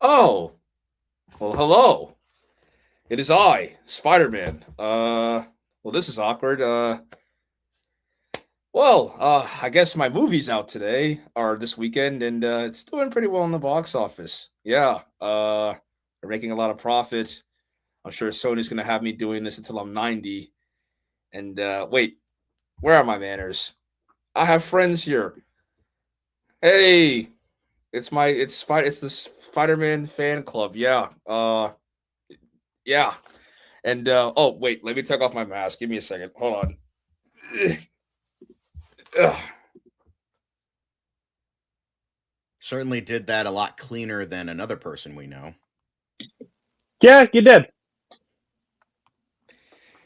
Oh, well, hello. It is I, Spider-Man. Well, this is awkward. I guess my movie's out today or this weekend, and it's doing pretty well in the box office. Yeah, they're making a lot of profit. I'm sure Sony's gonna have me doing this until I'm 90. And wait, where are my manners? I have friends here. Hey, it's the Spider-Man fan club. Yeah. And oh wait, let me take off my mask. Give me a second. Hold on. Ugh. Certainly did that a lot cleaner than another person we know. Yeah, you did.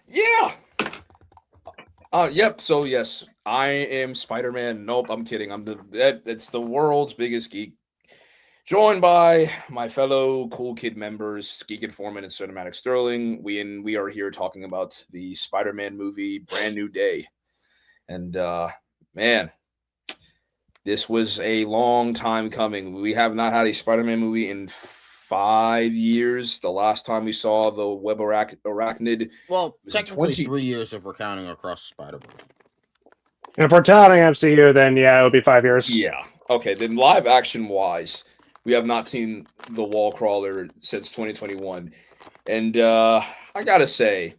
Yeah. Yep. So yes, I am Spider-Man. Nope, I'm kidding. It's the world's biggest geek. Joined by my fellow cool kid members, Geek Informant and Cinematic Sterling. We are here talking about the Spider-Man movie, Brand New Day. And man, this was a long time coming. We have not had a Spider-Man movie in 5 years. The last time we saw the web arachnid Well, was in technically 20. 3 years if we're counting across Spider Verse. And if we're counting MCU, then yeah, it would be 5 years. Yeah. Okay. Then live action wise, we have not seen the Wall Crawler since 2021, and I gotta say,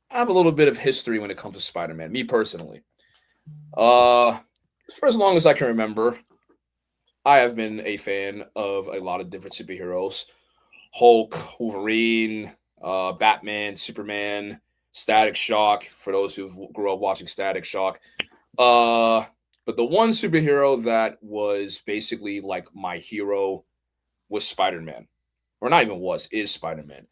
I have a little bit of history when it comes to Spider-Man. Me personally, uh, for as long as I can remember, I have been a fan of a lot of different superheroes: Hulk, Wolverine, Batman, Superman, Static Shock. For those who grew up watching Static Shock, uh, but the one superhero that was basically like my hero was Spider Man, or not even was is Spider Man.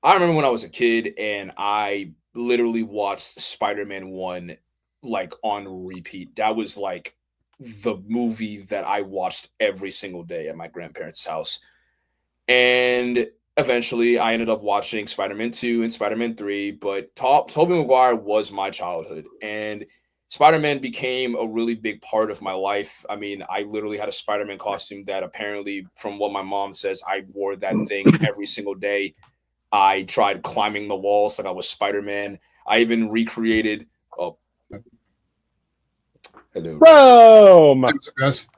I remember when I was a kid and I literally watched Spider Man one like on repeat. That was like the movie that I watched every single day at my grandparents' house. And eventually I ended up watching Spider-Man 2 and Spider-Man 3, but Tobey Maguire was my childhood. And Spider-Man became a really big part of my life. I mean, I literally had a Spider-Man costume that apparently, from what my mom says, I wore that thing every single day. I tried climbing the walls like I was Spider-Man. I even recreated. Oh, hello, Rome. Rome. Thanks, guys.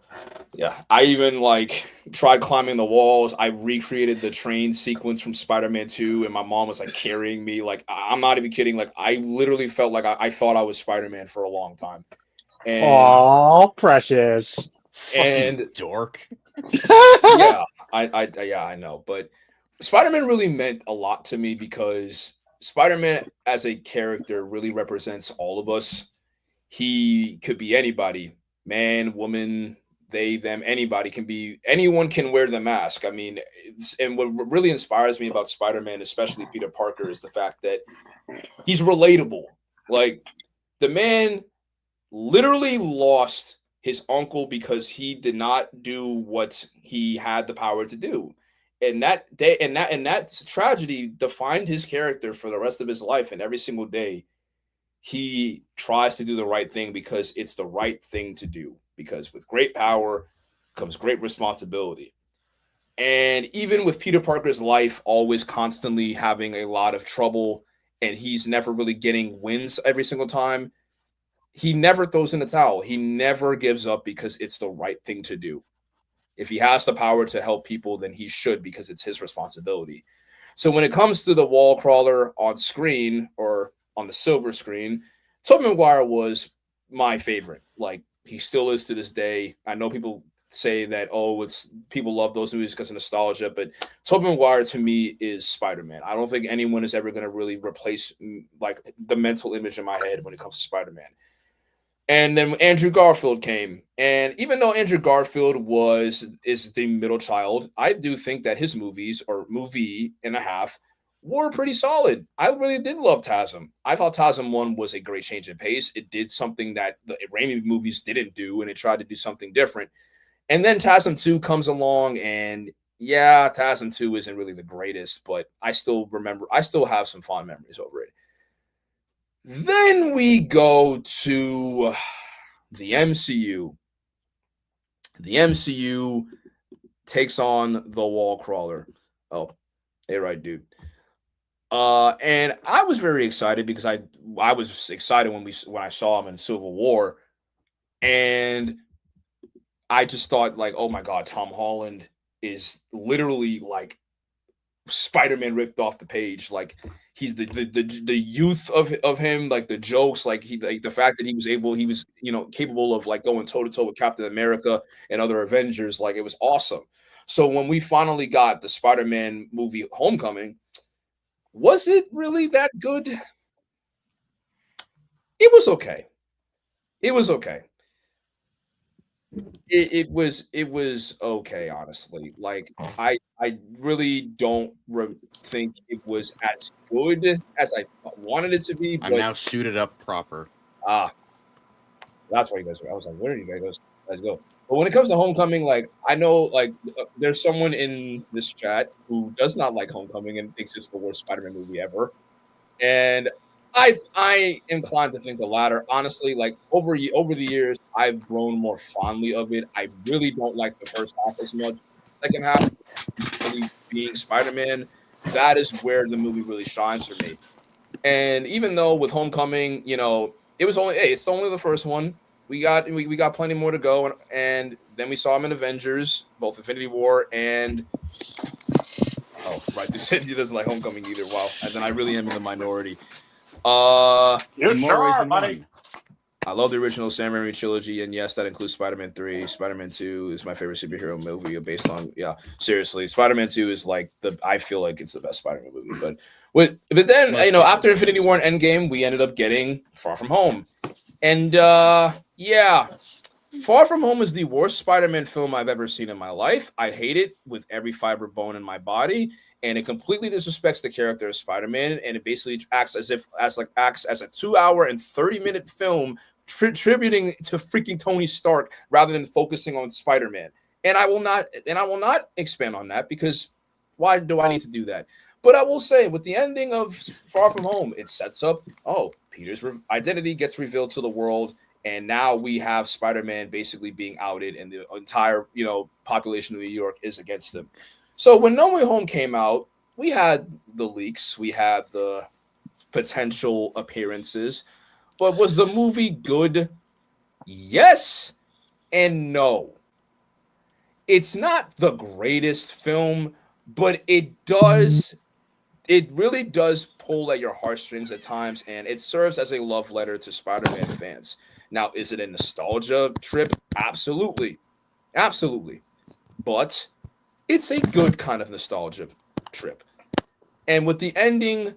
Yeah, I even like tried climbing the walls. I recreated the train sequence from Spider-Man 2, and my mom was like carrying me. Like I'm not even kidding. Like I literally felt like I thought I was Spider-Man for a long time. And Aw, precious. Fucking and dork. yeah, I know. But Spider-Man really meant a lot to me because Spider-Man as a character really represents all of us. He could be anybody, man, woman, they, them, anybody can be, anyone can wear the mask. I mean, and what really inspires me about Spider-Man, especially Peter Parker, is the fact that he's relatable. Like, the man literally lost his uncle because he did not do what he had the power to do. And that day and that tragedy defined his character for the rest of his life. And every single day he tries to do the right thing because it's the right thing to do. Because with great power comes great responsibility. And even with Peter Parker's life always constantly having a lot of trouble and he's never really getting wins every single time, he never throws in the towel. He never gives up because it's the right thing to do. If he has the power to help people, then he should because it's his responsibility. So when it comes to the wall crawler on screen or on the silver screen, Tobey Maguire was my favorite. Like he still is to this day. I know people say that it's people love those movies because of nostalgia, but Tobey Maguire to me is Spider Man. I don't think anyone is ever going to really replace like the mental image in my head when it comes to Spider Man. And then Andrew Garfield came, and even though Andrew Garfield is the middle child, I do think that his movies or movie and a half were pretty solid. I really did love TASM. I thought TASM one was a great change in pace. It did something that the Raimi movies didn't do, and it tried to do something different. And then TASM two comes along, and yeah, TASM two isn't really the greatest, but I still remember. I still have some fond memories over it. Then we go to the MCU. The MCU takes on the wall crawler. Oh, hey, right, dude. And I was very excited because I was excited when I saw him in Civil War, and I just thought like, oh my god, Tom Holland is literally like Spider-Man ripped off the page. Like he's the youth of him, like the jokes, like the fact that he was capable of like going toe to toe with Captain America and other Avengers. Like it was awesome. So when we finally got the Spider-Man movie Homecoming, was it really that good? It was okay. It was okay. It was okay, honestly. Like I really don't think it was as good as I wanted it to be. I'm But now suited up proper. ah, that's why you guys were. I was like, where are you guys go? But when it comes to Homecoming, like I know, like there's someone in this chat who does not like Homecoming and thinks it's the worst Spider-Man movie ever. And I inclined to think the latter. Honestly, like over the years, I've grown more fondly of it. I really don't like the first half as much. Second half, he's really being Spider-Man. That is where the movie really shines for me. And even though with Homecoming, it was only it's only the first one. We got plenty more to go, and then we saw him in Avengers, both Infinity War and right. They said he doesn't like Homecoming either. Wow, and then I really am in the minority. You In more ways sure, than buddy? one. I love the original Sam Raimi trilogy, and yes, that includes Spider-Man 3. Spider-Man 2 is my favorite superhero movie based on seriously. Spider-Man 2 is like I feel like it's the best Spider-Man movie. But then Most people after Infinity think War and Endgame, we ended up getting Far From Home. And Far From Home is the worst Spider-Man film I've ever seen in my life. I hate it with every fiber bone in my body, and it completely disrespects the character of Spider-Man, and it basically acts as a 2 hour and 30-minute film tributing to freaking Tony Stark rather than focusing on Spider-Man. And I will not expand on that because why do I need to do that? But I will say, with the ending of Far From Home, it sets up, Peter's identity gets revealed to the world, and now we have Spider-Man basically being outed, and the entire, population of New York is against him. So when No Way Home came out, we had the leaks, we had the potential appearances, but was the movie good? Yes and no. It's not the greatest film, but it really does pull at your heartstrings at times, and it serves as a love letter to Spider-Man fans. Now, is it a nostalgia trip? Absolutely. Absolutely. But it's a good kind of nostalgia trip. And with the ending,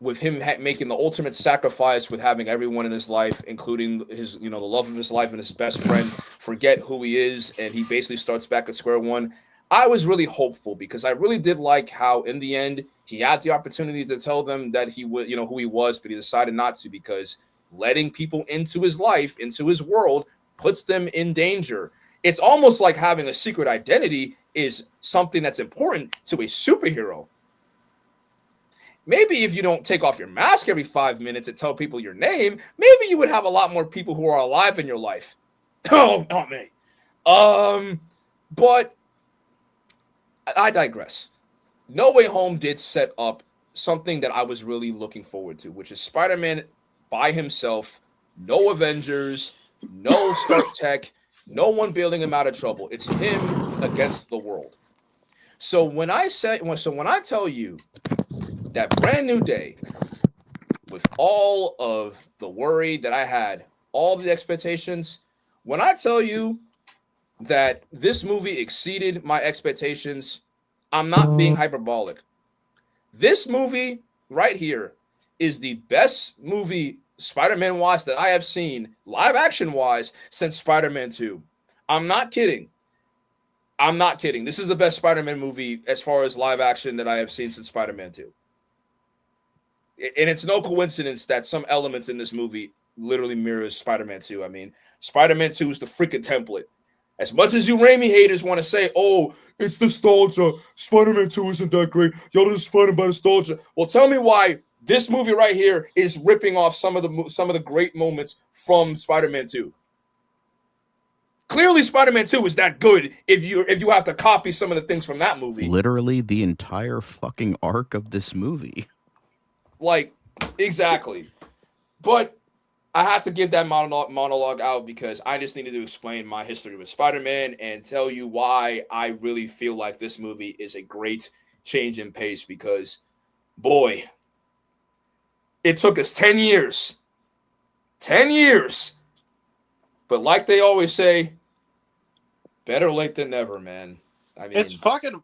with him making the ultimate sacrifice, with having everyone in his life, including his, the love of his life and his best friend, forget who he is, and he basically starts back at square one. I was really hopeful because I really did like how, in the end, he had the opportunity to tell them that he would, who he was, but he decided not to because letting people into his life, into his world, puts them in danger. It's almost like having a secret identity is something that's important to a superhero. Maybe if you don't take off your mask every 5 minutes and tell people your name, maybe you would have a lot more people who are alive in your life. Oh, not me. But I digress. No Way Home did set up something that I was really looking forward to, which is Spider-Man by himself, no Avengers, no Stark Tech, no one bailing him out of trouble. It's him against the world. So when I tell you that Brand New Day, with all of the worry that I had, all the expectations, when I tell you that this movie exceeded my expectations, I'm not being hyperbolic. This movie right here is the best movie Spider-Man wise that I have seen, live action wise, since Spider-Man 2. I'm not kidding. I'm not kidding. This is the best Spider-Man movie as far as live action that I have seen since Spider-Man 2. And it's no coincidence that some elements in this movie literally mirrors Spider-Man 2. I mean, Spider-Man 2 is the freaking template. As much as you Raimi haters want to say, oh, it's nostalgia, Spider-Man 2 isn't that great, y'all just Spider-Man by nostalgia. Well, tell me why this movie right here is ripping off some of the great moments from Spider-Man 2. Clearly, Spider-Man 2 is that good if you have to copy some of the things from that movie. Literally the entire fucking arc of this movie. Like, exactly. But I had to give that monologue out because I just needed to explain my history with Spider-Man and tell you why I really feel like this movie is a great change in pace because, boy, it took us 10 years. 10 years. But like they always say, better late than never, man. I mean, it's fucking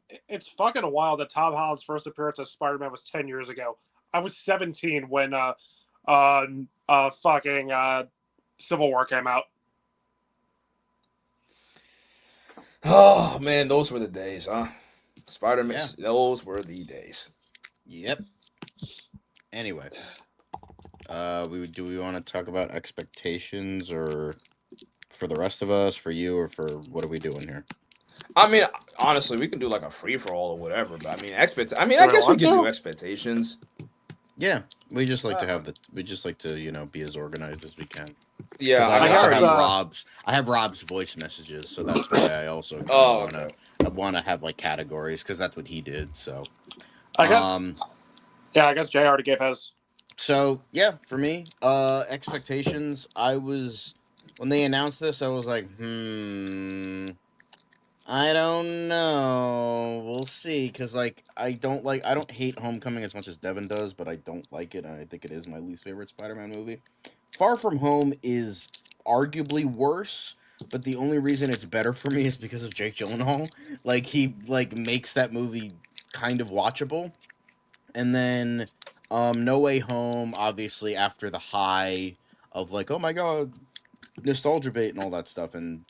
wild that Tom Holland's first appearance as Spider-Man was 10 years ago. I was 17 when fucking Civil War came out. oh man, those were the days, huh? Spider-Man, Yeah. those were the days. Yep. Anyway, do we want to talk about expectations, or for the rest of us, for you, or for what are we doing here? I mean, honestly, we can do like a free for all or whatever. But I mean, I Do guess I we want can to? do expectations. Yeah, we just like to have we just like to be as organized as we can. Yeah, Because I I also guess, have Rob's voice messages, so that's why I also Oh, want to okay. I want to have like categories, because that's what he did. So, I guess Jay already gave his. So yeah, for me, expectations. When they announced this, I was like, I don't know. We'll see, because like I don't hate Homecoming as much as Devin does, but I don't like it, and I think it is my least favorite Spider-Man movie. Far From Home is arguably worse, but the only reason it's better for me is because of Jake Gyllenhaal. Like, he makes that movie kind of watchable. And then No Way Home, obviously, after the high of like, oh my god, nostalgia bait and all that stuff, and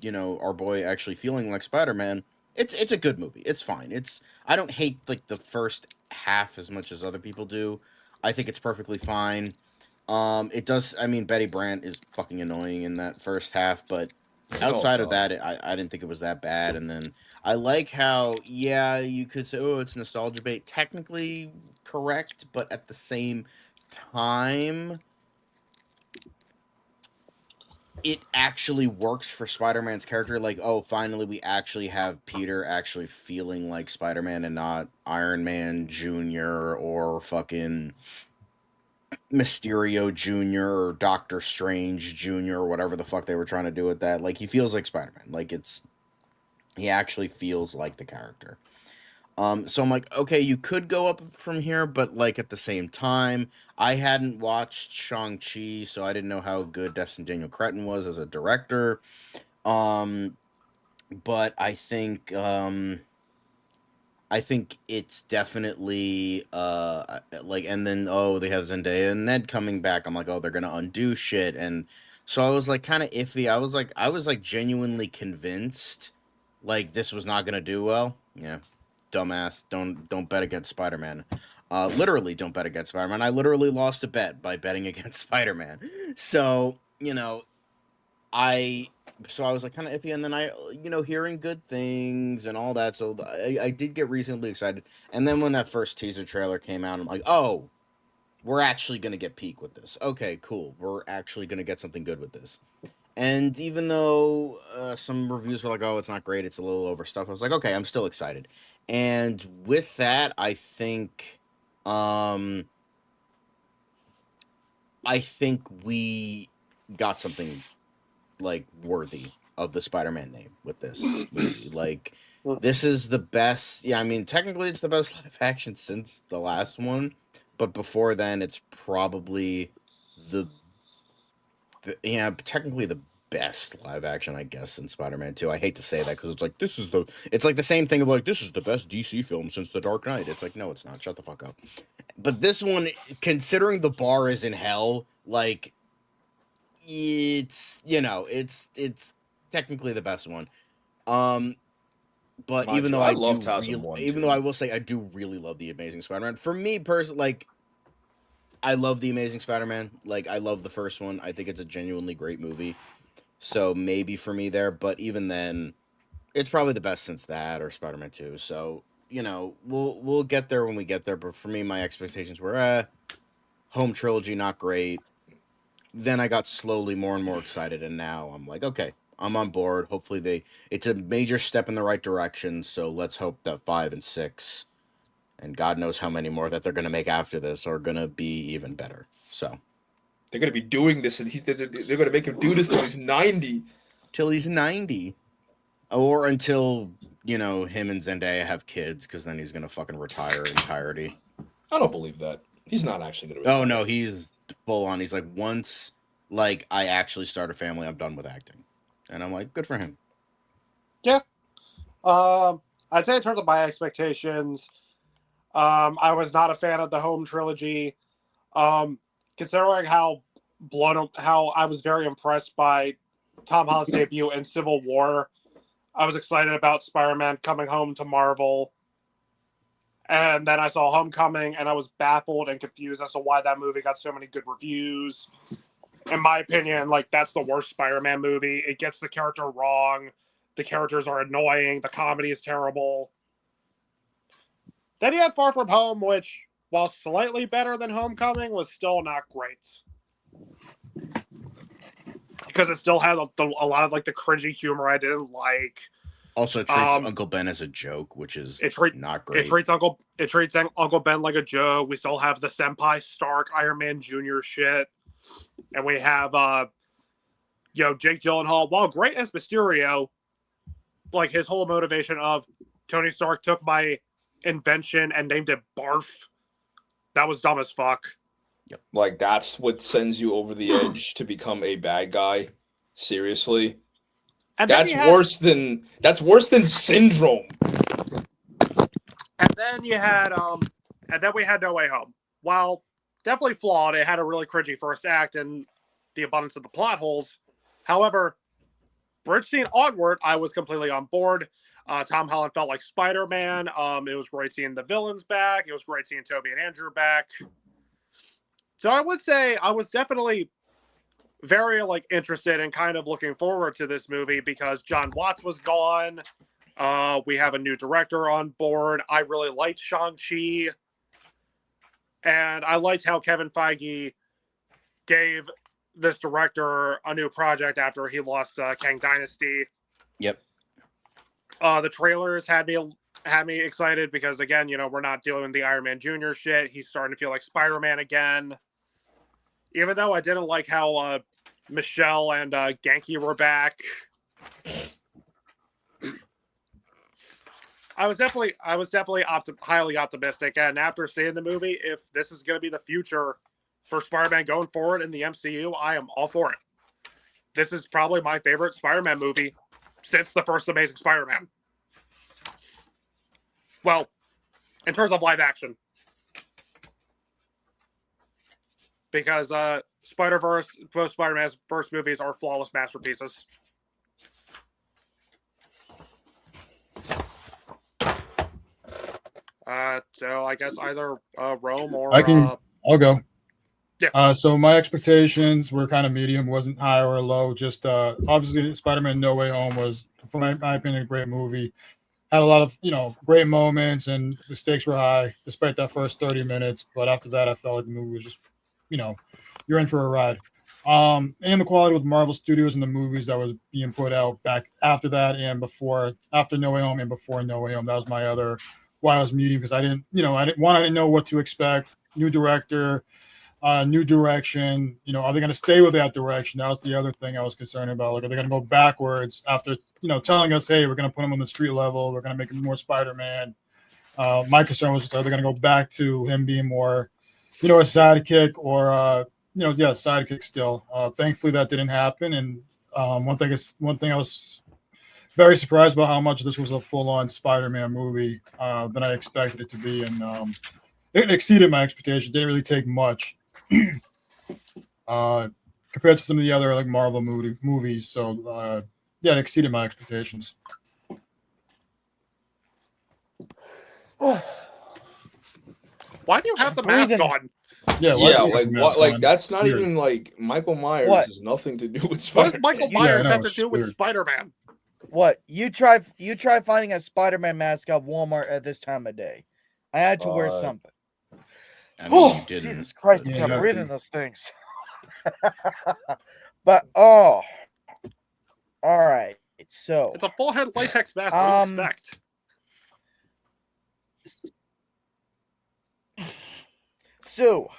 our boy actually feeling like Spider-Man. It's a good movie. It's fine. I don't hate like the first half as much as other people do. I think it's perfectly fine. It does. I mean, Betty Brant is fucking annoying in that first half, but outside of that, I didn't think it was that bad. And then I like how, yeah, you could say, oh, it's nostalgia bait. Technically correct, but at the same time, it actually works for Spider-Man's character. Like, oh, finally we actually have Peter actually feeling like Spider-Man and not Iron Man Jr. or fucking Mysterio Jr. or Doctor Strange Jr. or whatever the fuck they were trying to do with that. Like, he feels like Spider-Man. Like, he actually feels like the character. So I'm like, okay, you could go up from here, but like at the same time, I hadn't watched Shang-Chi, so I didn't know how good Destin Daniel Cretton was as a director. But I think it's definitely like, and then they have Zendaya and Ned coming back. I'm like, oh, they're gonna undo shit, and so I was like kind of iffy. I was like genuinely convinced like this was not gonna do well. Yeah, dumbass. Don't bet against Spider-Man. Literally don't bet against Spider-Man. I literally lost a bet by betting against Spider-Man. So I was like kind of iffy, and then I hearing good things and all that, so I did get reasonably excited. And then when that first teaser trailer came out, I'm like, oh, we're actually gonna get peak with this. Okay, cool, we're actually gonna get something good with this. And even though some reviews were like, oh, it's not great, it's a little overstuffed, I was like, okay, I'm still excited. And with that, I think we got something like worthy of the Spider-Man name with this movie. Like, this is the best. Yeah, I mean, technically it's the best live action since the last one, but before then it's probably technically the best live action, I guess, in Spider-Man 2. I hate to say that, because it's like, it's like the same thing of like, this is the best DC film since The Dark Knight. It's like, no, it's not. Shut the fuck up. But this one, considering the bar is in hell, like, it's technically the best one. But even though I will say I do really love the Amazing Spider-Man. For me personally, like, I love the Amazing Spider-Man. Like, I love the first one. I think it's a genuinely great movie. So maybe for me there, but even then, it's probably the best since that or Spider-Man 2. So we'll get there when we get there. But for me, my expectations were home trilogy not great. Then I got slowly more and more excited, and now I'm like, okay, I'm on board. Hopefully it's a major step in the right direction. So let's hope that 5 and 6, and God knows how many more that they're going to make after this, are going to be even better. So they're going to be doing this, and they're going to make him do this till he's 90. Till he's 90, or until him and Zendaya have kids, because then he's going to fucking retire entirety. I don't believe that. He's not actually going to retire. Oh no, he's full on. He's like, once I actually start a family, I'm done with acting. And I'm like, good for him. Yeah. I'd say in terms of my expectations, I was not a fan of the Home trilogy. Considering how I was very impressed by Tom Holland's debut in Civil War, I was excited about Spider-Man coming home to Marvel. And then I saw Homecoming, and I was baffled and confused as to why that movie got so many good reviews. In my opinion, that's the worst Spider-Man movie. It gets the character wrong. The characters are annoying. The comedy is terrible. Then you had Far From Home, which, while slightly better than Homecoming, was still not great. Because it still had a lot of the cringy humor I didn't like. Also treats Uncle Ben as a joke, which is not great. It treats Uncle Ben like a joke. We still have the Senpai Stark Iron Man Jr. shit. And we have Jake Gyllenhaal, while great as Mysterio, his whole motivation of Tony Stark took my invention and named it Barf. That was dumb as fuck. Yep. That's what sends you over the edge to become a bad guy. Seriously. And that's worse than Syndrome. And then we had No Way Home. While definitely flawed, it had a really cringy first act and the abundance of the plot holes. However, bridge scene onward, I was completely on board. Tom Holland felt like Spider-Man. It was great seeing the villains back. It was great seeing Tobey and Andrew back. So I would say I was definitely very interested and kind of looking forward to this movie because John Watts was gone. We have a new director on board. I really liked Shang-Chi. And I liked how Kevin Feige gave this director a new project after he lost Kang Dynasty. Yep. The trailers had me excited because, again, we're not doing the Iron Man Jr. shit. He's starting to feel like Spider-Man again. Even though I didn't like how Michelle and Genki were back. I was definitely highly optimistic, and after seeing the movie, if this is going to be the future for Spider-Man going forward in the MCU, I am all for it. This is probably my favorite Spider-Man movie since the first Amazing Spider-Man. Well, in terms of live action. Because Spider-Verse, both Spider-Man's first movies are flawless masterpieces. So I guess either Rome or I'll go. Yeah. So my expectations were kind of medium, wasn't high or low. Just obviously Spider-Man No Way Home was, for my opinion, a great movie. Had a lot of great moments, and the stakes were high despite that first 30 minutes. But after that, I felt like the movie was just you're in for a ride. And the quality with Marvel Studios and the movies that was being put out back after that and after No Way Home and before No Way Home. That was my other why I was muting, because I didn't know what to expect. New director, new direction. Are they going to stay with that direction? That was the other thing I was concerned about. Are they going to go backwards after telling us, hey, we're going to put him on the street level, we're going to make him more Spider-Man? My concern was, are they going to go back to him being more, a sidekick or sidekick still. Thankfully, that didn't happen. And one thing I was very surprised about how much this was a full-on Spider-Man movie than I expected it to be, and it exceeded my expectations. Didn't really take much compared to some of the other Marvel movies. So it exceeded my expectations. Why do you have the mask on? That's not weird. Even Michael Myers has nothing to do with Spider-Man. What does Michael Myers have to do with Spider-Man? What? You try finding a Spider-Man mask at Walmart at this time of day. I had to wear something. I mean, you didn't. Jesus Christ, I can't breathe in those things. But All right. So, It's a full head latex mask. What do you expect? So,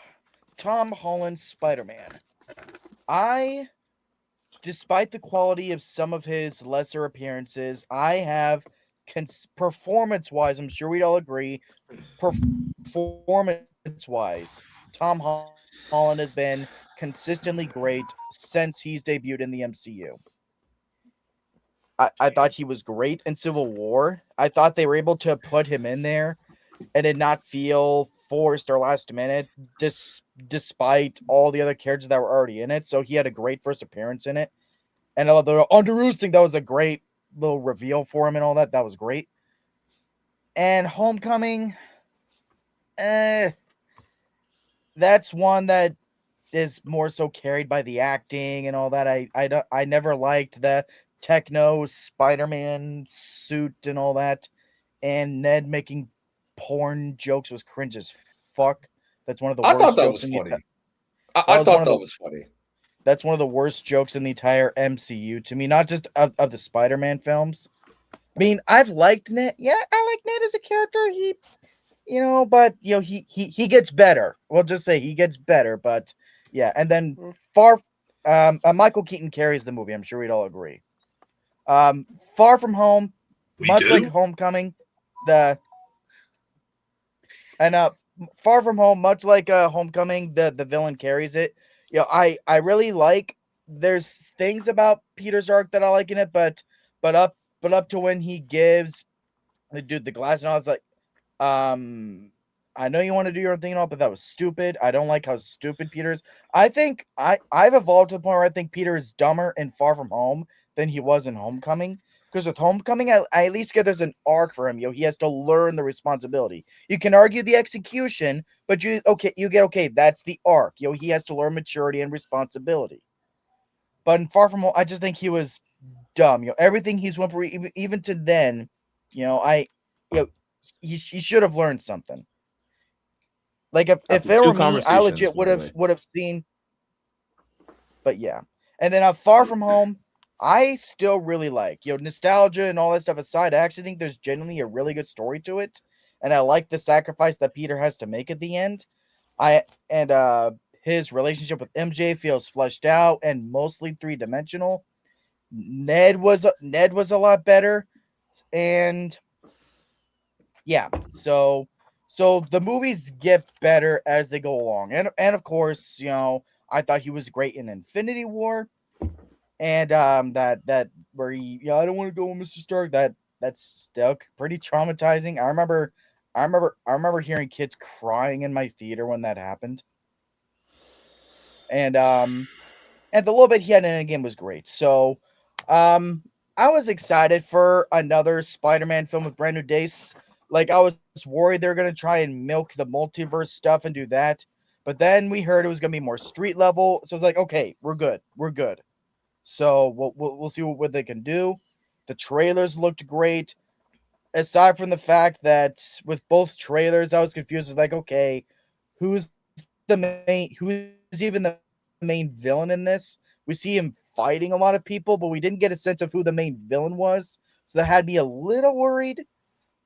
Tom Holland's Spider-Man. Despite the quality of some of his lesser appearances, I have performance-wise, I'm sure we'd all agree, performance-wise, Tom Holland has been consistently great since he's debuted in the MCU. I thought he was great in Civil War. I thought they were able to put him in there and did not feel forced or last minute, despite all the other characters that were already in it. So he had a great first appearance in it. And the Underoos thing, that was a great little reveal for him and all that. That was great. And Homecoming, that's one that is more so carried by the acting and all that. I never liked the techno Spider-Man suit and all that. And Ned making porn jokes was cringe as fuck. That's one of the I worst thought that jokes was in the funny. that I was thought one of that the was funny. that's one of the worst jokes in the entire MCU to me, not just of the Spider-Man films. I mean, I've liked Ned. Yeah, I like Ned as a character. But he gets better. We'll just say he gets better. But yeah, and then Michael Keaton carries the movie. I'm sure we'd all agree. Far From Home, much like Homecoming, the and Far From Home, much like Homecoming, the villain carries it. I really like. There's things about Peter's arc that I like in it, but up up to when he gives the dude the glass and all, it's like, I know you want to do your own thing and all, but that was stupid. I don't like how stupid Peter is. I think I've evolved to the point where I think Peter is dumber in Far From Home than he was in Homecoming. Because with Homecoming, I at least get there's an arc for him. He has to learn the responsibility. You can argue the execution, but that's the arc. He has to learn maturity and responsibility. But in Far From Home, I just think he was dumb. Everything he's went for, even to then, he should have learned something. Like if After it two were me, I conversations, legit by the way. would have seen. But yeah, and then Far From Home, I still really like. Nostalgia and all that stuff aside, I actually think there's genuinely a really good story to it, and I like the sacrifice that Peter has to make at the end. His relationship with MJ feels fleshed out and mostly three-dimensional. Ned was a lot better, and yeah, so the movies get better as they go along, and of course, I thought he was great in Infinity War, and that where I don't want to go with Mr. Stark. That's still pretty traumatizing. I remember hearing kids crying in my theater when that happened, and the little bit he had in the game was great. So, I was excited for another Spider-Man film with brand new dates. Like, I was worried they were gonna try and milk the multiverse stuff and do that, but then we heard it was gonna be more street level. So it's like, okay, we're good. So we'll see what they can do. The trailers looked great. Aside from the fact that with both trailers, I was confused. It's like, okay, who's who's even the main villain in this? We see him fighting a lot of people, but we didn't get a sense of who the main villain was. So that had me a little worried.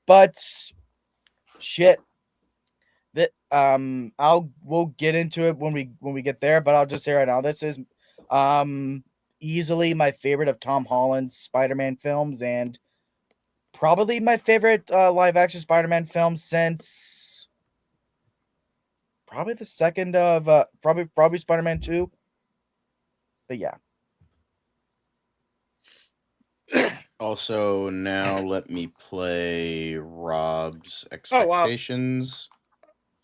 But shit. We'll get into it when we get there, but I'll just say right now, this is easily my favorite of Tom Holland's Spider-Man films, and probably my favorite live action Spider-Man film since probably the second of probably Spider-Man 2. But yeah. Also, now let me play Rob's Oh, wow. expectations.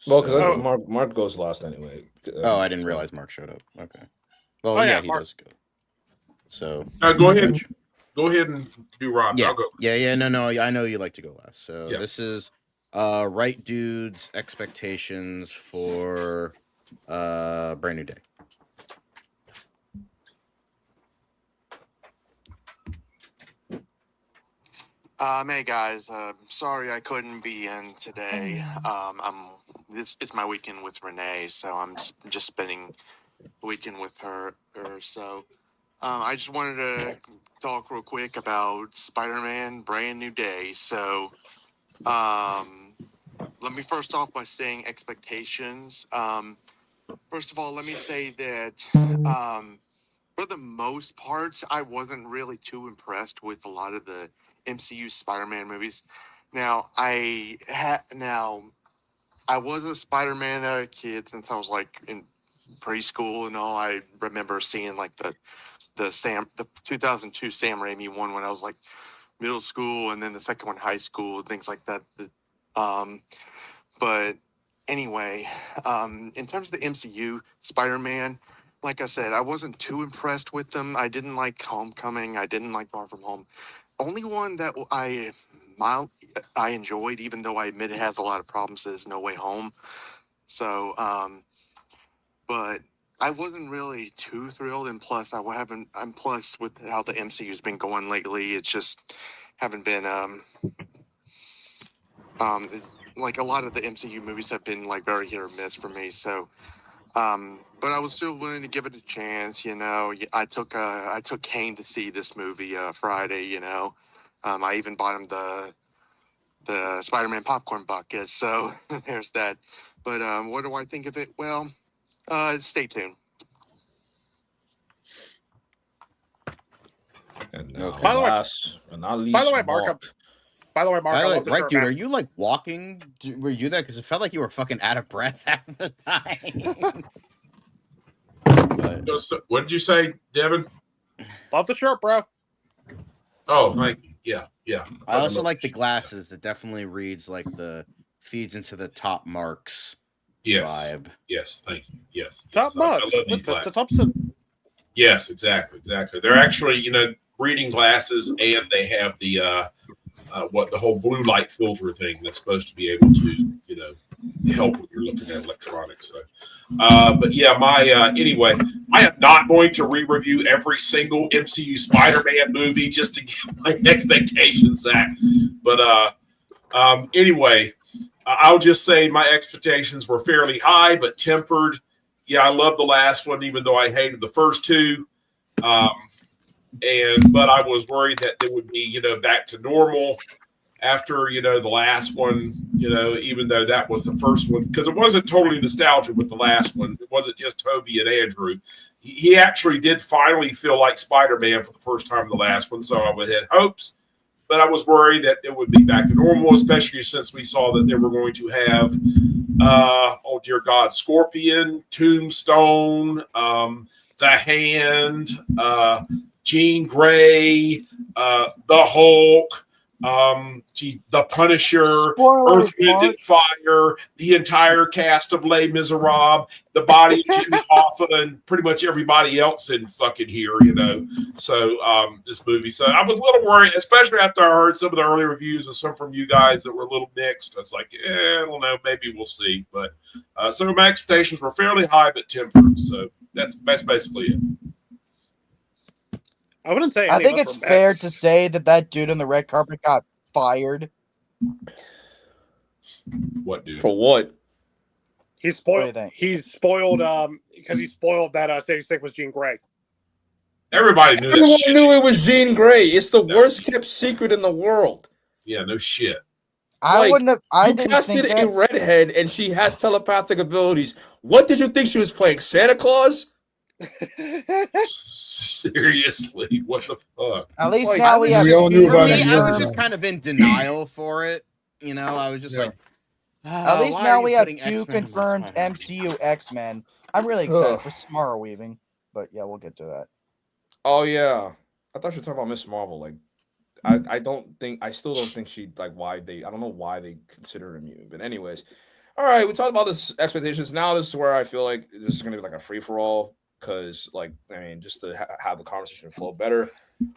Well, because So- Mark goes last anyway. I didn't realize Mark showed up. Okay. Well, Oh, yeah, yeah, he Mark. does go. So Go ahead. Go ahead and do Rob. yeah, I'll go. no. I know you like to go last. So Yeah. this is Right Dude's expectations for Brand New Day. Hey guys, sorry I couldn't be in today. It's my weekend with Renee, so I'm just spending the weekend with her. So, I just wanted to talk real quick about Spider-Man: Brand New Day. So, let me first off by saying expectations. First of all, let me say that for the most part, I wasn't really too impressed with a lot of the MCU Spider-Man movies. Now, I was a Spider-Man kid since I was like in preschool and all. I remember seeing like the 2002 Sam Raimi one when I was like middle school, and then the second one high school, things like that. But anyway, in terms of the MCU Spider-Man, like I said, I wasn't too impressed with them. I didn't like Homecoming. I didn't like Far From Home. Only one that I enjoyed, even though I admit it has a lot of problems, is No Way Home. So, but I wasn't really too thrilled, and plus, I'm plus with how the MCU's been going lately. It's just haven't been like a lot of the MCU movies have been like very hit or miss for me. So, but I was still willing to give it a chance. You know, I took Kane to see this movie Friday. You know, I even bought him the Spider-Man popcorn bucket. So there's that. But what do I think of it? Well, stay tuned. And Okay. By the way- last but not least, by the way, Mark, Mark. By the way, Mark, By I the way, love the right, shirt, dude, man. are you like walking? Were you there? Because it felt like you were fucking out of breath half the time. But, What did you say, Devin? Love the shirt, bro. Oh, thank you. Yeah. I also like the glasses. It definitely reads like feeds into the top marks vibe. Yes, thank you. Yes. Top I marks. love these That's glasses. Yes, exactly. They're actually, reading glasses, and they have the the whole blue light filter thing that's supposed to be able to, help when you're looking at electronics. So, but yeah, anyway, I am not going to re-review every single MCU Spider-Man movie just to get my expectations set. But anyway, I'll just say my expectations were fairly high but tempered. Yeah, I love the last one, even though I hated the first two. But I was worried that it would be, back to normal after, the last one, even though that was the first one, because it wasn't totally nostalgia with the last one. It wasn't just Toby and Andrew. He actually did finally feel like Spider-Man for the first time in the last one, so I had hopes. But I was worried that it would be back to normal, especially since we saw that they were going to have, oh dear God, Scorpion, Tombstone, The Hand, Jean Grey, the Hulk, the Punisher, Spoilers, Earth, Wind, Mark. and Fire, the entire cast of Les Miserables, the body of Jimmy Hoffa, and pretty much everybody else in fucking here, So this movie. So I was a little worried, especially after I heard some of the early reviews and some from you guys that were a little mixed. I was like, I don't know, maybe we'll see. But so my expectations were fairly high but tempered. So that's basically it. I wouldn't say. I think it's fair to say that dude on the red carpet got fired. What dude? For what? He's What do spoiled. you think? He's spoiled because he spoiled that Sadie Sick was Jean Grey. Everybody knew that Everyone shit. knew it was Jean Grey. It's the worst kept secret in the world. Yeah, no shit. I wouldn't have. I You didn't casted think a that. redhead, and she has telepathic abilities. What did you think she was playing? Santa Claus? Seriously, what the fuck? At least Like, now we have. we all knew For about me, it I was years just ago. kind of in denial for it. I was just Yeah. like, At least why now are we you have putting 2 X-Men in confirmed Spider-Man? MCU X-Men. I'm really excited Ugh. for Samara Weaving, but yeah, we'll get to that. Oh yeah, I thought you were talking about Miss Marvel. Like, I still don't think she I don't know why they consider her immune. But anyways, all right, we talked about this expectations. Now this is where I feel like this is going to be like a free for all because, just to have the conversation flow better.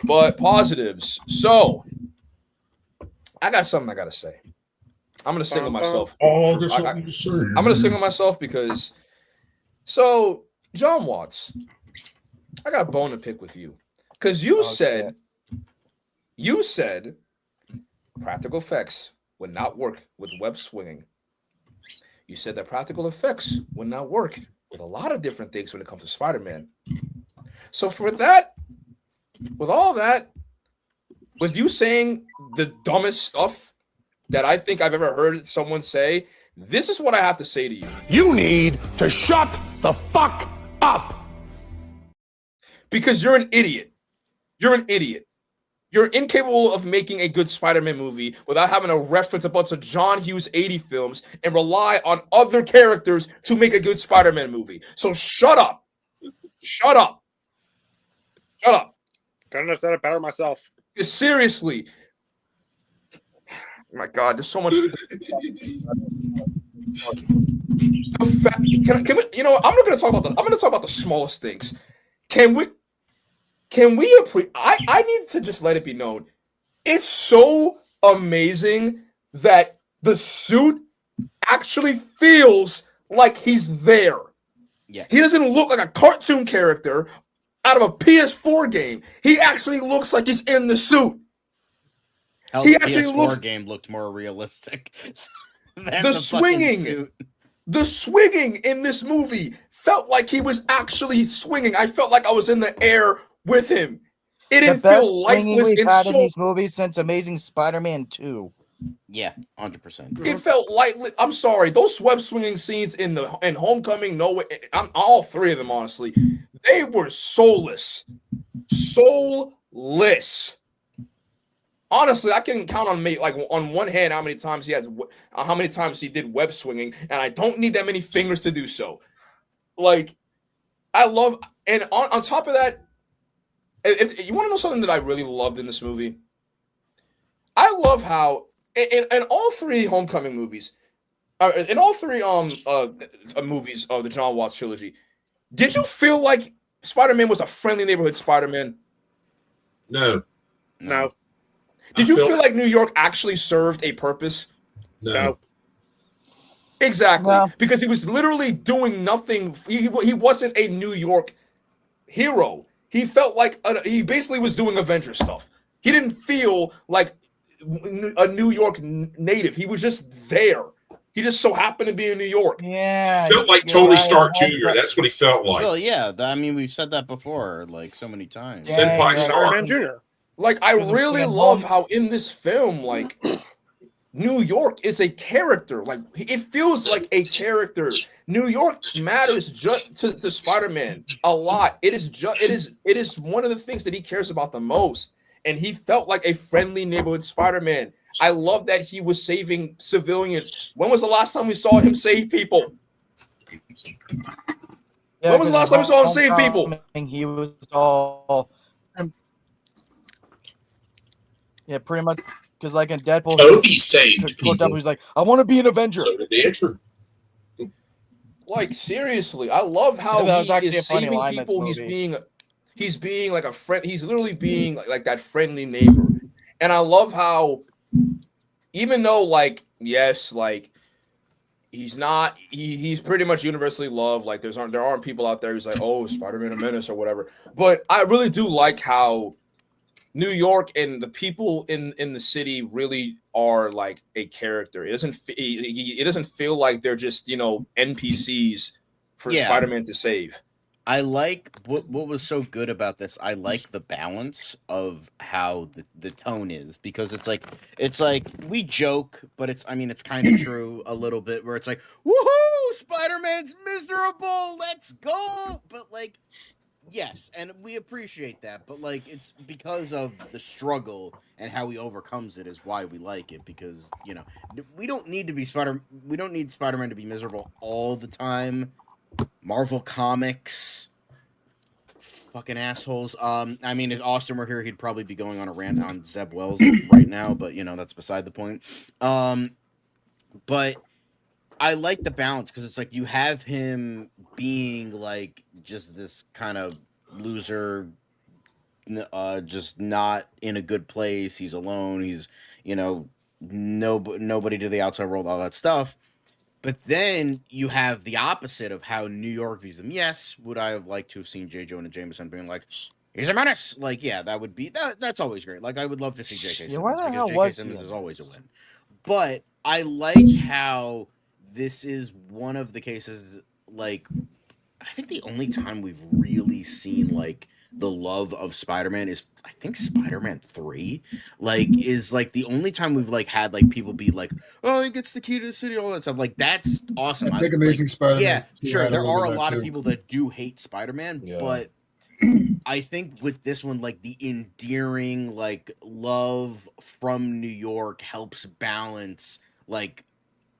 But positives. So I got something I got to say. I'm going to single myself. Oh, for- there's I- something to say. I'm going to single myself because. So John Watts, I got a bone to pick with you because you said practical effects would not work with web swinging. You said that practical effects would not work with a lot of different things when it comes to Spider-Man. So for that with all that, with you saying the dumbest stuff that I think I've ever heard someone say, this is what I have to say to you. You need to shut the fuck up. Because you're an idiot. You're an idiot. You're incapable of making a good Spider-Man movie without having to reference a bunch of John Hughes 80 films and rely on other characters to make a good Spider-Man movie. So shut up. Shut up. Shut up. Couldn't have said it better myself. Seriously. Oh my God, there's so much. Can we, you know, I'm not going to talk about I'm going to talk about the smallest things. Can we I need to just let it be known. It's so amazing that the suit actually feels like he's there. Yeah. He doesn't look like a cartoon character out of a PS4 game. He actually looks like he's in the suit. Hell, He the actually PS4 looks- game looked more realistic. than The fucking swinging. suit. The swinging in this movie felt like he was actually swinging. I felt like I was in the air with him. It The didn't best feel swinging lifeless we've and had in so. these movies since Amazing Spider-Man 2. Yeah, 100%. It felt lightless. I'm sorry, those web swinging scenes in Homecoming, No Way, all three of them, honestly, they were soulless. Soulless. Honestly, I can count on me like on one hand how many times he did web swinging, and I don't need that many fingers to do so. Like, I love, and on top of that, if you want to know something that I really loved in this movie, I love how in all three Homecoming movies, in all three movies of the John Watts trilogy, did you feel like Spider-Man was a friendly neighborhood Spider-Man? No. No. Did you feel like New York actually served a purpose? No. Exactly. No. Because he was literally doing nothing. He wasn't a New York hero. He felt like he basically was doing Avenger stuff. He didn't feel like a New York native. He was just there. He just so happened to be in New York. Yeah. Felt like you're Tony right, Stark I had Jr. that- That's what he felt like. Well, yeah, I mean, we've said that before, like, so many times. Yeah, Senpai you're Stark. Spider-Man Jr. Like, I Because of really being love home. how in this film, like, New York is a character. Like, it feels like a character. New York matters to Spider-Man a lot. It is one of the things that he cares about the most. And he felt like a friendly neighborhood Spider-Man. I love that he was saving civilians. When was the last time we saw him save people? Yeah, When was the last time we saw him save people? Homecoming, he was all. Yeah, pretty much. Because, like, in Deadpool, Toby saved people. he's like, I want to be an Avenger. So did Andrew. Like, seriously, I love how Yeah, that was he actually is a funny saving line in this people. movie. He's being like a friend. He's literally being like that friendly neighbor. And I love how, even though, like, yes, like, he's not, he's pretty much universally loved. Like, there aren't people out there who's like, oh, Spider-Man a menace or whatever. But I really do like how New York and the people in the city really are like a character. It doesn't feel like they're just, you know, NPCs for Yeah. Spider-Man to save. I like what was so good about this. I like the balance of how the tone is, because it's like we joke, but it's kind of true a little bit, where it's like, woohoo, Spider-Man's miserable, let's go. But like, yes, and we appreciate that, but like, it's because of the struggle and how he overcomes it is why we like it, because, you know, we don't need Spider-Man to be miserable all the time. Marvel Comics, fucking assholes. I mean, if Austin were here, he'd probably be going on a rant on Zeb Wells right now, but you know, that's beside the point. But I like the balance, because it's like you have him being like just this kind of loser, just not in a good place. He's alone. He's, you know, nobody to the outside world, all that stuff. But then you have the opposite of how New York views him. Yes, would I have liked to have seen J. Jonah Jameson being like, he's a menace? Like, yeah, that would be that's always great. Like, I would love to see J.K. Simmons. Yeah, where the because hell J.K. was Simmons he is in always a this? win. But I like how this is one of the cases, like, I think the only time we've really seen like the love of Spider-Man is, I think, Spider-Man 3. Like, is like the only time we've like had like people be like, oh, he gets the key to the city, all that stuff. Like, that's awesome. I think Amazing Spider-Man. Yeah, 2 sure. had There little are a bit lot of too. people that do hate Spider-Man, Yeah. but I think with this one, like the endearing like love from New York helps balance like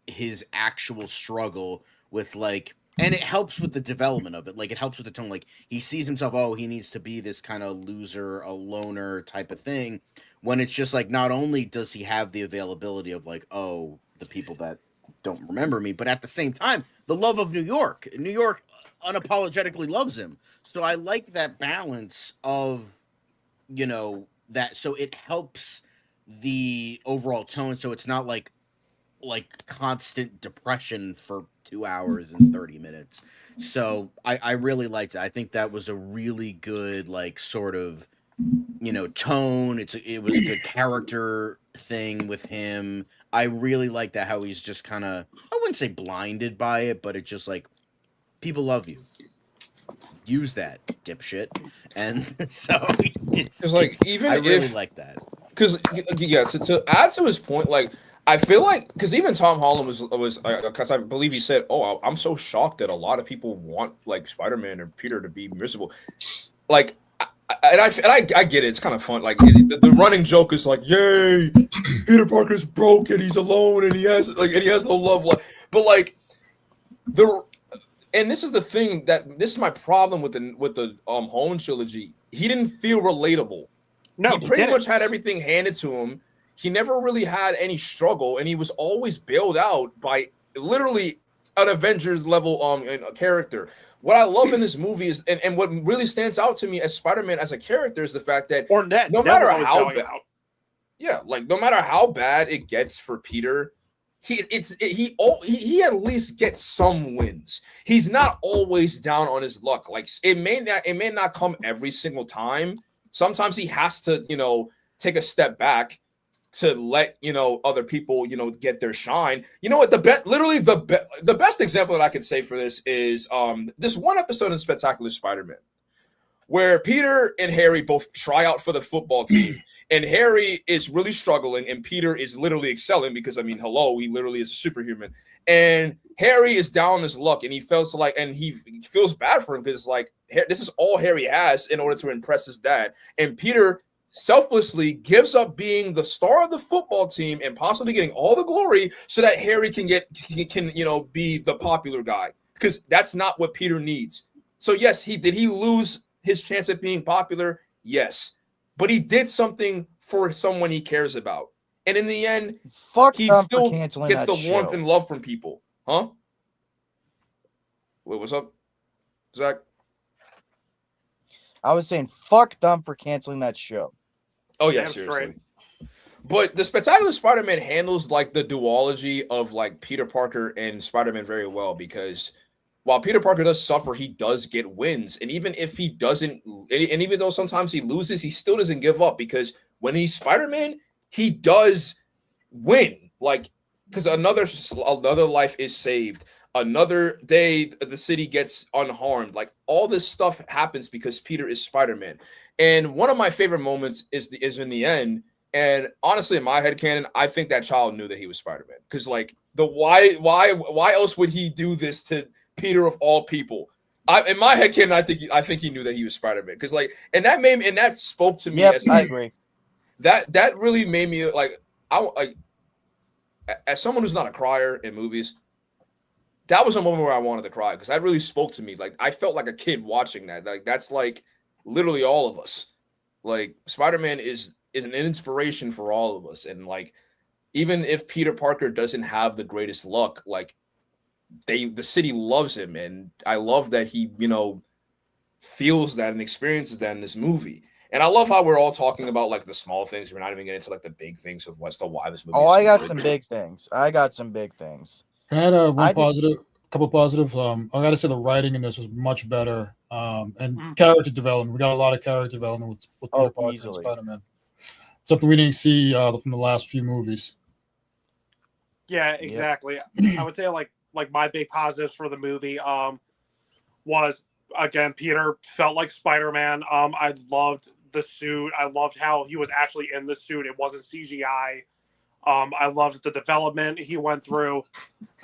his actual struggle with like, and it helps with the development of it. Like, it helps with the tone. Like, he sees himself, oh, he needs to be this kind of loser, a loner type of thing, when it's just like, not only does he have the availability of like, oh, the people that don't remember me, but at the same time, the love of New York. New York unapologetically loves him. So I like that balance of, you know, that. So it helps the overall tone. So it's not like constant depression for 2 hours and 30 minutes. So I really liked it. I think that was a really good, like, sort of, you know, tone. It was a good character thing with him. I really like that, how he's just kind of, I wouldn't say blinded by it, but it's just like, people love you. Use that, dipshit. And so It's like, even I really if, like that. because yeah, to add to his point, like, I feel like, because even Tom Holland was because I believe he said, "Oh, I'm so shocked that a lot of people want like Spider-Man or Peter to be miserable." Like, I get it. It's kind of fun. Like, the running joke is like, "Yay, Peter Parker's broken. He's alone, and he has no love." But like and this is the thing, that this is my problem with the Holland trilogy. He didn't feel relatable. No, he pretty didn't. much had everything handed to him. He never really had any struggle, and he was always bailed out by literally an Avengers level character. What I love in this movie is, and what really stands out to me as Spider-Man as a character, is the fact that Or Ned. no Ned matter was always how bailing bad, out. yeah, like no matter how bad it gets for Peter, he at least gets some wins. He's not always down on his luck. Like, it may not come every single time. Sometimes he has to, you know, take a step back to let, you know, other people, you know, get their shine. You know what? The best example that I could say for this is this one episode in Spectacular Spider-Man, where Peter and Harry both try out for the football team, and Harry is really struggling, and Peter is literally excelling because, I mean, hello, he literally is a superhuman. And Harry is down on his luck, and he feels bad for him because, like, this is all Harry has in order to impress his dad. And Peter selflessly gives up being the star of the football team and possibly getting all the glory so that Harry can you know, be the popular guy, because that's not what Peter needs. So yes, he lose his chance at being popular? Yes. But he did something for someone he cares about. And in the end, he still gets the warmth and love from people. Huh? Wait, what's up, Zach? I was saying, fuck them for canceling that show. Oh, yeah, Damn seriously. straight. But the Spectacular Spider-Man handles, like, the duology of, like, Peter Parker and Spider-Man very well, because while Peter Parker does suffer, he does get wins. And even if he doesn't, and even though sometimes he loses, he still doesn't give up, because when he's Spider-Man, he does win. Like, because another life is saved. Another day, the city gets unharmed. Like, all this stuff happens because Peter is Spider-Man. And one of my favorite moments is in the end. And honestly, in my headcanon, I think that child knew that he was Spider-Man. Because, like, why else would he do this to Peter of all people? In my headcanon, I think he knew that he was Spider-Man. Because, like, and that spoke to me. Yep, I agree. That really made me, like, as someone who's not a crier in movies, that was a moment where I wanted to cry, because that really spoke to me. Like, I felt like a kid watching that. Like, that's like literally all of us. Like, Spider-Man is an inspiration for all of us. And, like, even if Peter Parker doesn't have the greatest luck, like, the city loves him. And I love that he, you know, feels that and experiences that in this movie. And I love how we're all talking about, like, the small things. We're not even getting into, like, the big things of what's the why this movie. Oh, is so I got good. some big things. I had I just- couple positive. I gotta say the writing in this was much better, and character development. We got a lot of character development with Peter Parker and easily. Spider-Man. Something we didn't see from the last few movies. Yeah, exactly. I would say like my big positives for the movie was again, Peter felt like Spider-Man. I loved the suit. I loved how he was actually in the suit. It wasn't CGI. I loved the development he went through.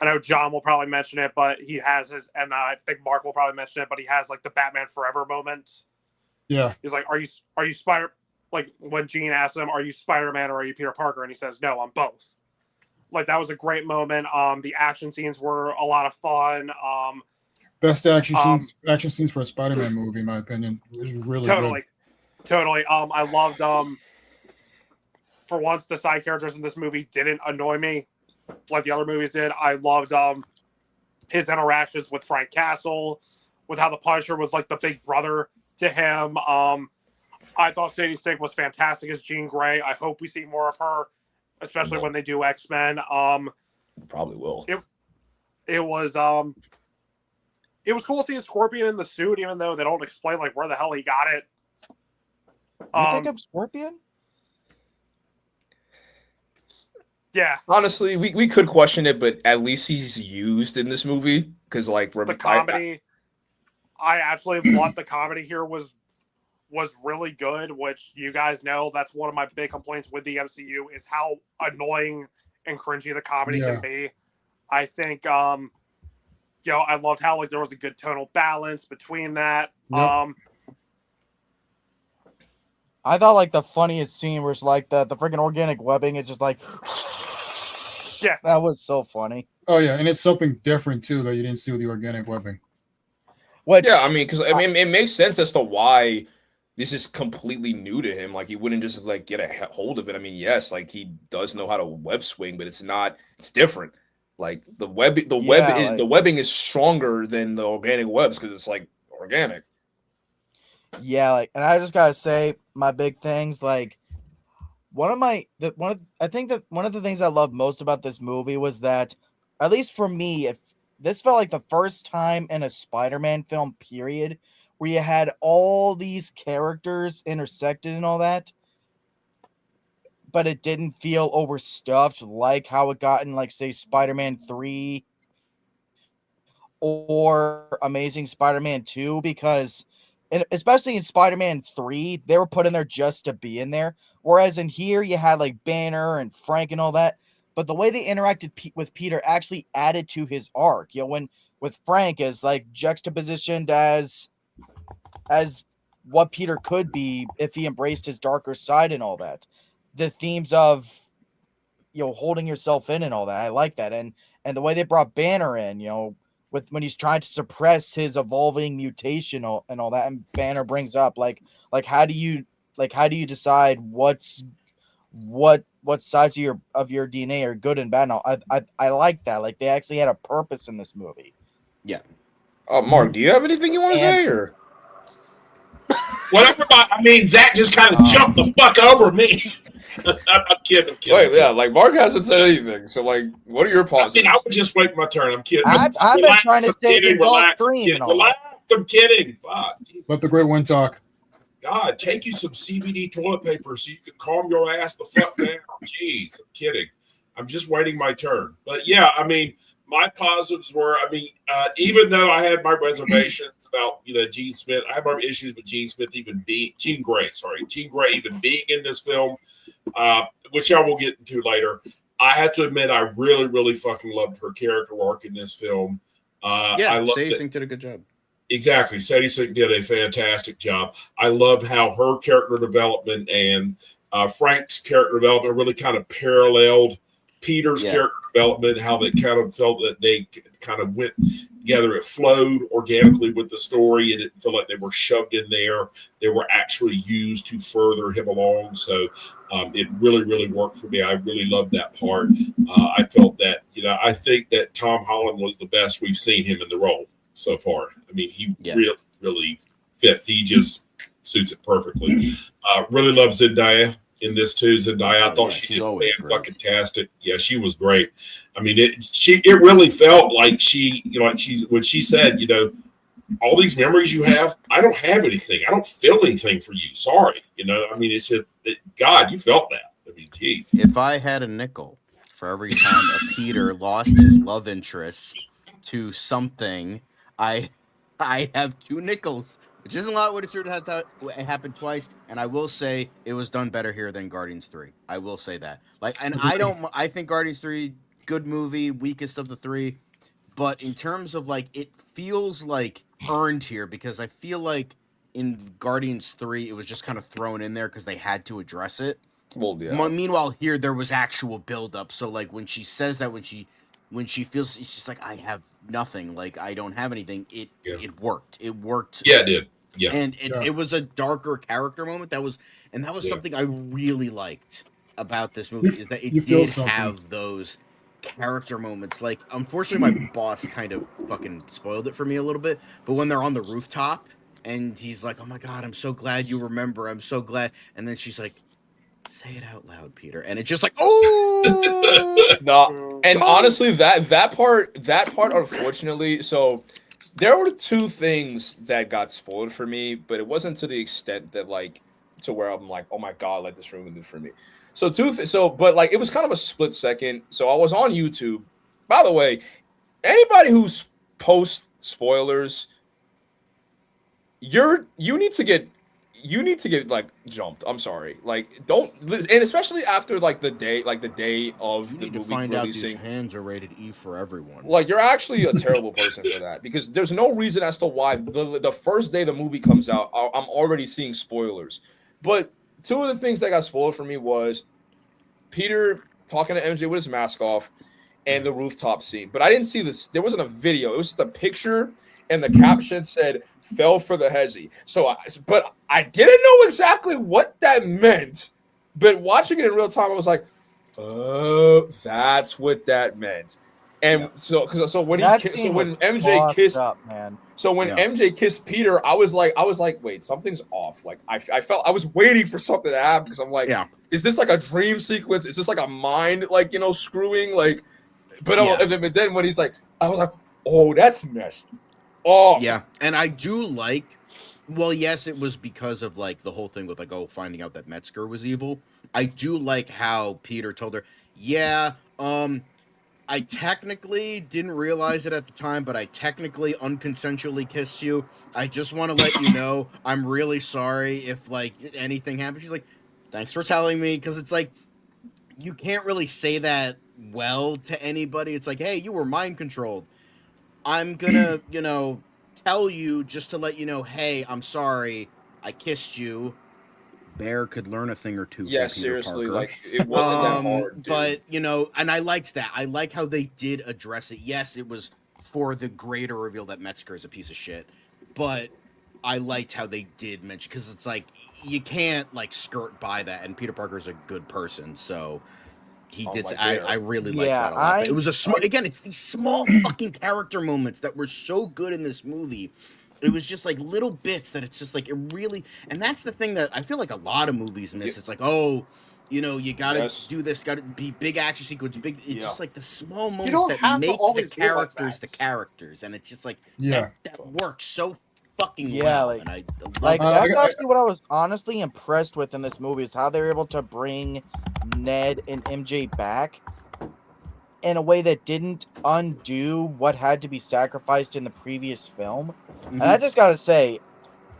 I know John will probably mention it, but he has his, and I think Mark will probably mention it, but he has like the Batman Forever moment. Yeah. He's like, are you Spider? Like when Jean asks him, "Are you Spider-Man or are you Peter Parker?" and he says, "No, I'm both." Like that was a great moment. The action scenes were a lot of fun. Best action scenes for a Spider-Man movie, in my opinion. It was really totally, good. totally. I loved. For once, the side characters in this movie didn't annoy me like the other movies did. I loved his interactions with Frank Castle, with how the Punisher was like the big brother to him. I thought Sadie Sink was fantastic as Jean Grey. I hope we see more of her, especially when they do X-Men. Probably will. It was cool seeing Scorpion in the suit, even though they don't explain like where the hell he got it. You think of Scorpion? Yeah. Honestly, we could question it, but at least he's used in this movie because like the comedy. I actually thought the comedy here was really good, which you guys know that's one of my big complaints with the MCU is how annoying and cringy the comedy can be. I think I loved how like there was a good tonal balance between that. Yep. I thought like the funniest scene was like the freaking organic webbing. It's just like, yeah, that was so funny. Oh yeah, and it's something different too that you didn't see with the organic webbing. Which, yeah, I mean, because I mean, it makes sense as to why this is completely new to him. Like he wouldn't just like get a hold of it. I mean, yes, like he does know how to web swing, but it's not. It's different. Like the webbing is stronger than the organic webs because it's like organic. Yeah, like, and I just gotta say my big things. Like one of the things I loved most about this movie was that, at least for me, if this felt like the first time in a Spider-Man film, period, where you had all these characters intersected and all that, but it didn't feel overstuffed like how it got in, like, say, Spider-Man 3 or Amazing Spider-Man 2, because especially in Spider-Man 3, they were put in there just to be in there. Whereas in here, you had like Banner and Frank and all that. But the way they interacted with Peter actually added to his arc. When with Frank as like juxtapositioned as what Peter could be if he embraced his darker side and all that. The themes of holding yourself in and all that. I like that. And the way they brought Banner in, with when he's trying to suppress his evolving mutation and all that, and Banner brings up like how do you decide what sides of your DNA are good and bad? I like that. Like they actually had a purpose in this movie. Yeah. Mark, do you have anything you want to say? Or whatever. I mean, Zach just kind of jumped the fuck over me. I'm kidding. Wait, yeah, like Mark hasn't said anything. So, like, what are your positives? I would just wait my turn. I'm kidding. I've been trying to say things all stream and all relax. I'm kidding. Fuck. Let the great one talk. God, take you some CBD toilet paper so you can calm your ass the fuck down. Jeez, I'm kidding. I'm just waiting my turn. But yeah, I mean, my positives were, even though I had my reservations about, Gene Smith, I have my issues with Gene Smith Jean Grey even being in this film, which I will get into later. I have to admit, I really, really fucking loved her character arc in this film. Sadie Sink did a good job. Exactly. Sadie Sink did a fantastic job. I loved how her character development and Frank's character development really kind of paralleled Peter's character development, how they kind of felt that they kind of went together. It flowed organically with the story. It didn't feel like they were shoved in there. They were actually used to further him along. So it really, really worked for me. I really loved that part. I felt that, I think that Tom Holland was the best we've seen him in the role so far. I mean, he really, really fit. He just suits it perfectly. Really love Zendaya in this too. Zendaya, I thought she did fucking tastic. Yeah, she was great. I mean, it really felt like when she said, all these memories you have, I don't have anything. I don't feel anything for you. Sorry. I mean, it's just, God, you felt that. I mean, geez. If I had a nickel for every time a Peter lost his love interest to something, I I have 2 nickels, which isn't a lot. Would it have happened twice? And I will say it was done better here than Guardians 3. I will say that. Like, and I think Guardians 3 good movie, weakest of the 3. But in terms of like, it feels like earned here because I feel like in Guardians 3 it was just kind of thrown in there because they had to address it. Well, yeah. Meanwhile, here there was actual build up. So like when she says that, when she feels, it's just like, I have nothing, like I don't have anything. It worked. It worked. Yeah, it did. Yeah, and it was a darker character moment. That was something I really liked about this movie, is that it did have those character moments. Like, unfortunately, my boss kind of fucking spoiled it for me a little bit. But when they're on the rooftop and he's like, "Oh my god, I'm so glad you remember. I'm so glad," and then she's like, "Say it out loud, Peter," and it's just like, oh no. And honestly, that part, unfortunately, so there were 2 things that got spoiled for me, but it wasn't to the extent that like to where I'm like, oh my god, like this ruined it for me. So but like it was kind of a split second. So I was on YouTube. By the way, anybody who's post spoilers, you need to get like jumped. I'm sorry. Like, don't, and especially after like the day of the movie find out releasing. These hands are rated E for everyone. Like, you're actually a terrible person for that, because there's no reason as to why the first day the movie comes out, I'm already seeing spoilers. But 2 of the things that got spoiled for me was Peter talking to MJ with his mask off and the rooftop scene. But I didn't see this. There wasn't a video. It was just a picture, and the caption said "fell for the hezzy." But I didn't know exactly what that meant. But watching it in real time, I was like, "Oh, that's what that meant." And so when MJ kissed, MJ kissed Peter, I was like, wait, something's off. Like I felt I was waiting for something to happen, because I'm like, is this like a dream sequence? Is this like a mind, like, screwing, like? But then when he's like, I was like, oh, that's messed. Oh yeah, and I do like. Well, yes, it was because of like the whole thing with like, finding out that Metzger was evil. I do like how Peter told her, yeah, I technically didn't realize it at the time, but I technically unconsensually kissed you. I just want to let you know I'm really sorry if like anything happened. She's like, thanks for telling me, because it's like you can't really say that well to anybody. It's like, hey, you were mind controlled. I'm gonna, tell you just to let you know, hey, I'm sorry, I kissed you. Bear could learn a thing or two. Yeah, seriously, Parker. Like, it wasn't that hard, dude. But and I liked that. I like how they did address it. Yes, it was for the greater reveal that Metzger is a piece of shit, but I liked how they did mention, because it's like you can't like skirt by that. And Peter Parker's a good person, so he did. I really liked that a lot. It was again, it's these small fucking character moments that were so good in this movie. It was just like little bits that it's just like, it really, and that's the thing that I feel like a lot of movies miss. It's like, you gotta do this, gotta be big action sequence, it's just like the small moments that make the characters the characters, and it's just like that works so fucking well. Like, that's actually what I was honestly impressed with in this movie, is how they were able to bring Ned and MJ back in a way that didn't undo what had to be sacrificed in the previous film. And I just gotta say,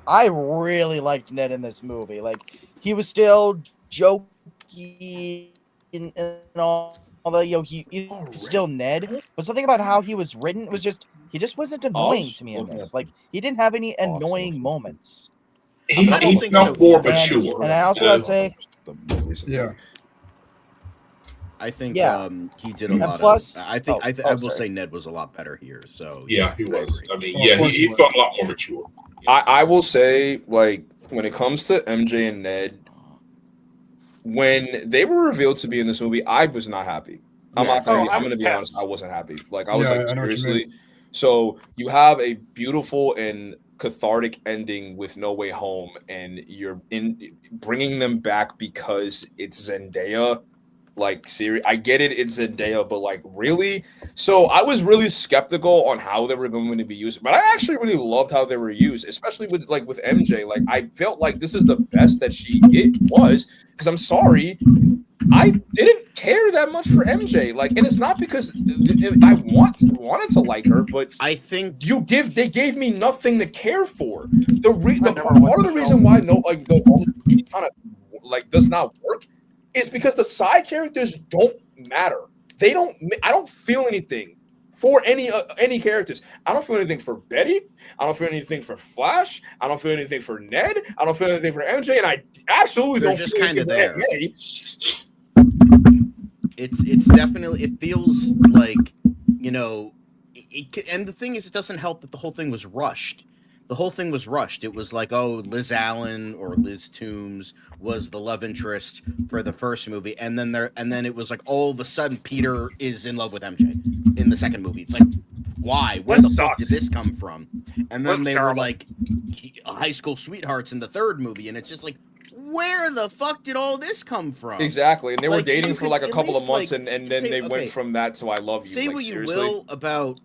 I really liked Ned in this movie. Like, he was still jokey and all that. He's still Ned. But something about how he was written was just, he just wasn't annoying to me in this. Like, he didn't have any annoying moments. He felt more mature. And I also gotta say, I think he did a lot. Plus, I will say Ned was a lot better here. So yeah, he was. I mean, he felt a lot more mature. I will say, like, when it comes to MJ and Ned, when they were revealed to be in this movie, I was not happy. I'm gonna be honest, I wasn't happy. Like, I was like, seriously. So you have a beautiful and cathartic ending with No Way Home, and you're bringing them back because it's Zendaya. Like, serious, I get it, it's Zendaya, but like, really? So I was really skeptical on how they were going to be used, but I actually really loved how they were used, especially with MJ. Like, I felt like this is the best that she was, because I'm sorry, I didn't care that much for MJ. Like, and it's not because I wanted to like her, but I think they gave me nothing to care for. The never part liked of the the reason why the kind of like does not work is because the side characters don't matter. They don't. I don't feel anything for any characters. I don't feel anything for Betty. I don't feel anything for Flash. I don't feel anything for Ned. I don't feel anything for MJ, and I absolutely They're don't just feel kind of anything for there. MA. It's definitely, it feels like, you know, and the thing is, it doesn't help that the whole thing was rushed. The whole thing was rushed. It was like, oh, Liz Allen or Liz Toombs was the love interest for the first movie, and then it was like all of a sudden Peter is in love with MJ in the second movie. It's like, why? Where the fuck did this come from? And then they were like high school sweethearts in the third movie, and it's just like, where the fuck did all this come from? Exactly, and they were Like, dating you for could like a at couple of least, months, like, and then say, they okay, went from that to I love you. say like, what you seriously? will about,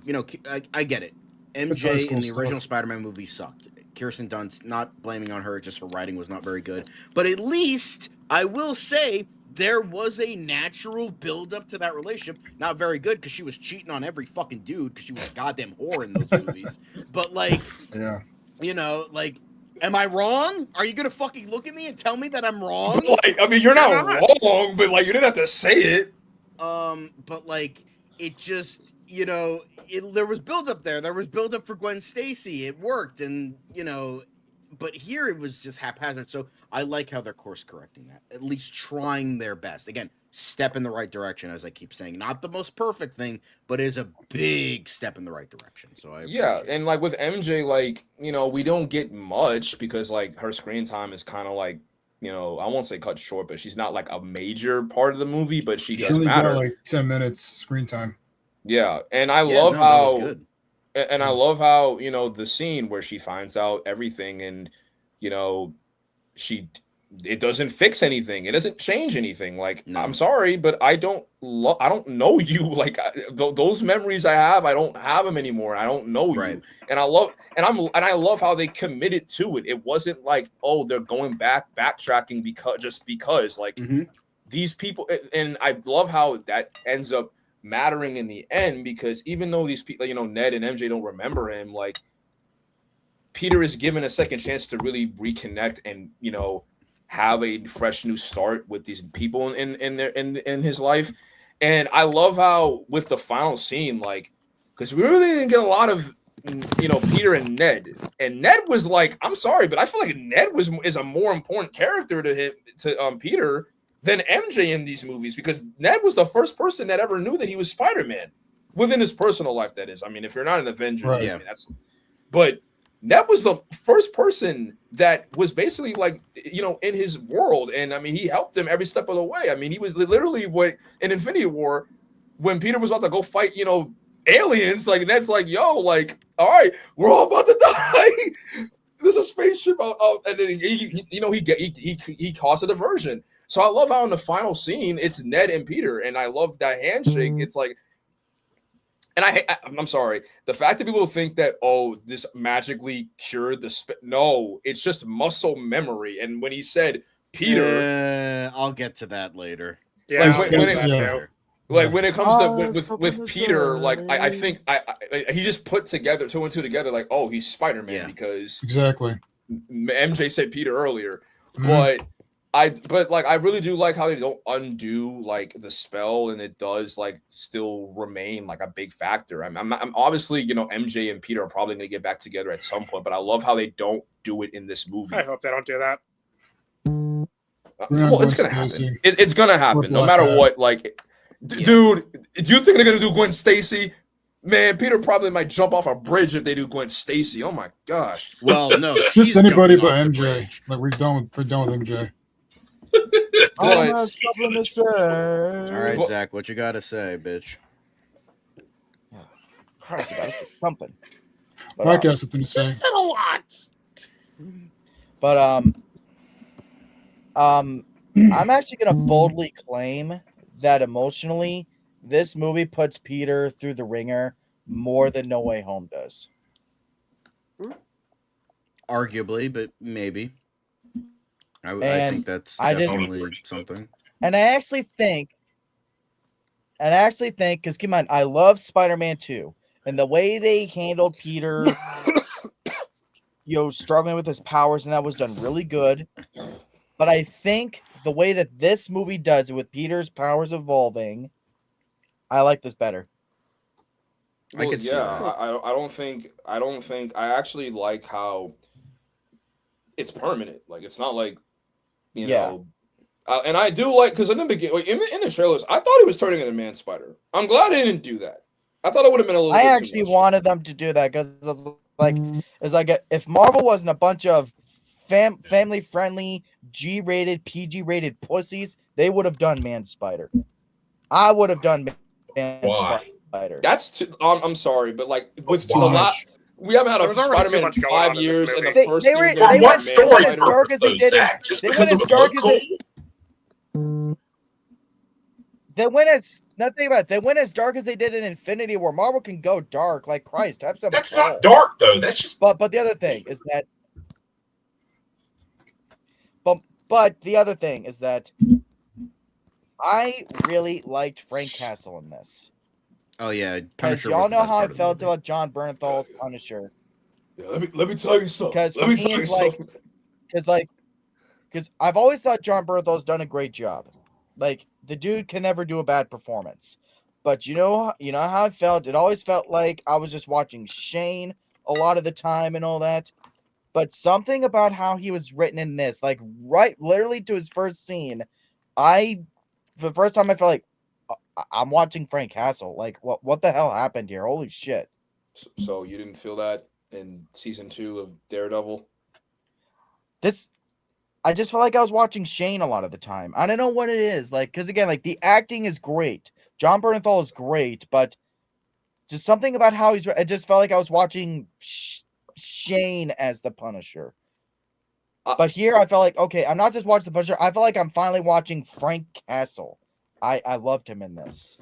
you know, I get it. high MJ school in the stuff. original Spider-Man movie sucked. Kirsten Dunst, not blaming on her, just her writing was not very good. But at least I will say there was a natural build-up to that relationship. Not very good because she was cheating on every fucking dude because she was a goddamn whore in those movies. But like, Yeah. you know, like, am I wrong? Are you gonna fucking look at me and tell me that I'm wrong? But like, I mean, you're not wrong, but like, you didn't have to say it. But like, it just, you know, there was build up there. There was build up for Gwen Stacy. It worked, and you know, but here it was just haphazard. So I like how they're course correcting that, at least trying their best. Again, step in the right direction, as I keep saying. Not the most perfect thing, but is a big step in the right direction. So Yeah, and like with MJ, like, you know, we don't get much because like her screen time is kind of like, you know, I won't say cut short, but she's not like a major part of the movie, but she She does only matter. got like 10 minutes screen time. Yeah, and I Yeah, love no, that was how good. and I love how, you know, the scene where she finds out everything and, you know, it doesn't fix anything. It doesn't change anything. Like, No. I'm sorry, but I don't know you. Like, those memories I have, I don't have them anymore. I don't know you. Right. And I love how they committed to it. It wasn't like, oh, they're going backtracking because like Mhm. these people, and I love how that ends up mattering in the end, because even though these people, you know, Ned and MJ don't remember him, like, Peter is given a second chance to really reconnect and, you know, have a fresh new start with these people in his life. And I love how with the final scene, like, because we really didn't get a lot of, you know, Peter and Ned was like, I'm sorry, but I feel like Ned is a more important character to Peter than MJ in these movies, because Ned was the first person that ever knew that he was Spider-Man within his personal life. That is, I mean, if you're not an Avenger, Right. I mean, but Ned was the first person that was basically like, you know, in his world. And I mean, he helped him every step of the way. I mean, he was literally in Infinity War, when Peter was about to go fight, you know, aliens, like Ned's like, yo, like, all right, we're all about to die. There's a spaceship out, and then he caused a diversion. So I love how in the final scene it's Ned and Peter, and I love that handshake. It's like, and I'm sorry, the fact that people think that, oh, this magically cured no, it's just muscle memory. And when he said Peter, I'll get to that later. Yeah, like, I'll when get it- to that yeah. too. like when it comes to with Peter, like I think he just put together two and two together, like, oh, he's Spider-Man, Yeah. because Exactly. MJ said Peter earlier, Mhm. but like I really do like how they don't undo like the spell, and it does like still remain like a big factor. I'm obviously, you know, MJ and Peter are probably gonna get back together at some point, but I love how they don't do it in this movie. I hope they don't do that. Well, it's gonna happen. It's gonna happen, no matter what. Like, dude, you think they're gonna do Gwen Stacy? Man, Peter probably might jump off a bridge if they do Gwen Stacy. Oh my gosh. Well, no, Just she's anybody jumping but off the MJ. bridge. Like we're done with MJ. I But- have something to say. All right, Well- Zach, what you gotta say, bitch? Christ, I gotta say something. But, Mike has something to say. Said a lot. But I'm actually gonna boldly claim that emotionally, this movie puts Peter through the ringer more than No Way Home does. Arguably, but maybe. I And think that's I just- definitely something. And I actually think, because keep in mind, I love Spider-Man 2, and the way they handled Peter, struggling with his powers, and that was done really good. But I think the way that this movie does it with Peter's powers evolving, I like this better. I could see that. I don't think I actually like how it's permanent. Like it's not like and I do like because in the beginning, in the trailers, I thought he was turning into Man Spider. I'm glad they didn't do that. I thought it would have been a little. I bit actually too much. wanted them to do that because it's like if Marvel wasn't a bunch of family friendly, G-rated, PG-rated pussies, they would have done Man Spider. I would have done Man Why? Spider. That's too. I'm sorry, but like with the Why? lot, we haven't had There a was already too Spider-Man in much going 5 on in this years, and the movie. first They thing were- we For got they was what went- Man story as dark purpose, as they though, did it. Zach? Just They because went of as a dark book as they. club? They went as nothing about it. They went as dark as they did in Infinity War. Marvel can go dark, like Christ. Have some. That's balls. not dark, though. That's just. But the other thing is that. But the other thing is that I really liked Frank Castle in this. Oh yeah, Because Punisher y'all was the know best how I part of the felt movie. about John Bernthal's Punisher. Yeah, let me tell you something. Because Let me for tell me, you it's like, something. because I've always thought John Bernthal's done a great job. Like the dude can never do a bad performance. But you know how I felt. It always felt like I was just watching Shane a lot of the time and all that. But something about how he was written in this, like literally to his first scene, for the first time I felt like I'm watching Frank Castle. Like what the hell happened here? Holy shit! So you didn't feel that in season 2 of Daredevil? I just felt like I was watching Shane a lot of the time. I don't know what it is, like, because again, like the acting is great. John Bernthal is great, but just something about how it just felt like I was watching Shane as the Punisher. But here I felt like, okay, I'm not just watching the Punisher. I feel like I'm finally watching Frank Castle. I loved him in this.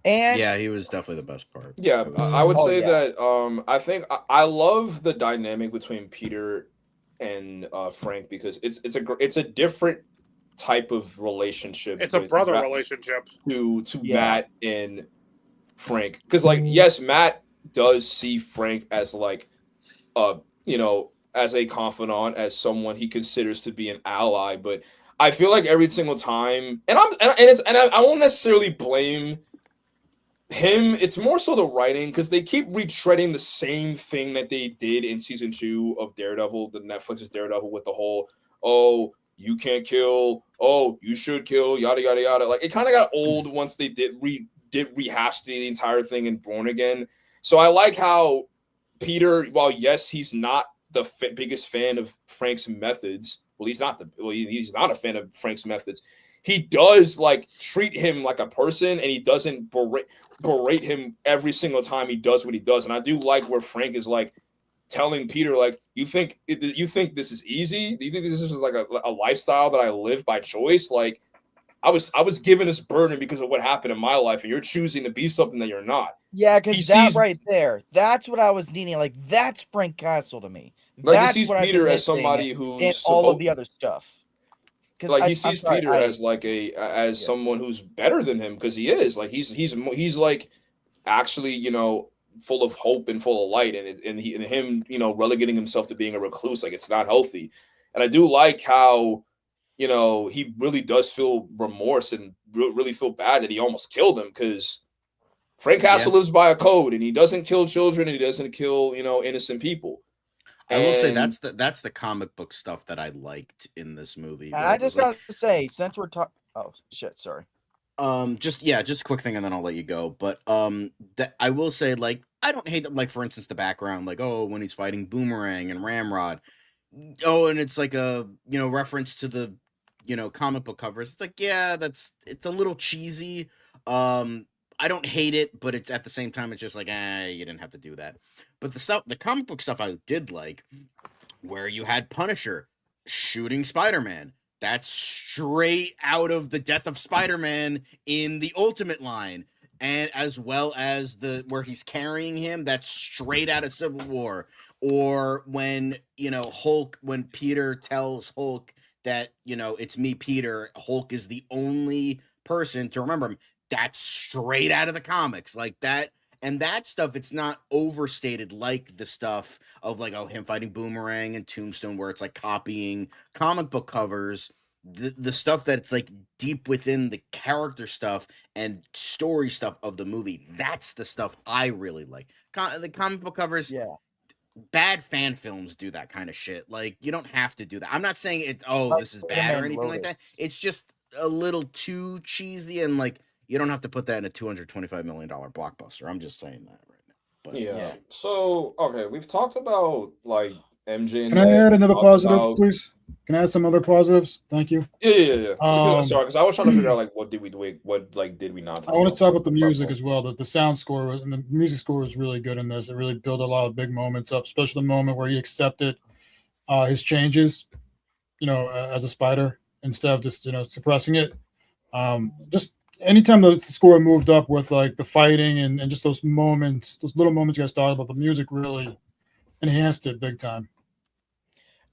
And yeah, he was definitely the best part. Yeah, I would Oh, say yeah. that I think I love the dynamic between Peter and Frank because it's a different type of relationship. It's a with brother Matt- relationship. to Yeah. Matt and Frank because like yes, Matt does see Frank as like as a confidant, as someone he considers to be an ally, but I feel like every single time, and I won't necessarily blame him. It's more so the writing because they keep retreading the same thing that they did in season 2 of Daredevil, the Netflix's Daredevil, with the whole you can't kill, you should kill, yada yada yada. Like it kind of got old once they did rehash the entire thing in Born Again. So I like how Peter, while yes, he's not the biggest fan of Frank's methods. Well, he's not he's not a fan of Frank's methods. He does like treat him like a person, and he doesn't berate him every single time he does what he does. And I do like where Frank is like telling Peter, like, you think this is easy? Do you think this is like a lifestyle that I live by choice? Like, I was given this burden because of what happened in my life, and you're choosing to be something that you're not. Yeah, because that right there, that's what I was needing. Like, that's Frank Castle to me. Like That's he sees what I've been Peter as missing somebody in who's all of the other stuff. Like he sees Peter as like someone who's better than him because he is like he's like actually full of hope and full of light, and him relegating himself to being a recluse, like it's not healthy. And I do like how he really does feel remorse and really feel bad that he almost killed him, because Frank Castle lives by a code, and he doesn't kill children, and he doesn't kill innocent people. I will say that's the comic book stuff that I liked in this movie. And I just gotta say, since we're talking, oh shit, sorry. Just a quick thing, and then I'll let you go. But that I will say, like, I don't hate that. Like, for instance, the background, like, when he's fighting Boomerang and Ramrod, and it's like a reference to the comic book covers. It's like, yeah, it's a little cheesy. I don't hate it, but it's at the same time, it's just like, you didn't have to do that. But the comic book stuff I did like, where you had Punisher shooting Spider-Man. That's straight out of the Death of Spider-Man in the Ultimate line. And as well as where he's carrying him, that's straight out of Civil War. Or when, Hulk, when Peter tells Hulk that, it's me, Peter. Hulk is the only person to remember him. That's straight out of the comics. Like that. And that stuff, it's not overstated like the stuff of like, him fighting Boomerang and Tombstone, where it's like copying comic book covers. The stuff that's like deep within the character stuff and story stuff of the movie, that's the stuff I really like. The comic book covers, Yeah. bad fan films do that kind of shit. Like, you don't have to do that. I'm not saying it. Like This is bad or anything like that. Lotus. It's just a little too cheesy, and like you don't have to put that in a $225 million blockbuster. I'm just saying that right now. But Yeah. So okay, we've talked about like MJ. Can I add another positive, please? Can I add some other positives? Thank you. Yeah. Sorry, because I was trying to figure out like what did we do? What like did we not? I want to talk about the music as well. The sound score and the music score was really good in this. It really built a lot of big moments up, especially the moment where he accepted his changes, as a spider instead of just suppressing it. Just anytime the score moved up with like the fighting and just those moments, those little moments you guys talked about, the music really enhanced it big time.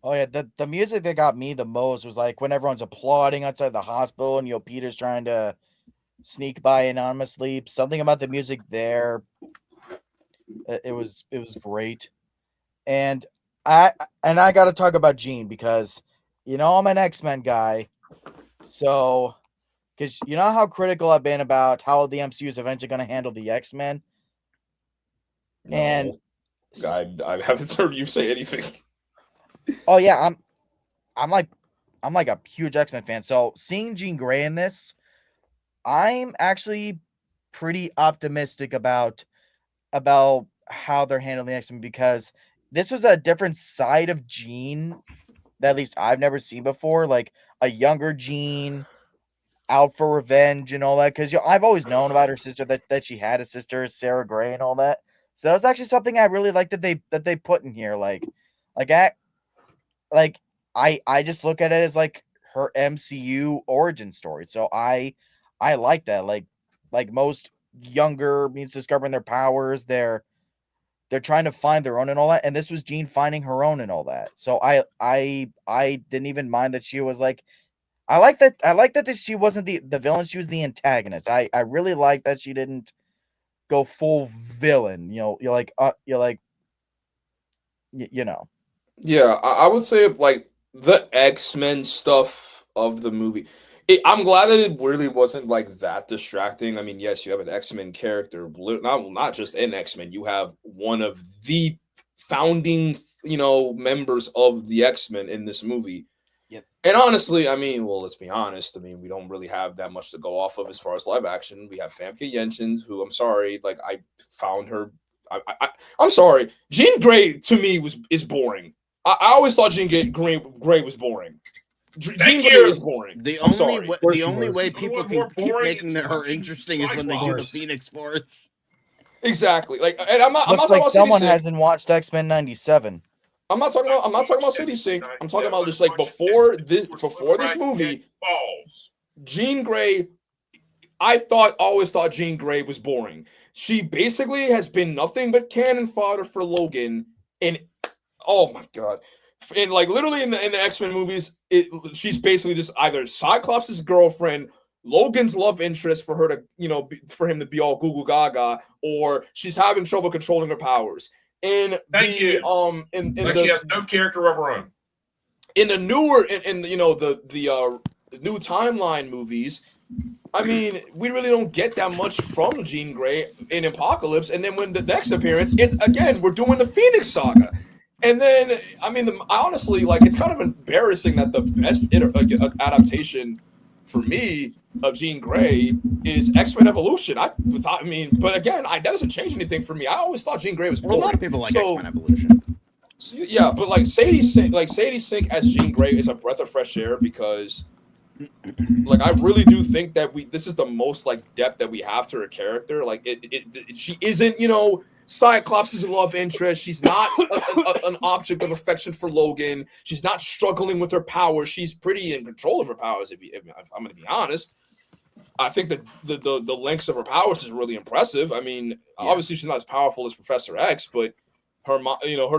Oh yeah, the music that got me the most was like when everyone's applauding outside the hospital and Peter's trying to sneak by anonymously. Something about the music there, it was great. And I got to talk about Jean because I'm an X-Men guy, so because you know how critical I've been about how the MCU is eventually going to handle the X-Men, and I haven't heard you say anything. Oh yeah, I'm like a huge X-Men fan. So seeing Jean Grey in this, I'm actually pretty optimistic about how they're handling the X-Men, because this was a different side of Jean that at least I've never seen before, like a younger Jean out for revenge and all that. Because I've always known about her sister, that she had a sister, Sarah Grey, and all that. So that's actually something I really like that they put in here. I just look at it as like her MCU origin story. So I like that. Like most younger means discovering their powers, they're trying to find their own and all that. And this was Jean finding her own and all that. So I didn't even mind that she was like, I like that she wasn't the villain, she was the antagonist. I really like that she didn't go full villain. Yeah, I would say like the X-Men stuff of the movie. I'm glad that it really wasn't like that distracting. I mean, yes, you have an X-Men character, not just an X-Men. You have one of the founding, members of the X-Men in this movie. Yep. And honestly, I mean, well, let's be honest. I mean, we don't really have that much to go off of as far as live action. We have Famke Janssen, who I'm sorry, like I found her. I'm sorry. Jean Grey to me is boring. I always thought Jean Grey was boring. Jean Grey is boring. The I'm only way people can keep making her interesting is when they do the Phoenix Force. Exactly. Like, and I'm not looks talking like about someone City Sync. hasn't watched X-Men 97. I'm not talking about City Sync. I'm talking about just like before this movie. Jean Grey, I always thought Jean Grey was boring. She basically has been nothing but cannon fodder for Logan, and oh my god, and like literally in the X-Men movies, she's basically just either Cyclops' girlfriend, Logan's love interest for her to for him to be all goo goo gaga, or she's having trouble controlling her powers. She has no character of her own. In the newer, the new timeline movies, I mean, we really don't get that much from Jean Grey in Apocalypse. And then when the next appearance, it's again, we're doing the Phoenix Saga. And then, I mean, honestly, like, it's kind of embarrassing that the best adaptation for me of Jean Grey is X-Men Evolution. But again, that doesn't change anything for me. I always thought Jean Grey was boring. A lot of people like X-Men Evolution. So, yeah, but like Sadie Sink as Jean Grey is a breath of fresh air, because like I really do think that this is the most like depth that we have to her character. Like she isn't Cyclops' love interest. She's not an object of affection for Logan. She's not struggling with her powers. She's pretty in control of her powers. If I'm going to be honest, I think that the lengths of her powers is really impressive. I mean, obviously she's not as powerful as Professor X, but her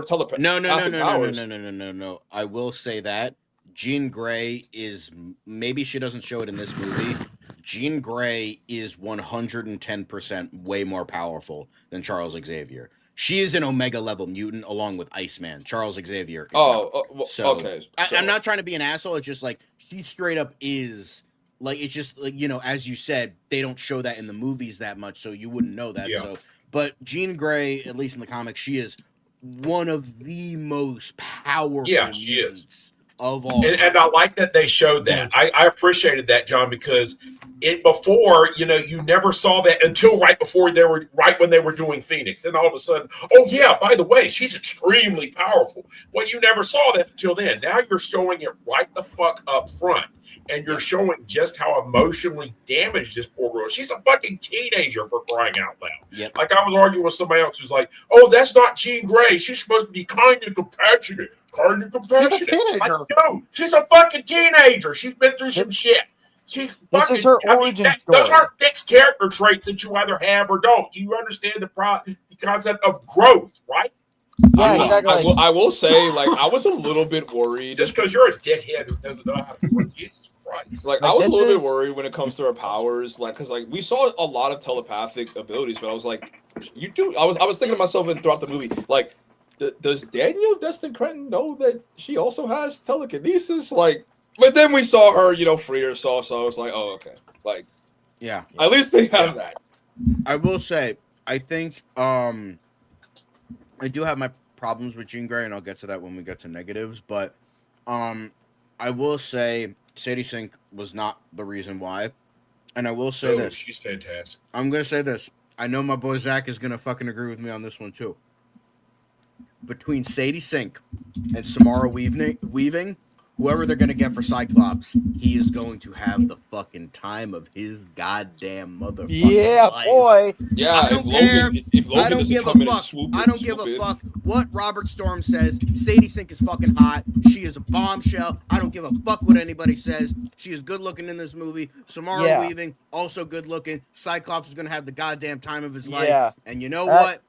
telepathy. No. I will say that Jean Grey is, maybe she doesn't show it in this movie. Jean Grey is 110% way more powerful than Charles Xavier. She is an Omega level mutant along with Iceman. Charles Xavier is not. So, okay. I'm not trying to be an asshole. It's just like she straight up is. Like, it's just like, you know, as you said, they don't show that in the movies that much, so you wouldn't know that. Yeah. So, but Jean Grey, at least in the comics, she is one of the most powerful she is. Of all. And I like that they showed that. I appreciated that, John, because before, you know, you never saw that until right when they were doing Phoenix. And all of a sudden, oh yeah, by the way, she's extremely powerful. Well, you never saw that until then. Now you're showing it right the fuck up front. And you're showing just how emotionally damaged this poor girl is. She's a fucking teenager, for crying out loud. Yep. Like, I was arguing with somebody else who's like, oh, that's not Jean Grey. She's supposed to be kind and compassionate. She's a teenager. Like, no, she's a fucking teenager. She's been through some shit. This is her origin story. Those aren't fixed character traits that you either have or don't. You understand the concept of growth, right? Yeah, exactly. I will say, like, I was a little bit worried. Just because you're a dickhead who doesn't know how to work, Jesus Christ. Like, I was a little bit worried when it comes to her powers, like, because like we saw a lot of telepathic abilities, but I was like, you do. I was thinking to myself throughout the movie, like, does Daniel Destin Cretton know that she also has telekinesis? Like, but then we saw her, you know, free herself, so I was like, oh, okay, like, yeah, at least they have that. I will say, I think, I do have my problems with Jean Grey, and I'll get to that when we get to negatives. But I will say Sadie Sink was not the reason why. And I will say this. She's fantastic. I'm going to say this. I know my boy Zach is going to fucking agree with me on this one, too. Between Sadie Sink and Samara Weaving, whoever they're going to get for Cyclops, he is going to have the fucking time of his goddamn motherfucking life. Boy. Yeah, I don't care. If Logan I don't doesn't give a come in and fuck. swoop I don't give a fuck what Robert Storm says. Sadie Sink is fucking hot. She is a bombshell. I don't give a fuck what anybody says. She is good looking in this movie. Samara Weaving, also good looking. Cyclops is going to have the goddamn time of his life. And you know what?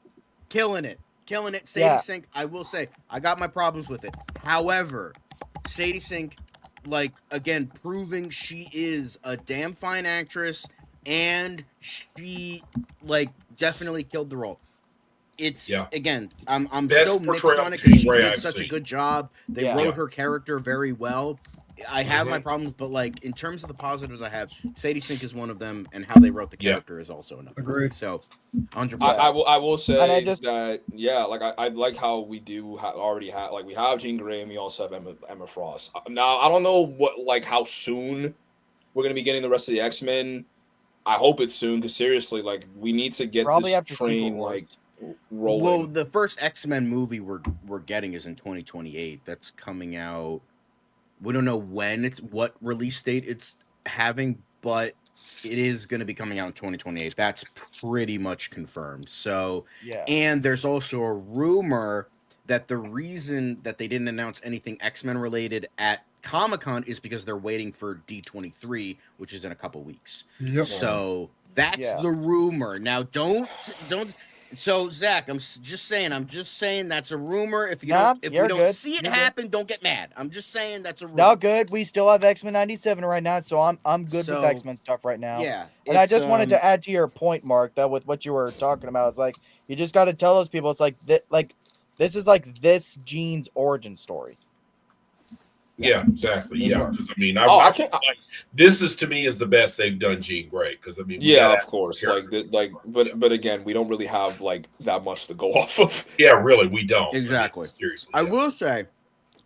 Killing it. Killing it. Sadie Sink, I will say, I got my problems with it. However, Sadie Sink, like, again, proving she is a damn fine actress, and she, like, definitely killed the role. It's, again, I'm so mixed on it because she did such a good job. They wrote her character very well. I have my problems, but, like, in terms of the positives I have, Sadie Sink is one of them, and how they wrote the character is also another. Agreed. So, 100%. I will say that, like, I like how we do already have, like, we have Jean Grey and we also have Emma Frost. Now, I don't know how soon we're going to be getting the rest of the X-Men. I hope it's soon, because seriously, like, we need to get this train, like, rolling. Well, the first X-Men movie we're getting is in 2028. That's coming out. We don't know what release date it's having, but it is going to be coming out in 2028. That's pretty much confirmed. So, and there's also a rumor that the reason that they didn't announce anything X-Men related at Comic-Con is because they're waiting for D23, which is in a couple weeks. Yep. So that's the rumor. Now, don't. So, Zach, I'm just saying that's a rumor. If we don't see it happen, don't get mad. I'm just saying that's a rumor. No, good. We still have X-Men 97 right now, so I'm good with X-Men stuff right now. Yeah. And I just wanted to add to your point, Mark, that with what you were talking about, it's like you just got to tell those people, it's like this is like this Jean's origin story. Yeah, exactly. Yeah, because I mean, this is to me is the best they've done Jean Grey. Because I mean, of course, but again, we don't really have like that much to go off of. Yeah, really, we don't. Exactly. I mean, seriously, I will say,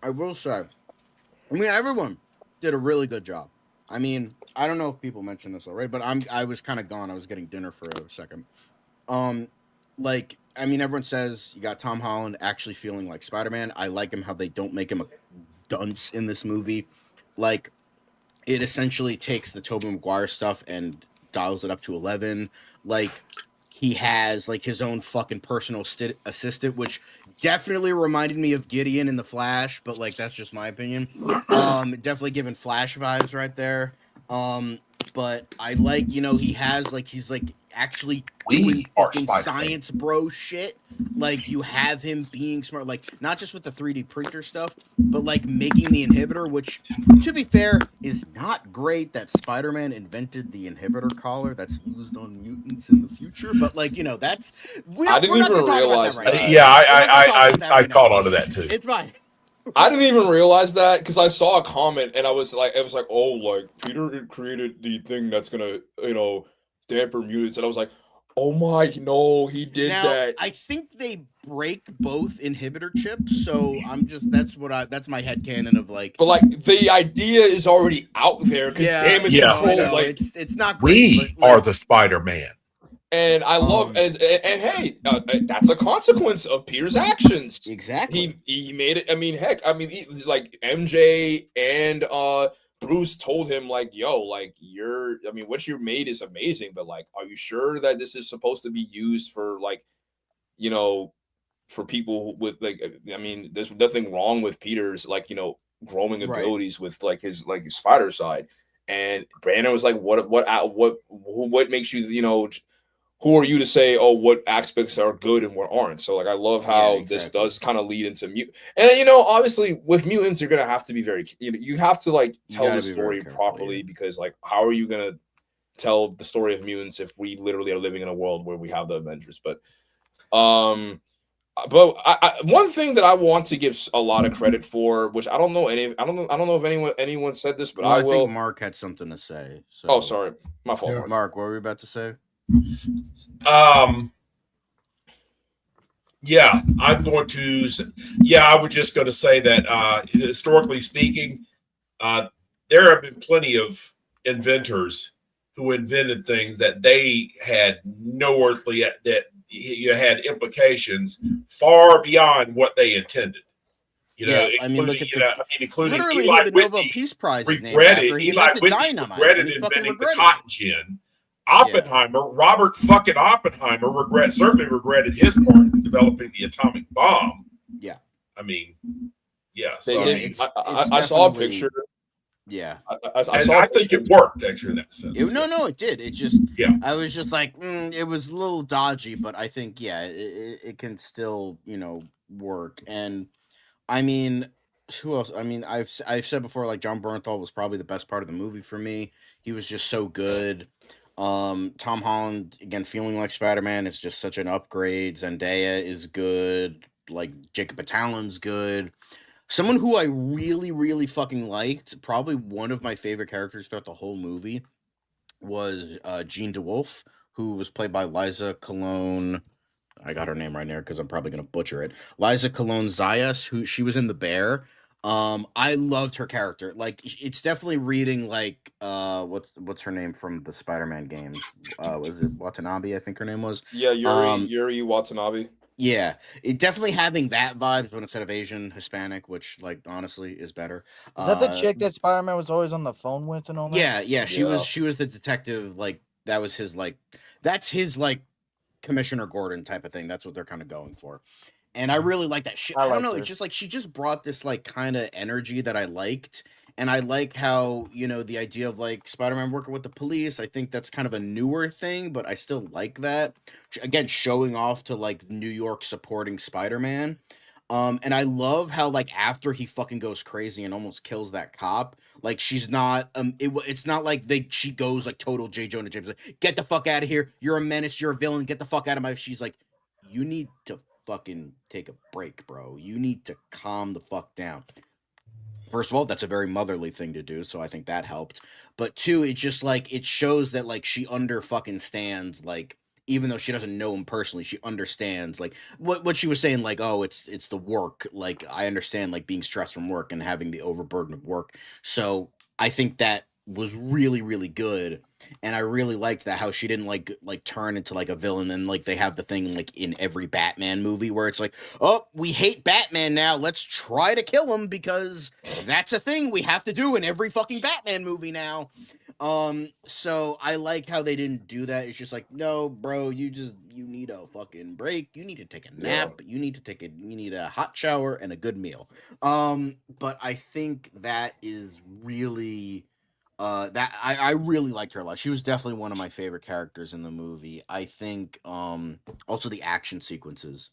I mean, everyone did a really good job. I mean, I don't know if people mentioned this already, but I was kind of gone. I was getting dinner for a second. Like, I mean, everyone says you got Tom Holland actually feeling like Spider-Man. I like him how they don't make him a dunce in this movie. Like, it essentially takes the Tobey Maguire stuff and dials it up to 11. Like, he has like his own fucking personal assistant, which definitely reminded me of Gideon in The Flash, but like that's just my opinion. Definitely giving Flash vibes right there. But I like, you know, he's like actually We doing are fucking Spider-Man. science bro shit. Like you have him being smart, like not just with the 3D printer stuff, but like making the inhibitor, which to be fair is not great that Spider-Man invented the inhibitor collar that's used on mutants in the future. But like, you know, that's we're not didn't going to even talk about realize that right that. now. Yeah, We're not gonna talk about that I right caught now. on to that too. It's fine. I didn't even realize that because I saw a comment and I was like, it was like, oh, like Peter created the thing that's gonna, dampen mutants, and I was like, oh my, no, he did Now, that. I think they break both inhibitor chips, so that's my headcanon of like. But like the idea is already out there because damage Yeah. I control, know. like, It's not great. We but, like, are the Spider-Man. and I love and hey, that's a consequence of Peter's actions. exactly. He made it. I mean, heck, like MJ and Bruce told him like, yo, like what you made is amazing, but like, are you sure that this is supposed to be used for like, for people with like, there's nothing wrong with Peter's like, growing Right. abilities with like his spider side. And Brandon was like, what makes you, who are you to say, oh, what aspects are good and what aren't? So like, I love how this does kind of lead into and obviously with mutants, you're gonna have to be very, you have to like tell the story properly because like, how are you gonna tell the story of mutants if we literally are living in a world where we have the Avengers? But one thing that I want to give a lot of credit for, which I don't know if anyone said this, but Well, I will. think Mark had something to say. So. Oh, sorry, my fault. Yeah. Mark, what were we about to say? Yeah, I'm going to. Yeah, I was just going to say that historically speaking, there have been plenty of inventors who invented things that they had no earthly that had implications far beyond what they intended. Including literally Eli the Whitney Nobel Peace Prize regretted. Eli Whitney regretted inventing the cotton gin. Oppenheimer, Robert fucking Oppenheimer, certainly regretted his part in developing the atomic bomb. Yeah, I mean, yeah. So I saw a picture. Yeah, I think it worked actually in that sense. No, it did. It just I was just like it was a little dodgy, but I think it can still work. And I mean, who else? I mean, I've said before, like John Bernthal was probably the best part of the movie for me. He was just so good. Tom Holland again feeling like Spider-Man is just such an upgrade. Zendaya is good. Like Jacob Batalon's good. Someone who I really, really fucking liked, probably one of my favorite characters throughout the whole movie, was Jean DeWolf, who was played by Liza Cologne. I got her name right there because I'm probably gonna butcher it. Liza Cologne Zayas, who she was in The Bear. I loved her character. Like it's definitely reading like what's her name from the Spider-Man games? Was it Watanabe? I think her name was. Yeah, Yuri Watanabe. Yeah, it definitely having that vibe, but instead of Asian, Hispanic, which like honestly is better. Is that the chick that Spider-Man was always on the phone with and all that? Yeah, she was the detective. Like that was his that's his Commissioner Gordon type of thing. That's what they're kind of going for. And I really like that shit. I don't know. It's just like she just brought this kind of energy that I liked. And I like how, the idea of Spider-Man working with the police. I think that's kind of a newer thing, but I still like that. Again, showing off to New York supporting Spider-Man. And I love how after he fucking goes crazy and almost kills that cop, she's not it's not like she goes total J. Jonah James, get the fuck out of here, you're a menace, you're a villain, get the fuck out of my. She's like, you need to fucking take a break, bro. You need to calm the fuck down. First of all, that's a very motherly thing to do, so I think that helped. But two, it just it shows that she under fucking stands even though she doesn't know him personally, she understands what she was saying, oh, it's the work. I understand being stressed from work and having the overburden of work. So I think that was really, really good. And I really liked that how she didn't turn into a villain. And they have the thing in every Batman movie where it's oh, we hate Batman now, let's try to kill him because that's a thing we have to do in every fucking Batman movie now. So I like how they didn't do that. It's just no, bro, you need a fucking break. You need to take a nap. You need a hot shower and a good meal. But I think that is really that I really liked her a lot. She was definitely one of my favorite characters in the movie. I think also the action sequences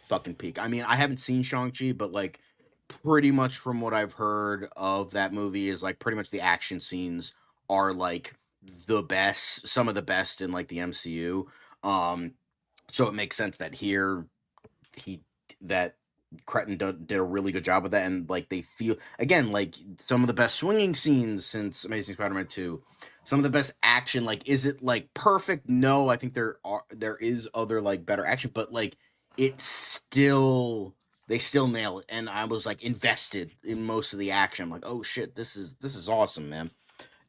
fucking peak. I mean, I haven't seen Shang-Chi, but like pretty much from what I've heard of that movie is like pretty much the action scenes are like the best, some of the best in like the MCU. So it makes sense that here he that Cretton did a really good job with that, and like they feel again like some of the best swinging scenes since Amazing Spider-Man 2. Some of the best action. Like, is it like perfect? No, I think there is other like better action, but like it's still they still nail it, and I was like invested in most of the action. I'm like, oh shit, this is awesome, man.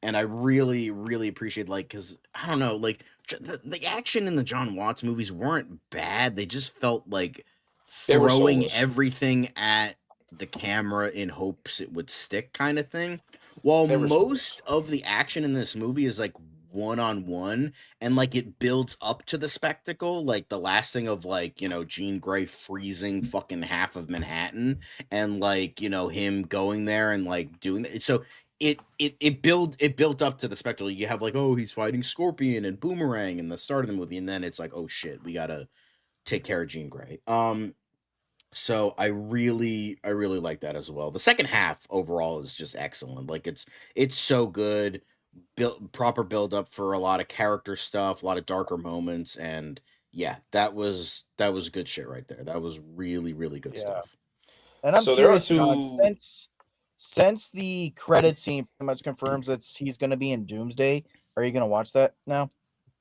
And I really really appreciate like because I don't know like the action in the John Watts movies weren't bad. They just felt like They were throwing soulless. everything at the camera in hopes it would stick kind of thing. While They were most soulless. of the action in this movie is like one-on-one and like it builds up to the spectacle, like the last thing of like, Jean Grey freezing fucking half of Manhattan and like, him going there and like doing it. So it built up to the spectacle. You have like, oh, he's fighting Scorpion and Boomerang in the start of the movie, and then it's like, oh shit, we gotta take care of Jean Grey. So I really like that as well. The second half overall is just excellent. Like it's so good. Proper build up for a lot of character stuff, a lot of darker moments, and yeah, that was good shit right there. That was really really good Yeah. stuff. And I'm So there are curious, John, two. since the credit scene pretty much confirms that he's going to be in Doomsday, are you going to watch that now?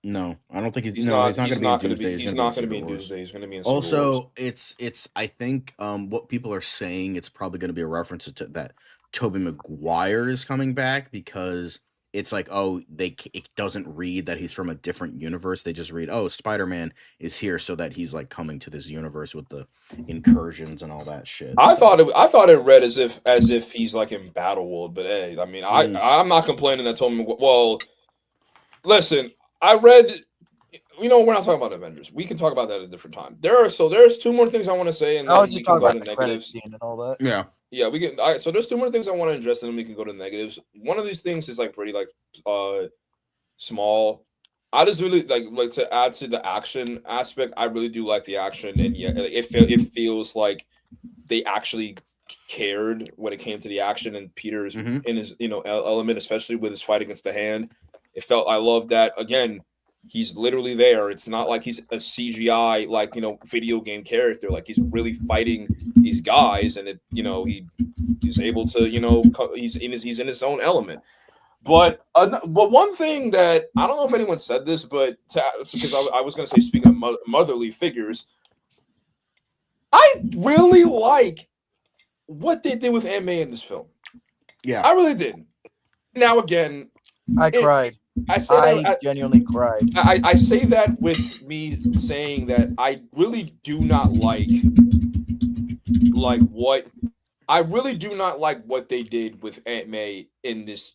No, I don't think he's He's no, he's not. not going He's to be in not going to be. Doomsday. He's He's going to be in not going to Secret be in Wars. Doomsday. He's going to be in Secret Wars. Also, it's I think what people are saying it's probably going to be a reference to that Tobey Maguire is coming back because it's like it doesn't read that he's from a different universe. They just read Spider-Man is here so that he's like coming to this universe with the incursions and all that shit. I So, thought it read as if he's like in Battleworld, but hey, I mean, I'm not complaining that Tobey Maguire. Well, listen, I read. We're not talking about Avengers. We can talk about that at a different time. There's two more things I want to say, and I was then we just can talking go about to the credit negatives. scene and all that. yeah. Yeah, we can. All right, so there's two more things I want to address, and then we can go to negatives. One of these things is like pretty like small. I just really like to add to the action aspect. I really do like the action, and yeah, like, it feels like they actually cared when it came to the action, and Peter's Mhm. in his element, especially with his fight against the Hand. I love that again. He's literally there. It's not like he's a CGI like video game character. Like he's really fighting these guys, and he's able to he's in his own element. But one thing that I don't know if anyone said this, but because I was going to say, speaking of motherly figures, I really like what they did with Aunt May in this film. Yeah. I really did. Now again, I cried. I genuinely cried. I say that with me saying that I really do not like what I really do not like what they did with Aunt May in this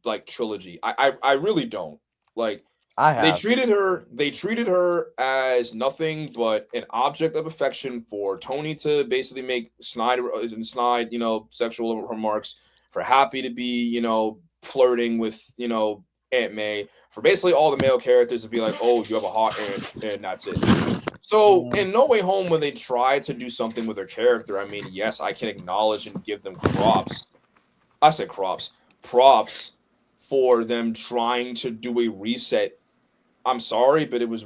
like trilogy. I really don't. Like I have. They treated her as nothing but an object of affection for Tony to basically make snide sexual remarks, for Happy to be, flirting with, Aunt May, for basically all the male characters to be like, oh, you have a hot aunt, and that's it. So in No Way Home, when they tried to do something with her character, I mean, yes, I can acknowledge and give them props. I said props for them trying to do a reset. I'm sorry, but it was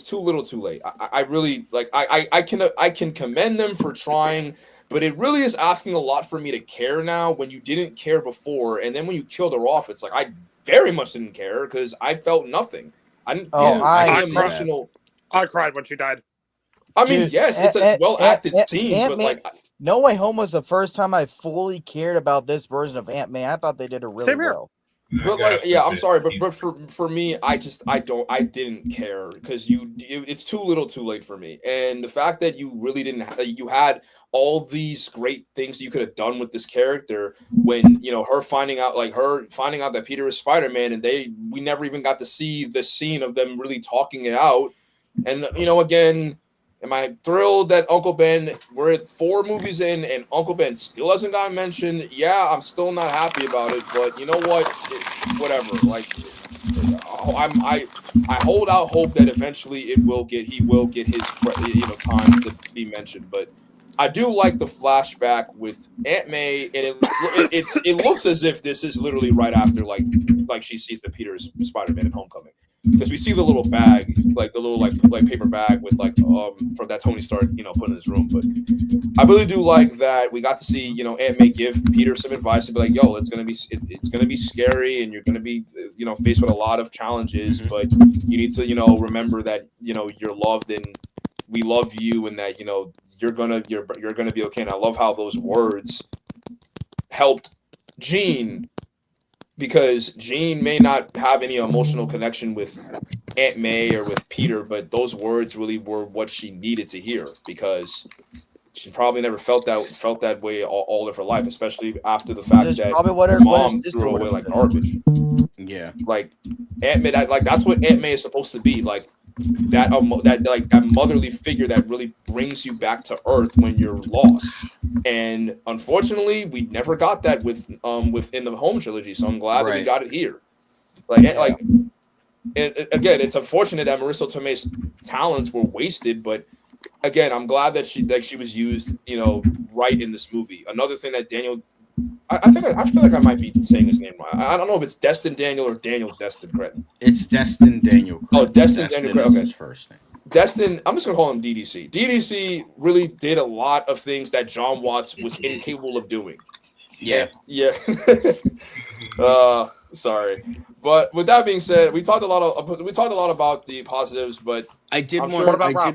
too little too late. I really like I can commend them for trying, but it really is asking a lot for me to care now when you didn't care before, and then when you killed her off, it's like I very much didn't care because I felt nothing. I didn't feel any emotional. I cried when she died. I mean, yes, it's a well acted scene, but like No Way Home was the first time I fully cared about this version of Aunt May. I thought they did it really well. But like, yeah, I'm sorry, but for me, I didn't care because it's too little, too late for me. And the fact that you really didn't, you had all these great things you could have done with this character when her finding out that Peter is Spider-Man, and we never even got to see the scene of them really talking it out. And again, Am I thrilled that Uncle Ben, we're at 4 movies in and Uncle Ben still hasn't gotten mentioned? Yeah, I'm still not happy about it, but you know what? Whatever. Like, I hold out hope that eventually he will get his time to be mentioned. But I do like the flashback with Aunt May, and it looks as if this is literally right after like she sees the Peter's Spider-Man in Homecoming. Because we see the little bag, like the little like paper bag with from that Tony Stark, put in his room. But I really do like that we got to see, Aunt May give Peter some advice and be like, "Yo, it's gonna be scary, and you're gonna be, faced with a lot of challenges, but you need to, remember that, you're loved and we love you, and that you're gonna be okay." And I love how those words helped Jean. Because Jean may not have any emotional connection with Aunt May or with Peter, but those words really were what she needed to hear, because she probably never felt that way all of her life, especially after the fact That's that probably what her mom sister threw would away have like said. garbage. Yeah. Like Aunt May, that's what Aunt May is supposed to be, like that motherly figure that really brings you back to earth when you're lost. And unfortunately, we never got that within the Home trilogy. So I'm glad that we Right. got it here. Again, it's unfortunate that Marissa Tomei's talents were wasted, but again, I'm glad that she was used, right in this movie. Another thing that Daniel, I feel like I might be saying his name wrong. I don't know if it's Destin Daniel or Daniel Destin Cretton. It's Destin Daniel Cretton. Oh, Destin Daniel Cretton. Is Okay. his first name. Destin, I'm just gonna call him DDC. DDC really did a lot of things that John Watts was incapable of doing. Yeah. Yeah. Sorry, but with that being said, we talked a lot about the positives, but I did Rob?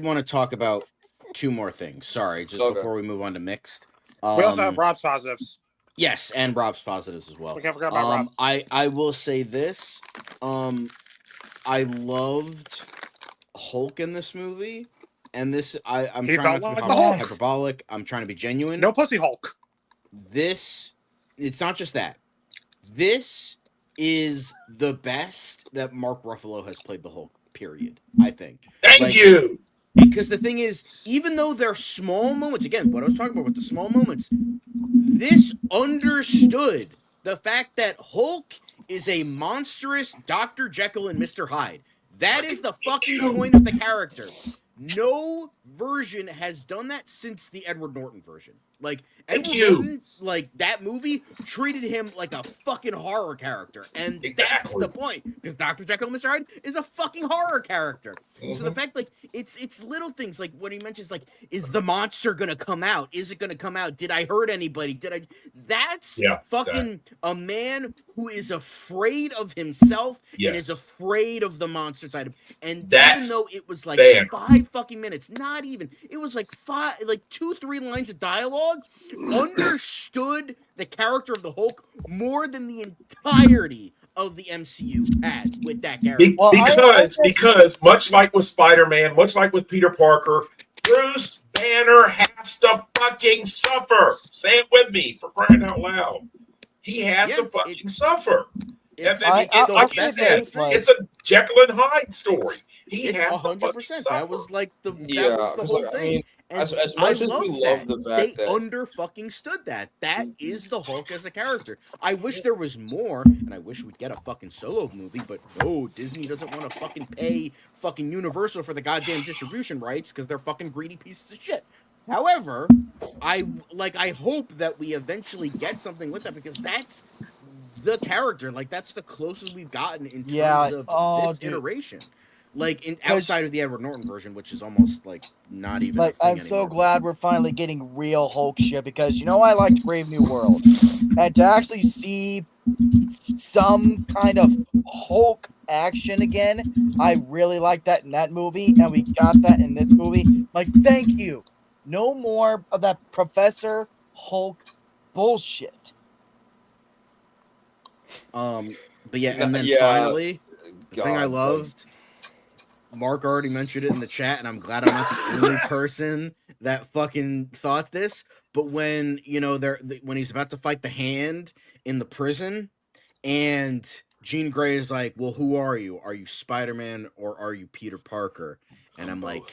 want to talk about 2 more things. Sorry, just Okay. before we move on to mixed. We also have Rob's positives. Yes, and Rob's positives as well. We can't forget about Rob. I will say this. I loved Hulk in this movie, and this I'm He trying not felt to be like the Hulk. hyperbolic. I'm trying to be genuine. No pussy Hulk. It's not just that. This is the best that Mark Ruffalo has played the Hulk, period, I think. Thank you. Because the thing is, even though they're small moments, again, what I was talking about with the small moments, this understood the fact that Hulk is a monstrous Dr. Jekyll and Mr. Hyde. That is the fucking point of the character. No version has done that since the Edward Norton version. Like, Edward Norton, like, that movie treated him like a fucking horror character. And that's the point. Because Dr. Jekyll and Mr. Hyde is a fucking horror character. So the fact, like, it's little things. Like, when he mentions, like, is the monster gonna come out? Is it gonna come out? Did I hurt anybody? That's fucking a man who is afraid of himself and is afraid of the monster side of him. And even though it was, like, 5 fucking minutes, not even, it was, like, 2-3 lines of dialogue, understood the character of the Hulk more than the entirety of the MCU had with that character. Because much like with Spider-Man, much like with Peter Parker, Bruce Banner has to fucking suffer. Say it with me, for crying out loud. He has to fucking suffer. It's a Jekyll and Hyde story. He has 100%. That was like the whole thing. I mean, as much as we love the fact they that under fucking stood that is the Hulk as a character. I wish there was more, and I wish we'd get a fucking solo movie, but no, Disney doesn't want to fucking pay fucking Universal for the goddamn distribution rights because they're fucking greedy pieces of shit. However, I hope that we eventually get something with that, because that's the character. Like, that's the closest we've gotten in terms of this iteration. Like, outside of the Edward Norton version, which is almost like not even. Like, I'm so glad we're finally getting real Hulk shit, because I liked Brave New World, and to actually see some kind of Hulk action again, I really liked that in that movie, and we got that in this movie. Like, thank you. No more of that Professor Hulk bullshit. But yeah, and then finally, the thing I loved. Mark already mentioned it in the chat, and I'm glad I'm not the only person that fucking thought this. But when when he's about to fight the Hand in the prison, and Jean Grey is like, "Well, who are you? Are you Spider-Man or are you Peter Parker?" And I'm like,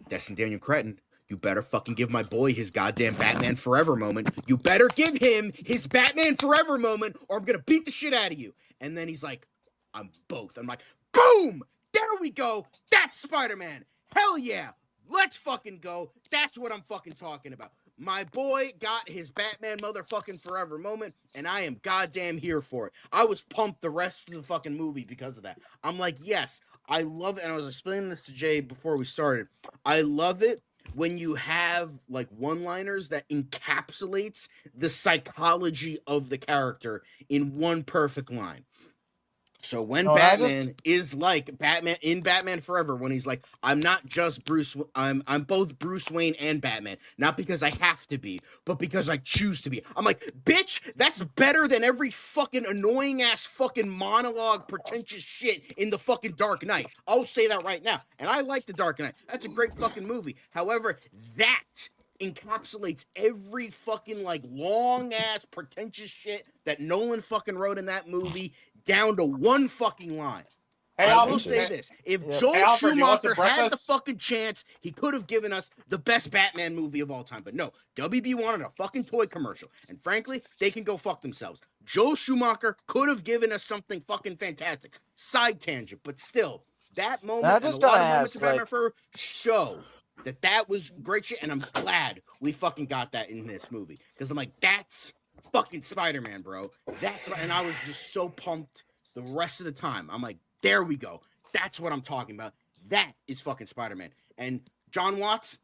Destin Daniel Cretton, you better fucking give my boy his goddamn Batman Forever moment. You better give him his Batman Forever moment, or I'm gonna beat the shit out of you. And then he's like, I'm both. I'm like, boom! There we go. That's Spider-Man. Hell yeah. Let's fucking go. That's what I'm fucking talking about. My boy got his Batman motherfucking Forever moment, and I am goddamn here for it. I was pumped the rest of the fucking movie because of that. I'm like, yes, I love it. And I was explaining this to Jay before we started. I love it when you have like one-liners that encapsulates the psychology of the character in one perfect line. So when Batman is like Batman in Batman Forever, when he's like, I'm not just Bruce, I'm both Bruce Wayne and Batman, not because I have to be, but because I choose to be. I'm like, bitch, that's better than every fucking annoying ass fucking monologue, pretentious shit in the fucking Dark Knight. I'll say that right now. And I like the Dark Knight. That's a great fucking movie. However, that encapsulates every fucking like long ass pretentious shit that Nolan fucking wrote in that movie down to one fucking line. Hey, I will say this. If Joel Alfred, Schumacher had the fucking chance, he could have given us the best Batman movie of all time. But no, WB wanted a fucking toy commercial. And frankly, they can go fuck themselves. Joel Schumacher could have given us something fucking fantastic. Side tangent, but still, that moment and a lot of moments of Batman Forever show that was great shit. And I'm glad we fucking got that in this movie. Because I'm like, that's fucking Spider-Man, bro. And I was just so pumped the rest of the time. I'm like, there we go. That's what I'm talking about. That is fucking Spider-Man. And John Watts,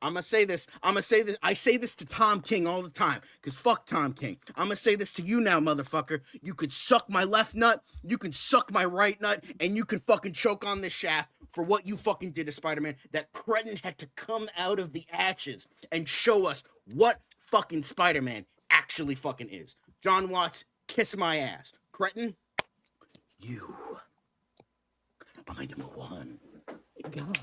I'm gonna say this. I say this to Tom King all the time, because fuck Tom King. I'm gonna say this to you now, motherfucker. You could suck my left nut, you can suck my right nut, and you can fucking choke on this shaft for what you fucking did to Spider-Man. That Cretton had to come out of the ashes and show us what fucking Spider-Man actually fucking is. John Watts, kiss my ass. Cretton, you are my number one. God.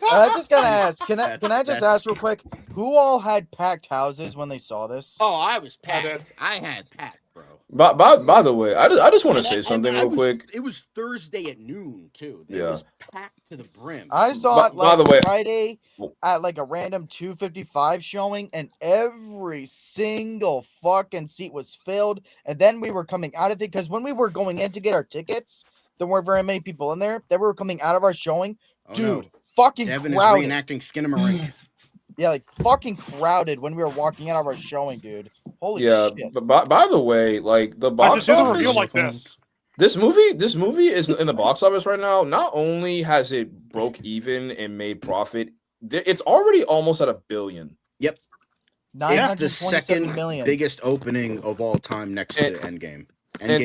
I just gotta ask. Can I just ask real quick? Who all had packed houses when they saw this? Oh, I was packed. I had packed, bro. By the way, I just want to say something real quick. It was Thursday at noon too. It was packed to the brim. I saw it like Friday at like a random 2:55 showing, and every single fucking seat was filled. And then we were coming out of it because when we were going in to get our tickets, there weren't very many people in there. Then we were coming out of our showing, dude. Fucking Devin crowded. is reenacting Skinamarink. Yeah, like fucking crowded when we were walking out of our showing, dude. Holy shit. But by the way, like the box office, like this movie is in the box office right now. Not only has it broke even and made profit, it's already almost at $1 billion. Yep, it's the second biggest opening of all time next to Endgame. And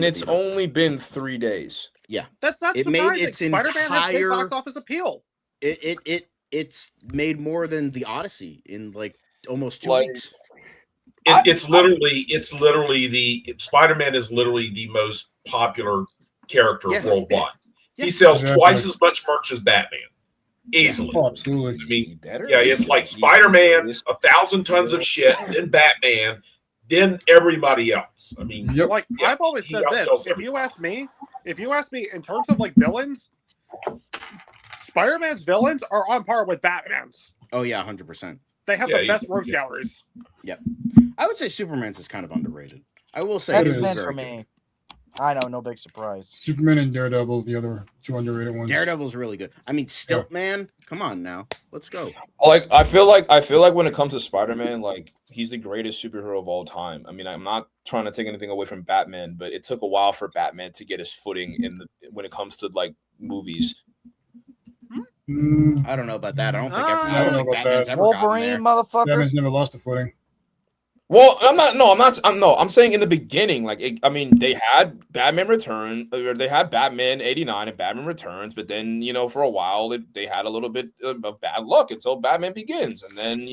it's only been 3 days. Yeah, that's not it surprising. made its Spider-Man has big box office appeal. It's made more than the Odyssey in like almost 2 weeks. It's literally the Spider-Man is literally the most popular character worldwide. Yeah. He sells twice as much merch as Batman, easily. Oh, absolutely. I mean, it's like Spider-Man, 1,000 tons of shit, then Batman, then everybody else. I mean, I've always said this. If you ask me in terms of like villains, Spider-Man's villains are on par with Batman's. Oh yeah, 100%. They have the best rogue galleries. Yep. I would say Superman's is kind of underrated. I will say X-Men for me. I know, no big surprise. Superman and Daredevil, the other two underrated ones. Daredevil's really good. I mean, Stiltman, come on now, let's go. Like I feel like when it comes to Spider-Man, like he's the greatest superhero of all time. I mean, I'm not trying to take anything away from Batman, but it took a while for Batman to get his footing when it comes to like movies. I don't know about that. I don't think Batman's ever Wolverine, motherfucker. Batman's never lost a footing. Well, I'm saying in the beginning, like, they had Batman Return, or they had Batman 89 and Batman Returns, but then, for a while, they had a little bit of bad luck until Batman Begins, and then,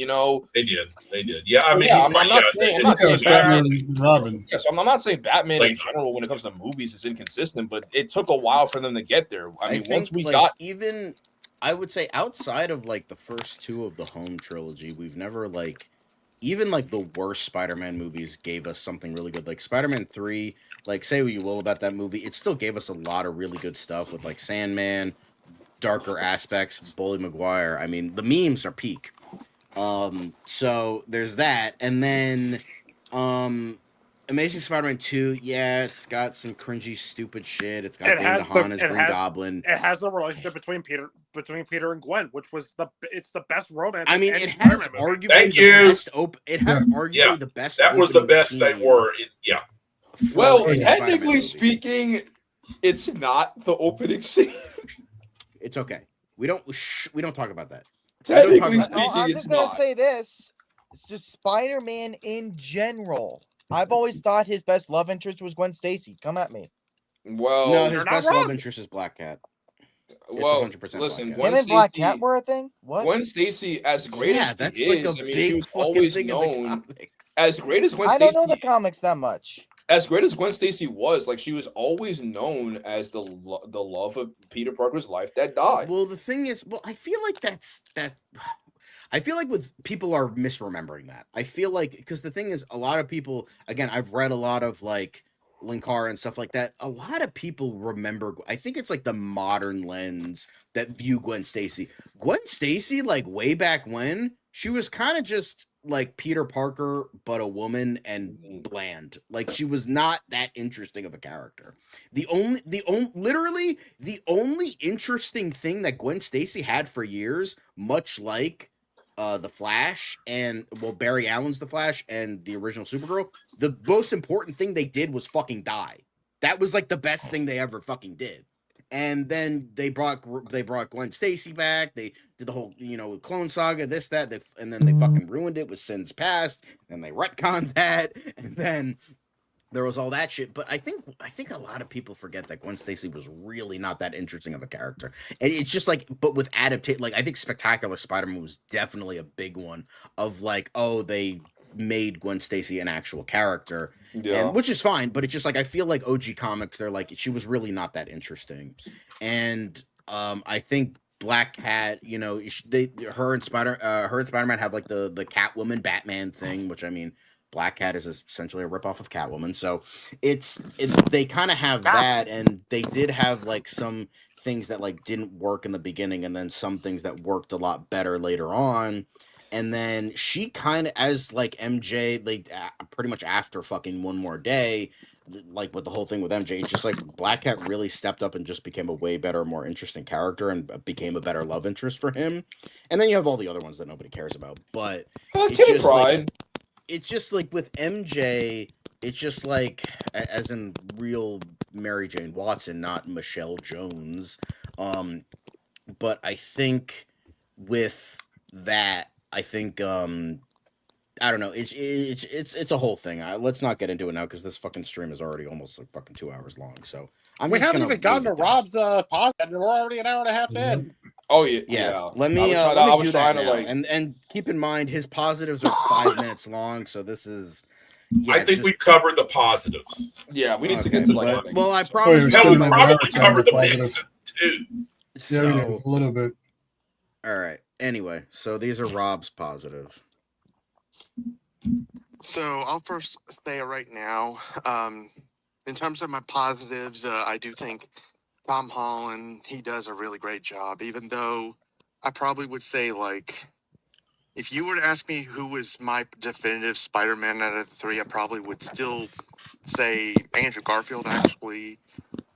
They did. Yeah, I mean, I'm not saying Batman Robin. Yeah, so I'm not saying Batman in general, when it comes to movies, is inconsistent, but it took a while for them to get there. I mean, once we got... Even, I would say, outside of, like, the first two of the home trilogy, we've never, like... Even like the worst Spider-Man movies gave us something really good. Like Spider-Man 3, like say what you will about that movie, it still gave us a lot of really good stuff with like Sandman, darker aspects. Bully Maguire. I mean, the memes are peak. So there's that, and then Amazing Spider-Man 2. Yeah, it's got some cringy, stupid shit. It's got It Dane has DeHaan as Green Goblin. It has the relationship between Peter and Gwen, which was it's the best romance. I mean, in it any has Spider-Man movie. arguably Thank the you. best it has arguably the best. That was the opening best they scene were. Yeah. for Well, any Spider-Man technically movie. speaking, it's not the opening scene. It's okay. We don't talk about that. Technically No, speaking, I'm it's just gonna not. say this. It's just Spider-Man in general. I've always thought his best love interest was Gwen Stacy. Come at me. Well, No, You're his not best wrong. love interest is Black Cat. well, 100% listen, Black Cat. Gwen Him and Black Stacy. Cat were a thing. What? Gwen Stacy, as great as she that's is, like a I mean, big she was fucking always thing in the known comics. as great as Gwen I Stacy. don't know the comics that much. As great as Gwen Stacy was, like she was always known as the love of Peter Parker's life that died. Well, the thing is, I feel like I feel like with people are misremembering that. I feel like because the thing is, a lot of people. Again, I've read a lot of like Linkara and stuff like that. A lot of people remember. I think it's like the modern lens that view Gwen Stacy. Gwen Stacy, like way back when, she was kind of just like Peter Parker, but a woman and bland. Like she was not that interesting of a character. Literally the only interesting thing that Gwen Stacy had for years, much like the Flash and Barry Allen's The Flash and the original Supergirl, the most important thing they did was fucking die. That was like the best thing they ever fucking did. And then they brought Gwen Stacy back. They did the whole Clone Saga, this that, and then they fucking ruined it with Sins Past. And they retconned that, and then there was all that shit. But I think a lot of people forget that Gwen Stacy was really not that interesting of a character. And it's just like, but with adaptation, like I think Spectacular Spider-Man was definitely a big one of like, oh, they made Gwen Stacy an actual character. Yeah. And which is fine, but it's just like I feel like OG comics, they're like she was really not that interesting. And I think Black Cat, her and Spider-Man have like the Catwoman Batman thing, which I mean, Black Cat is essentially a ripoff of Catwoman. So they kind of have that, and they did have like some things that like didn't work in the beginning, and then some things that worked a lot better later on. And then she kind of, as like MJ, like pretty much after fucking One More Day, like with the whole thing with MJ, it's just like Black Cat really stepped up and just became a way better, more interesting character and became a better love interest for him. And then you have all the other ones that nobody cares about. But it's just like with MJ, it's just like, as in real Mary Jane Watson, not Michelle Jones. But I think with that, I think I don't know. It's a whole thing. Let's not get into it now because this fucking stream is already almost like fucking 2 hours long. So We haven't even gotten to Rob's pause, and we're already an hour and a half in. Oh yeah. Let me do that now. And keep in mind his positives are 5 minutes long. So this is. I think we covered the positives. Yeah, we need to get to like. Well, I promise. We probably covered the mixed too. So, yeah, a little bit. All right. Anyway, so these are Rob's positives. So I'll first say it right now. In terms of my positives, I do think Tom Holland, he does a really great job, even though I probably would say, like, if you were to ask me who was my definitive Spider-Man out of the three, I probably would still say Andrew Garfield, actually.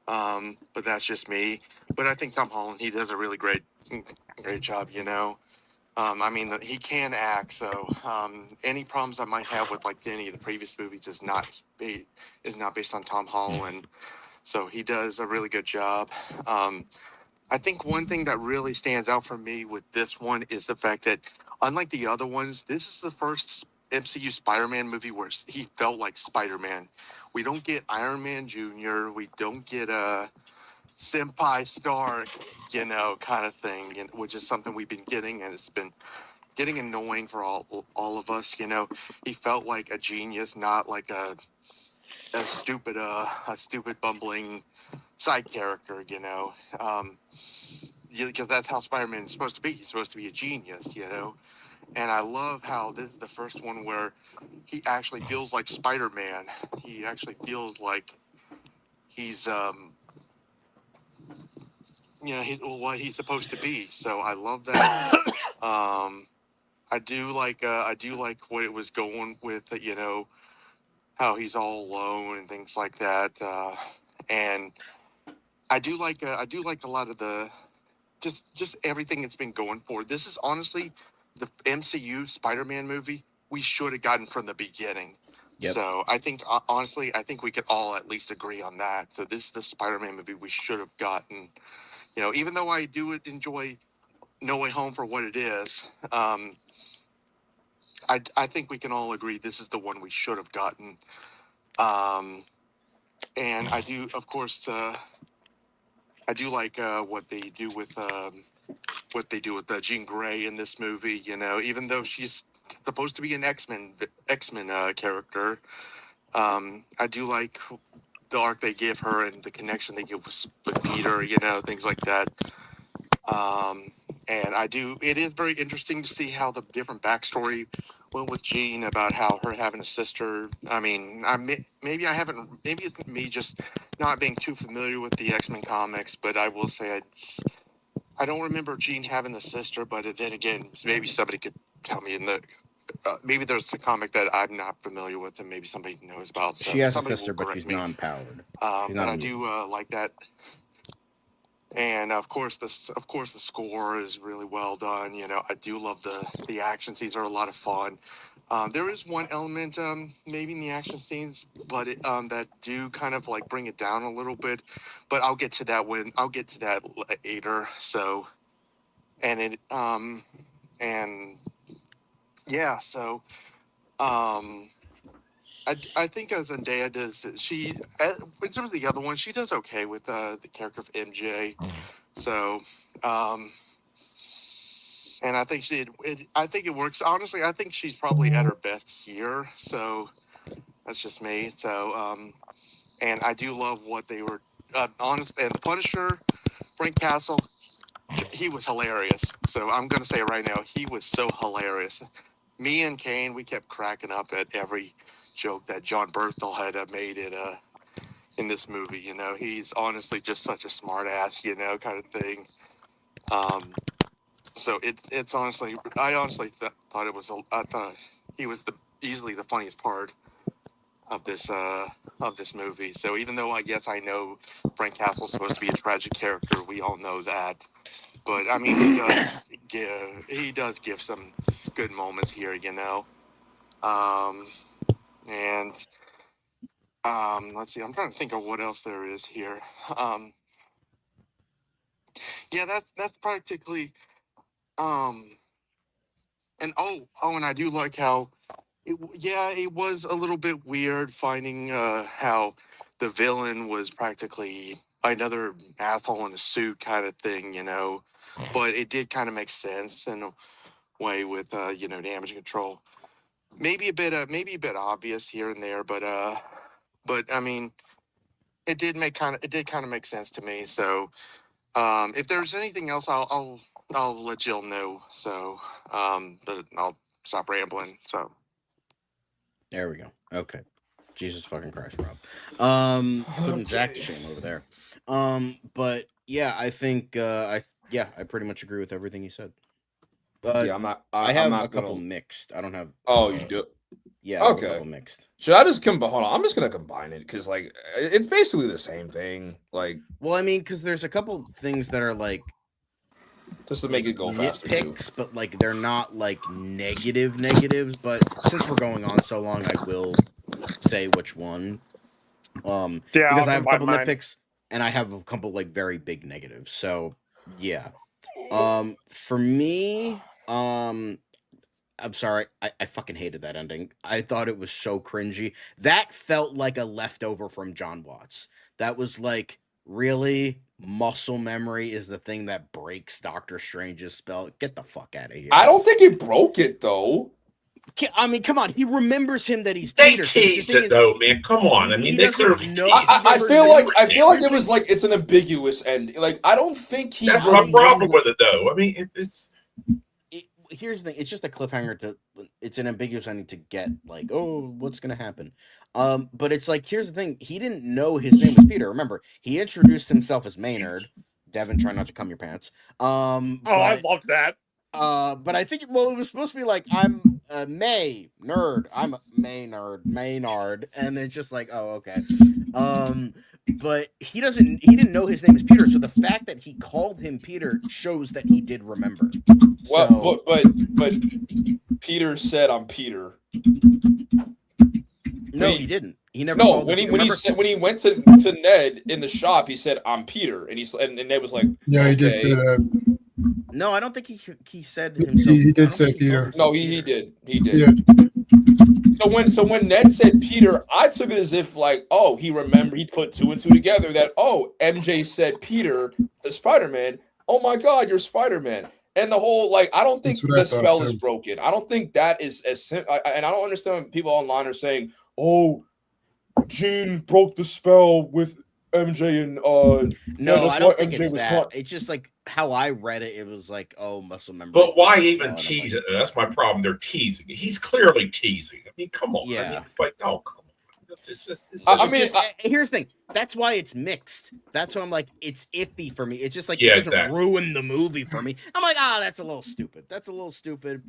But that's just me. But I think Tom Holland, he does a really great job, I mean, he can act, so any problems I might have with like any of the previous movies is not based on Tom Holland. So he does a really good job. I think one thing that really stands out for me with this one is the fact that, unlike the other ones, this is the first MCU Spider-Man movie where he felt like Spider-Man. We don't get Iron Man Jr., we don't get Senpai Stark, kind of thing, which is something we've been getting, and it's been getting annoying for all of us. He felt like a genius, not like a stupid bumbling side character, because that's how Spider-Man is supposed to be. He's supposed to be a genius, And I love how this is the first one where he actually feels like Spider-Man. He actually feels like he's what he's supposed to be. So I love that. I do like what it was going with, how he's all alone and things like that. And I do like a lot of the just everything it's been going for. This is honestly the MCU Spider-Man movie we should have gotten from the beginning. Yep. So I think honestly, I think we could all at least agree on that. So this is the Spider-Man movie we should have gotten. Even though I do enjoy No Way Home for what it is, I think we can all agree this is the one we should have gotten. And I do, of course, I do like what they do with Jean Grey in this movie. Even though she's supposed to be an X-Men character, I do like the arc they give her and the connection they give with Peter. Things like that. And it is very interesting to see how the different backstory went with Jean about how her having a sister. I mean, maybe it's me just not being too familiar with the X-Men comics, but I will say I don't remember Jean having a sister, but then again, maybe somebody could tell me maybe there's a comic that I'm not familiar with and maybe somebody knows about. So She has a somebody sister, will but she's correct me. non-powered. But I do like that. And of course, the score is really well done. I do love the action scenes are a lot of fun. There is one element, maybe in the action scenes, but that do kind of like bring it down a little bit. But I'll get to that later. So, and yeah. So, I think Zendaya does. In terms of the other one, she does okay with the character of MJ. So, and I think I think it works. Honestly, I think she's probably at her best here. So that's just me. So, and I do love what they were honest. And the Punisher, Frank Castle, he was hilarious. So I'm gonna say it right now, he was so hilarious. Me and Kane, we kept cracking up at every joke that John Berthel had made in this movie. He's honestly just such a smart ass, kind of thing. So it's honestly, I honestly thought it was, I thought he was easily the funniest part of this movie. So even though I guess I know Frank Castle's supposed to be a tragic character, we all know that. But I mean, he does give some good moments here, And let's see, I'm trying to think of what else there is here. Yeah, that's practically. And and I do like how it was a little bit weird finding how the villain was practically another asshole in a suit kind of thing, but it did kind of make sense in a way with damage control. Maybe a bit obvious here and there, but I mean, it did kind of make sense to me. So if there's anything else, I'll let Jill know. So but I'll stop rambling. So There we go. Okay. Jesus fucking Christ, Rob. Putting Zach to shame over there. But yeah, I think I pretty much agree with everything he said. But Yeah, I'm not. I have I'm not a couple gonna... mixed. I don't have. Oh, you do. Yeah, I have Okay. a couple mixed. Should I just hold on? I'm just gonna combine it because like it's basically the same thing. Like, well, I mean, because there's a couple things that are like just to make it go faster. Nitpicks, but like they're not like negatives. But since we're going on so long, I will say which one. Yeah, because I have a couple nitpicks and I have a couple like very big negatives. So yeah. For me, I'm sorry, I fucking hated that ending. I thought it was so cringy. That felt like a leftover from John Watts. That was like, really? Muscle memory is the thing that breaks Doctor Strange's spell? Get the fuck out of here. I don't think it broke it though. I mean, come on. He remembers him that he's They Peter. teased it though, man. Come on. I mean, they clearly teased it. I feel like it was like it's an ambiguous end. Like I don't think he. That's my problem with it though. I mean, it's. Here's the thing. It's just a cliffhanger it's an ambiguous ending to get like, oh, what's gonna happen? But it's like, here's the thing. He didn't know his name was Peter. Remember, he introduced himself as Maynard, Devin, try not to cum your pants. Oh, I loved that. But I think it was supposed to be like I'm a May nerd. I'm a Maynard, and it's just like, oh, okay. But he didn't know his name is Peter, so the fact that he called him Peter shows that he did remember. Well, but Peter said, "I'm Peter." No, he didn't. He never. No, when he went to Ned in the shop, he said, "I'm Peter," and Ned was like, "Yeah, he did say that." No, I don't think he said himself. He did say Peter. No, he did. He did. Yeah. So when Ned said Peter, I took it as if like, oh, he remembered. He put 2 and 2 together. That MJ said Peter to Spider-Man. Oh my God, you're Spider-Man. And the whole like, I don't think the spell is broken. I don't think that is as simple. And I don't understand when people online are saying, "Oh, Jean broke the spell with MJ and no, I don't think it's that. It's just like how I read it. It was like, oh, muscle memory. But why even tease it? That's my problem. They're teasing. He's clearly teasing. I mean, come on. Yeah. I mean, it's like, oh, come on. Here's the thing. That's why it's mixed. That's why I'm like, it's iffy for me. It's just like, it doesn't ruin the movie for me. I'm like, that's a little stupid. That's a little stupid.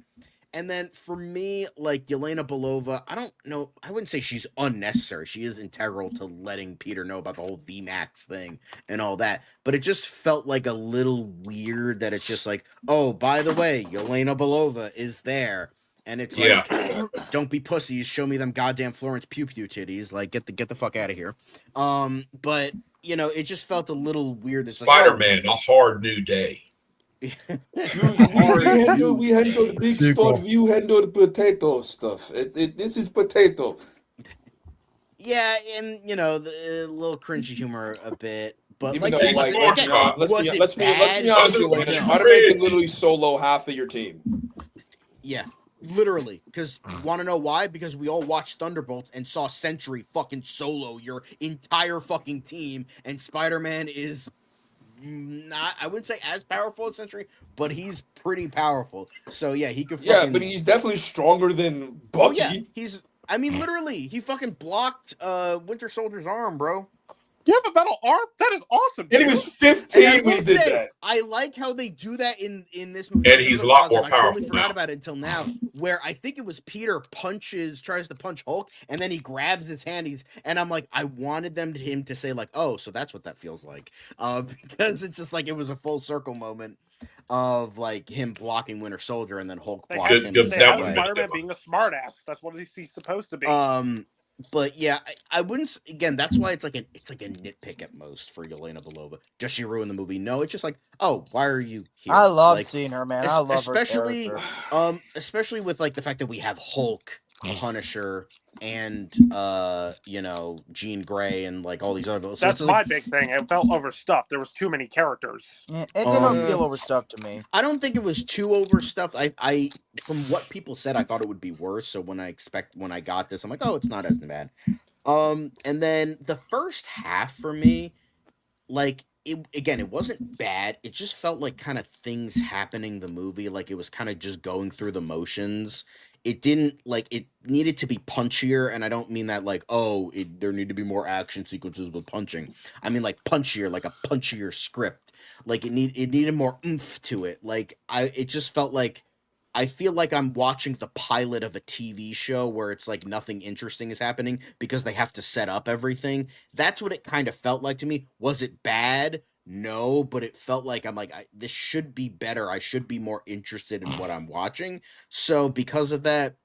And then for me, like Yelena Belova, I don't know. I wouldn't say she's unnecessary. She is integral to letting Peter know about the whole VMAX thing and all that. But it just felt like a little weird that it's just like, oh, by the way, Yelena Belova is there. And it's like, don't be pussies. Show me them goddamn Florence Pugh titties. Like, get the fuck out of here. But you know, it just felt a little weird. Spider-Man, a hard new day. we handle the big stuff. You handle the potato stuff. This is potato. Yeah, and you know the little cringy humor a bit, but even like, let's be honest, Elena. Spider-Man can literally solo half of your team. Yeah, literally. Because want to know why? Because we all watched Thunderbolts and saw Sentry fucking solo your entire fucking team, and Spider-Man is not, I wouldn't say as powerful as Sentry, but he's pretty powerful. So yeah, he could fucking, but he's definitely stronger than Bucky. Oh yeah, I mean literally, he fucking blocked Winter Soldier's arm, bro. You have a metal arm? That is awesome. And he was 15 when he did that. I like how they do that in this movie. And he's a lot more powerful. I totally forgot about it until now, where I think it was Peter tries to punch Hulk, and then he grabs his hand. And I'm like, I wanted him to say like, oh, so that's what that feels like, because it's just like it was a full circle moment of like him blocking Winter Soldier, and then Hulk blocks him. Spider-Man being a smartass. That's what he's supposed to be. But yeah, I wouldn't. Again, that's why it's like a nitpick at most for Yelena Belova. Does she ruin the movie? No, it's just like, oh, why are you here? I love seeing her, man. I love especially, her character. Especially with like the fact that we have Hulk, Punisher, and you know, Jean Grey, and like all these other. So that's my big thing. It felt overstuffed. There was too many characters. Yeah, it didn't feel overstuffed to me. I don't think it was too overstuffed. I from what people said, I thought it would be worse. So when I got this, I'm like, oh, it's not as bad. And then the first half for me, like it wasn't bad. It just felt like kind of things happening the movie, like it was kind of just going through the motions. It didn't like it needed to be punchier, and I don't mean that like, oh, there need to be more action sequences with punching. I mean like punchier, like a punchier script. Like it needed more oomph to it. Like it just felt like I feel like I'm watching the pilot of a TV show where it's like nothing interesting is happening because they have to set up everything. That's what it kind of felt like to me. Was it bad? No, but it felt like I'm like, this should be better. I should be more interested in what I'm watching. So because of that,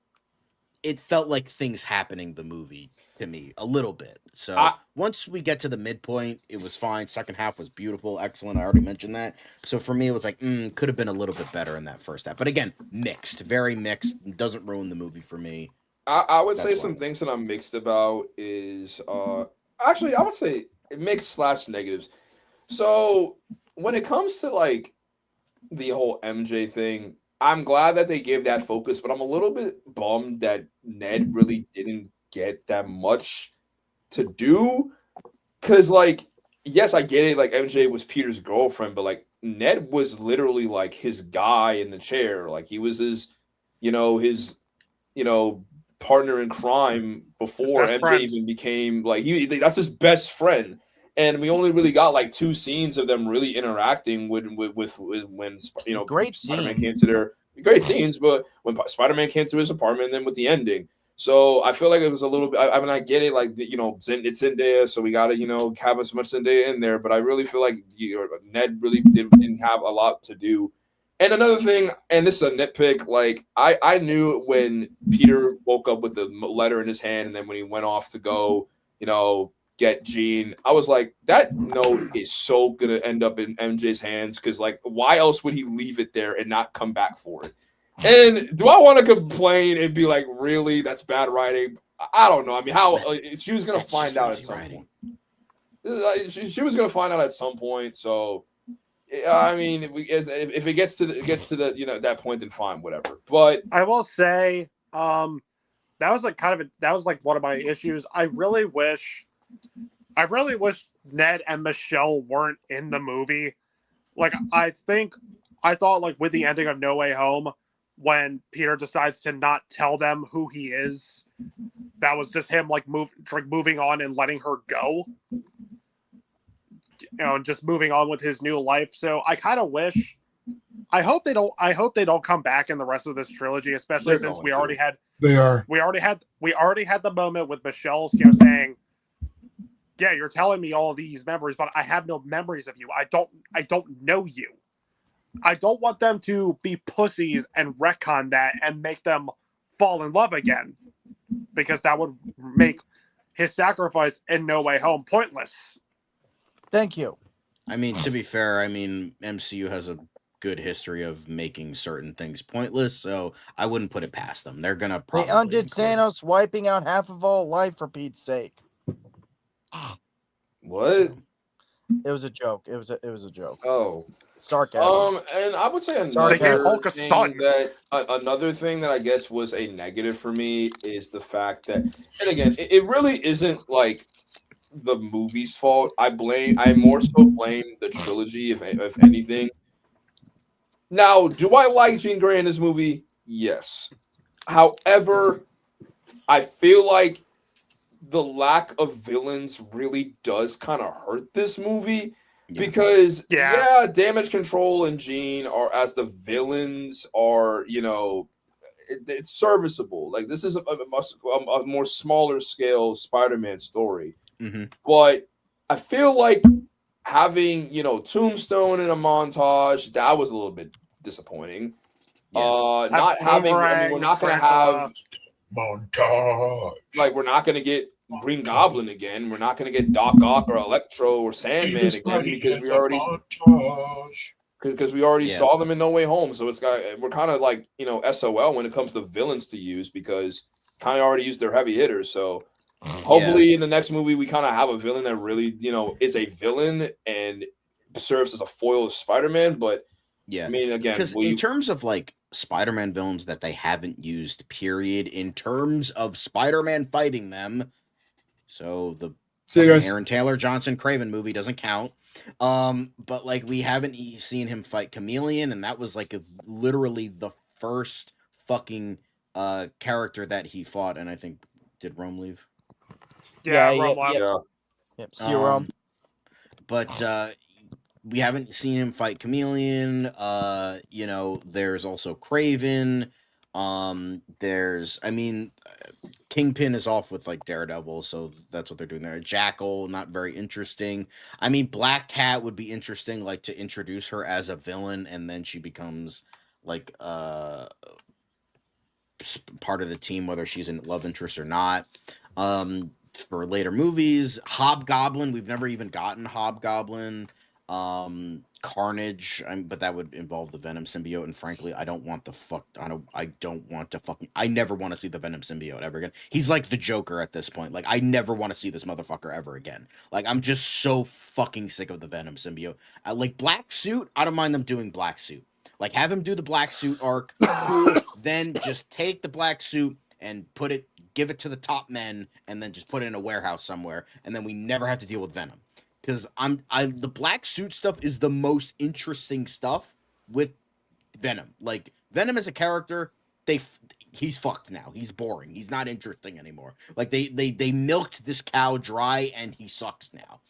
it felt like things happening the movie to me a little bit. So once we get to the midpoint, it was fine. Second half was beautiful, excellent. I already mentioned that. So for me, it was like, could have been a little bit better in that first half. But again, mixed, very mixed. It doesn't ruin the movie for me. I would say some things that I'm mixed about is actually I would say mixed / negatives. So when it comes to like the whole MJ thing, I'm glad that they gave that focus, but I'm a little bit bummed that Ned really didn't get that much to do. Cause like, yes, I get it. Like MJ was Peter's girlfriend, but like Ned was literally like his guy in the chair. Like he was his partner in crime before MJ even became like that's his best friend. and we only really got like 2 scenes of them really interacting with when Great Spider-Man scene. came to their great scenes, but when Spider-Man came to his apartment, and then with the ending. So I feel like it was a little bit. I mean, I get it, like it's Zendaya, so we got to have as much Zendaya in there. But I really feel like Ned really didn't have a lot to do. And another thing, and this is a nitpick, like I knew when Peter woke up with the letter in his hand, and then when he went off to go, get Jean, I was like, that note is so gonna end up in MJ's hands, because like, why else would he leave it there and not come back for it? And do I want to complain and be like, really, that's bad writing? I don't know. I mean, how she was gonna find out at some point. She was gonna find out at some point. So, I mean, if it gets to the that point, then fine, whatever. But I will say, that was like one of my issues. I really wish Ned and Michelle weren't in the movie. Like, I thought, like, with the ending of No Way Home, when Peter decides to not tell them who he is, that was just him like moving on and letting her go, and just moving on with his new life. So I kind of wish, I hope they don't come back in the rest of this trilogy, especially since we already had the moment with Michelle, saying, yeah, you're telling me all of these memories, but I have no memories of you. I don't know you. I don't want them to be pussies and retcon that and make them fall in love again, because that would make his sacrifice in No Way Home pointless. Thank you. I mean, to be fair, MCU has a good history of making certain things pointless, so I wouldn't put it past them. They're gonna probably They undid Thanos wiping out half of all life, for Pete's sake. What? It was a joke. It was a joke. Oh, sarcasm. And I would say another thing that I guess was a negative for me is the fact that, and again, it really isn't like the movie's fault. I more so blame the trilogy, if anything. Now, do I like Jean Grey in this movie? Yes. However, I feel like the lack of villains really does kind of hurt this movie, because Damage Control and Jean are, as the villains are, it's serviceable. Like, this is a more smaller scale Spider-Man story. Mm-hmm. But I feel like having, Tombstone in a montage, that was a little bit disappointing. Not having, we're not going to have montage. Like, we're not going to get Green Goblin again. We're not going to get Doc Ock or Electro or Sandman again, because we already saw them in No Way Home. So we're kind of like, SOL when it comes to villains to use, because kind of already used their heavy hitters. So hopefully in the next movie we kind of have a villain that really, is a villain and serves as a foil of Spider-Man. But I mean, again, because in terms of like Spider-Man villains that they haven't used, period, in terms of Spider-Man fighting them, so the Aaron Taylor Johnson Craven movie doesn't count. But like, we haven't seen him fight Chameleon, and that was like literally the first fucking character that he fought. And I think, did Rome leave? Rome. See Rome. But we haven't seen him fight Chameleon. There's also Craven. Kingpin is off with like Daredevil, so that's what they're doing there. Jackal, not very interesting. I mean, Black Cat would be interesting, like to introduce her as a villain, and then she becomes like part of the team, whether she's a love interest or not. For later movies, Hobgoblin, we've never even gotten Hobgoblin. Carnage, but that would involve the Venom symbiote, and frankly, I never want to see the Venom symbiote ever again. He's like the Joker at this point. Like, I never want to see this motherfucker ever again. Like, I'm just so fucking sick of the Venom symbiote. Like, Black Suit, I don't mind them doing Black Suit. Like, have him do the Black Suit arc, cool. Then just take the Black Suit and give it to the top men, and then just put it in a warehouse somewhere, and then we never have to deal with Venom. Because the Black Suit stuff is the most interesting stuff with Venom. Like, Venom as a character, he's fucked now. He's boring. He's not interesting anymore. Like, they milked this cow dry, and he sucks now.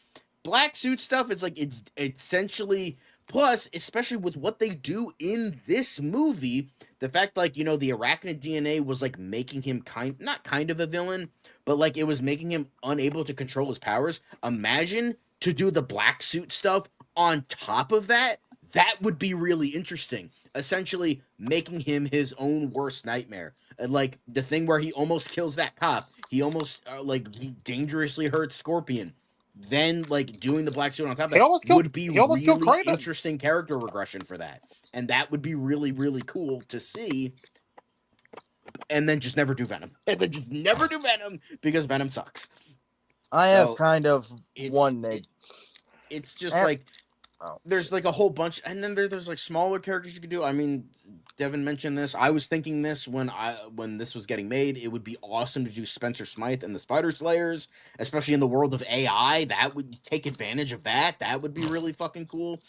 black suit stuff, it's like it's essentially plus, especially with what they do in this movie, the fact like, you know, the arachnid DNA was like making him not kind of a villain, but like it was making him unable to control his powers. Imagine to do the black suit stuff on top of that. That would be really interesting. Essentially making him his own worst nightmare. Like the thing where he almost kills that cop. He almost he dangerously hurts Scorpion. Then like doing the black suit on top of that would be really interesting character regression for that. And that would be really, really cool to see. And then just never do Venom. And then just never do Venom because Venom sucks. I have kind of one neg. It's just like there's like a whole bunch, and then there's like smaller characters you could do. I mean, Devin mentioned this. I was thinking this when this was getting made. It would be awesome to do Spencer Smythe and the Spider Slayers, especially in the world of AI. That would take advantage of that. That would be really fucking cool.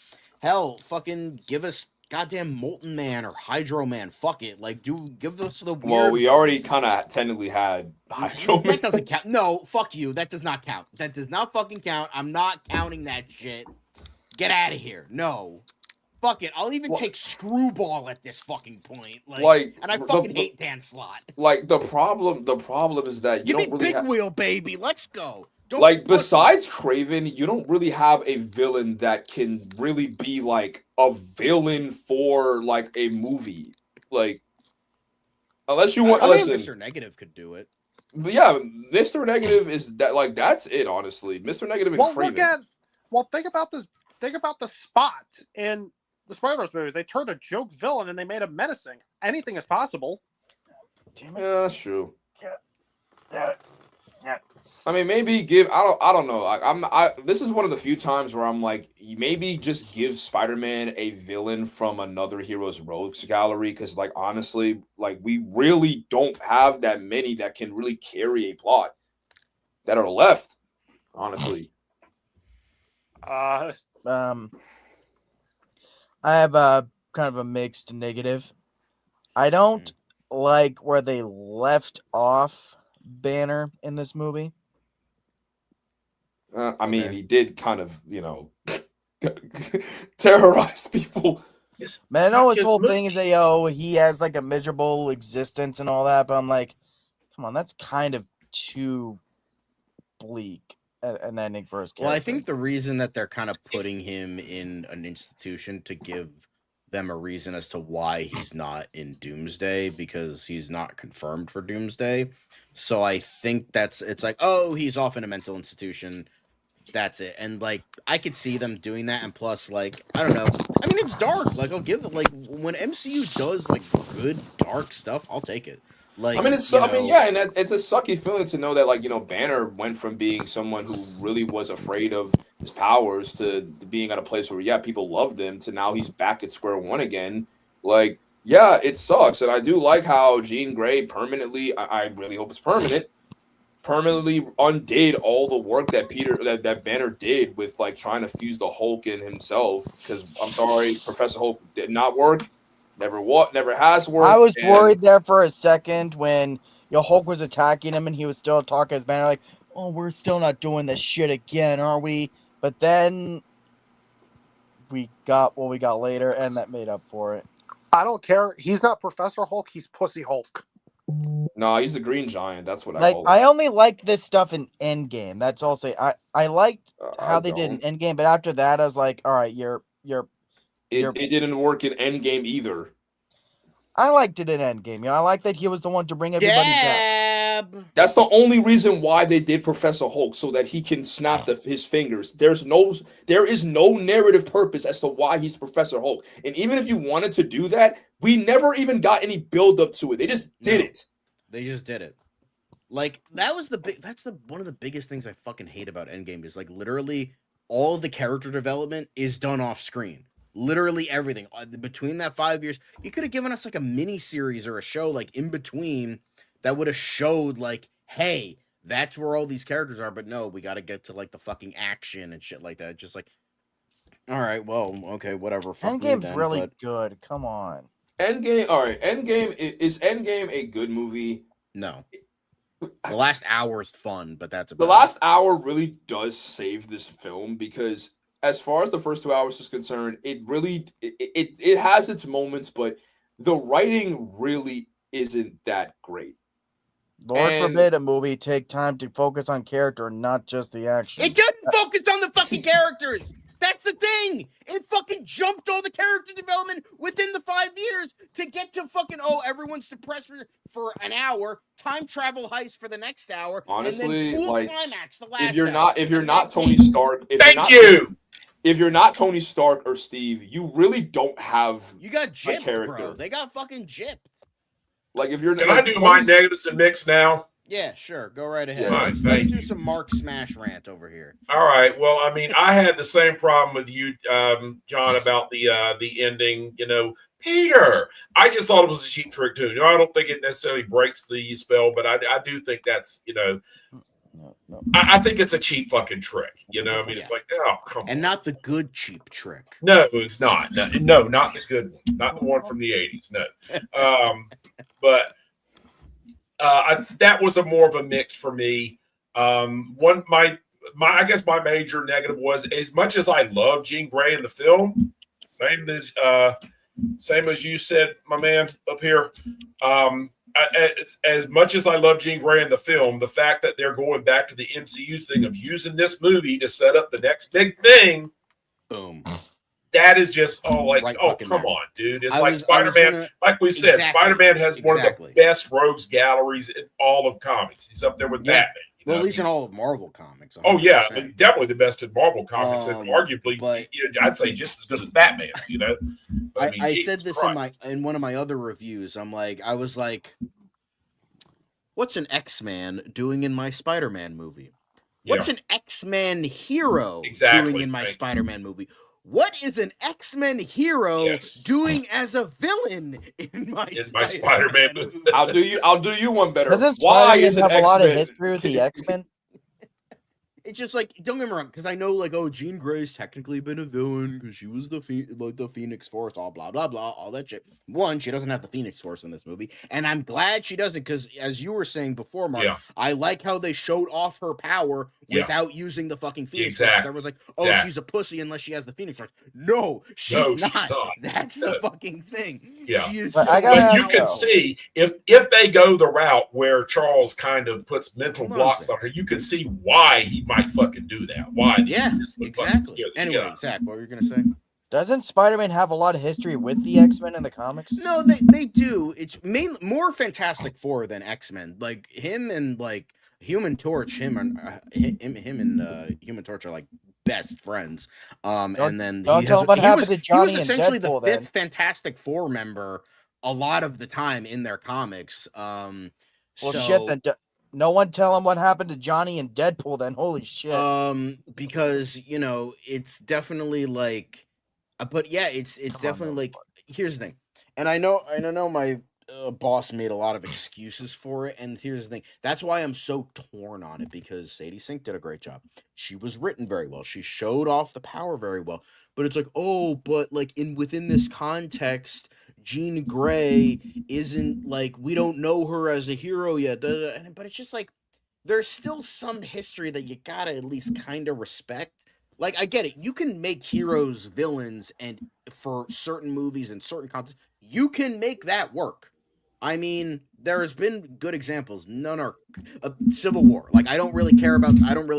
Hell, fucking give us goddamn Molten Man or Hydro Man. Fuck it. Like, give us the weird. Well, we already kind of technically had Hydro Man. That doesn't count. No, fuck you. That does not count. That does not fucking count. I'm not counting that shit. Get out of here. No. Fuck it. I'll even take Screwball at this fucking point. Like and I fucking hate Dan Slott. Like the problem is that you Give don't me really Big Wheel, baby. Let's go. Besides Craven, you don't really have a villain that can really be like a villain for like a movie. Like unless you want Mr. Negative could do it. But yeah, Mr. Negative is that like that's it, honestly. Mr. Negative and Craven. Think about this. Think about the Spot in the Spider-Verse movies. They turned a joke villain and they made him menacing. Anything is possible. Yeah, that's true. I mean, maybe I don't know. This is one of the few times where I'm like, maybe just give Spider-Man a villain from another hero's rogues gallery, because like honestly, like we really don't have that many that can really carry a plot that are left. Honestly. I have a kind of a mixed negative. I don't like where they left off Banner in this movie. I mean, he did kind of, terrorize people. Man, I know his whole thing is that, he has like a miserable existence and all that, but I'm like, come on, that's kind of too bleak an ending for his character. Well, I think the reason that they're kind of putting him in an institution to give them a reason as to why he's not in Doomsday, because he's not confirmed for Doomsday. So I think it's like, oh, he's off in a mental institution. That's it. And like I could see them doing that, and plus, like, I don't know. I mean, it's dark. Like, I'll give it, like, when MCU does like good dark stuff, I'll take it. Like, I mean, and it's a sucky feeling to know that, like, Banner went from being someone who really was afraid of his powers to being at a place where, yeah, people loved him, to now he's back at square one again. Like, yeah, it sucks. And I do like how Jean Grey permanently, I really hope it's permanently undid all the work that that Banner did with, like, trying to fuse the Hulk in himself. Because, I'm sorry, Professor Hulk did not work. Never has worked. I was worried there for a second when Hulk was attacking him and he was still talking as Banner, like, oh, we're still not doing this shit again, are we? But then we got what we got later, and that made up for it. I don't care. He's not Professor Hulk. He's Pussy Hulk. No, he's the Green Giant. That's what I call it. I only liked this stuff in Endgame. That's all. I liked how they did in Endgame, but after that, I was like, all right, it didn't work in Endgame either. I liked it in Endgame. I like that he was the one to bring everybody back. That's the only reason why they did Professor Hulk, so that he can snap his fingers. There is no narrative purpose as to why he's Professor Hulk. And even if you wanted to do that, we never even got any build up to it. They just did it. They just did it. Like, that's one of the biggest things I fucking hate about Endgame is, like, literally all of the character development is done off screen. Literally everything. Between that 5 years, you could have given us like a mini series or a show like in between that would have showed like, hey, that's where all these characters are. But no, we got to get to like the fucking action and shit like that. Just like, all right, well, okay, whatever. Endgame's really good. Come on. Endgame, all right. Endgame, is Endgame a good movie? No. The last hour is fun, but that's about The last hour really does save this film because as far as the first 2 hours is concerned, it has its moments, but the writing really isn't that great. Lord And- forbid a movie take time to focus on character, not just the action. It doesn't focus on the fucking characters. That's the thing. It fucking jumped all the character development within the 5 years to get to fucking, everyone's depressed for an hour, time travel heist for the next hour, Honestly, and then cool like, climax the last if you're hour. not Tony Stark, if you're not Tony Stark or Steve, you really don't have You got gypped, character. bro. They got fucking gypped. Like if you're Can I do my negatives and mix now? Yeah, sure. Go right ahead. Yeah, let's thank do you. some Mark Smash rant over here. All right. Well, I mean, I had the same problem with you, John, about the ending. You know, Peter. I just thought it was a cheap trick too. You know, I don't think it necessarily breaks the spell, but I do think that's, you know, No. I think it's a cheap fucking trick. You know, I mean, it's like, oh, come on. And not the good cheap trick. No, it's not. No, not the good one. Not the one from the 80s. No. But that was a more of a mix for me. I guess my major negative was, as much as I love Jean Grey in the film, same as you said, my man up here. As much as I love Jean Grey in the film, the fact that they're going back to the MCU thing of using this movie to set up the next big thing, boom. That is just come there. on, dude. It's like Spider-Man. Like we said, Exactly. Spider-Man has one of the best rogues galleries in all of comics. He's up there with Batman. Well, at least in all of Marvel comics. 100%. Oh yeah, definitely the best in Marvel comics, and arguably, but- I'd say just as good as Batman's. You know, but, I Jesus said this Christ. in one of my other reviews. I was like, what's an X-Man doing in my Spider-Man movie? What's an X-Men hero doing in my Spider-Man movie? What is an X-Men hero doing as a villain in my Spider-Man movie? I'll do you one better. Doesn't Why Spider-Man is an have a lot of X-Men? history with the X-Men? It's just like, don't get me wrong, because I know, Jean Grey's technically been a villain because she was the Phoenix Force, all blah blah blah, all that shit. One, she doesn't have the Phoenix Force in this movie, and I'm glad she doesn't, because as you were saying before, Mark, I like how they showed off her power without using the fucking Phoenix Force. Everyone's like, she's a pussy unless she has the Phoenix Force. No, she's not. That's the fucking thing. Yeah, she is but you can see if they go the route where Charles kind of puts mental blocks on her, you can see why he might fucking do that. Why? Exactly. Anyway, Zach, what were you gonna say? Doesn't Spider-Man have a lot of history with the X-Men in the comics? No, they do. It's more Fantastic Four than X-Men. Like him and Human Torch, him and Human Torch are like best friends. And then don't tell him what happened to Johnny he was and essentially Deadpool, the fifth Fantastic Four member a lot of the time in their comics. Shit. Then no one tell him what happened to Johnny and Deadpool. Then holy shit. Because it's definitely but yeah, it's definitely here's the thing, and I know my boss made a lot of excuses for it, and here's the thing, that's why I'm so torn on it, because Sadie Sink did a great job. She was written very well, she showed off the power very well, but it's but within this context, Jean Grey isn't we don't know her as a hero yet, but it's just there's still some history that you gotta at least kind of respect. I get it. You can make heroes villains, and for certain movies and certain concepts, you can make that work. I mean, there has been good examples. None are Civil War. I don't really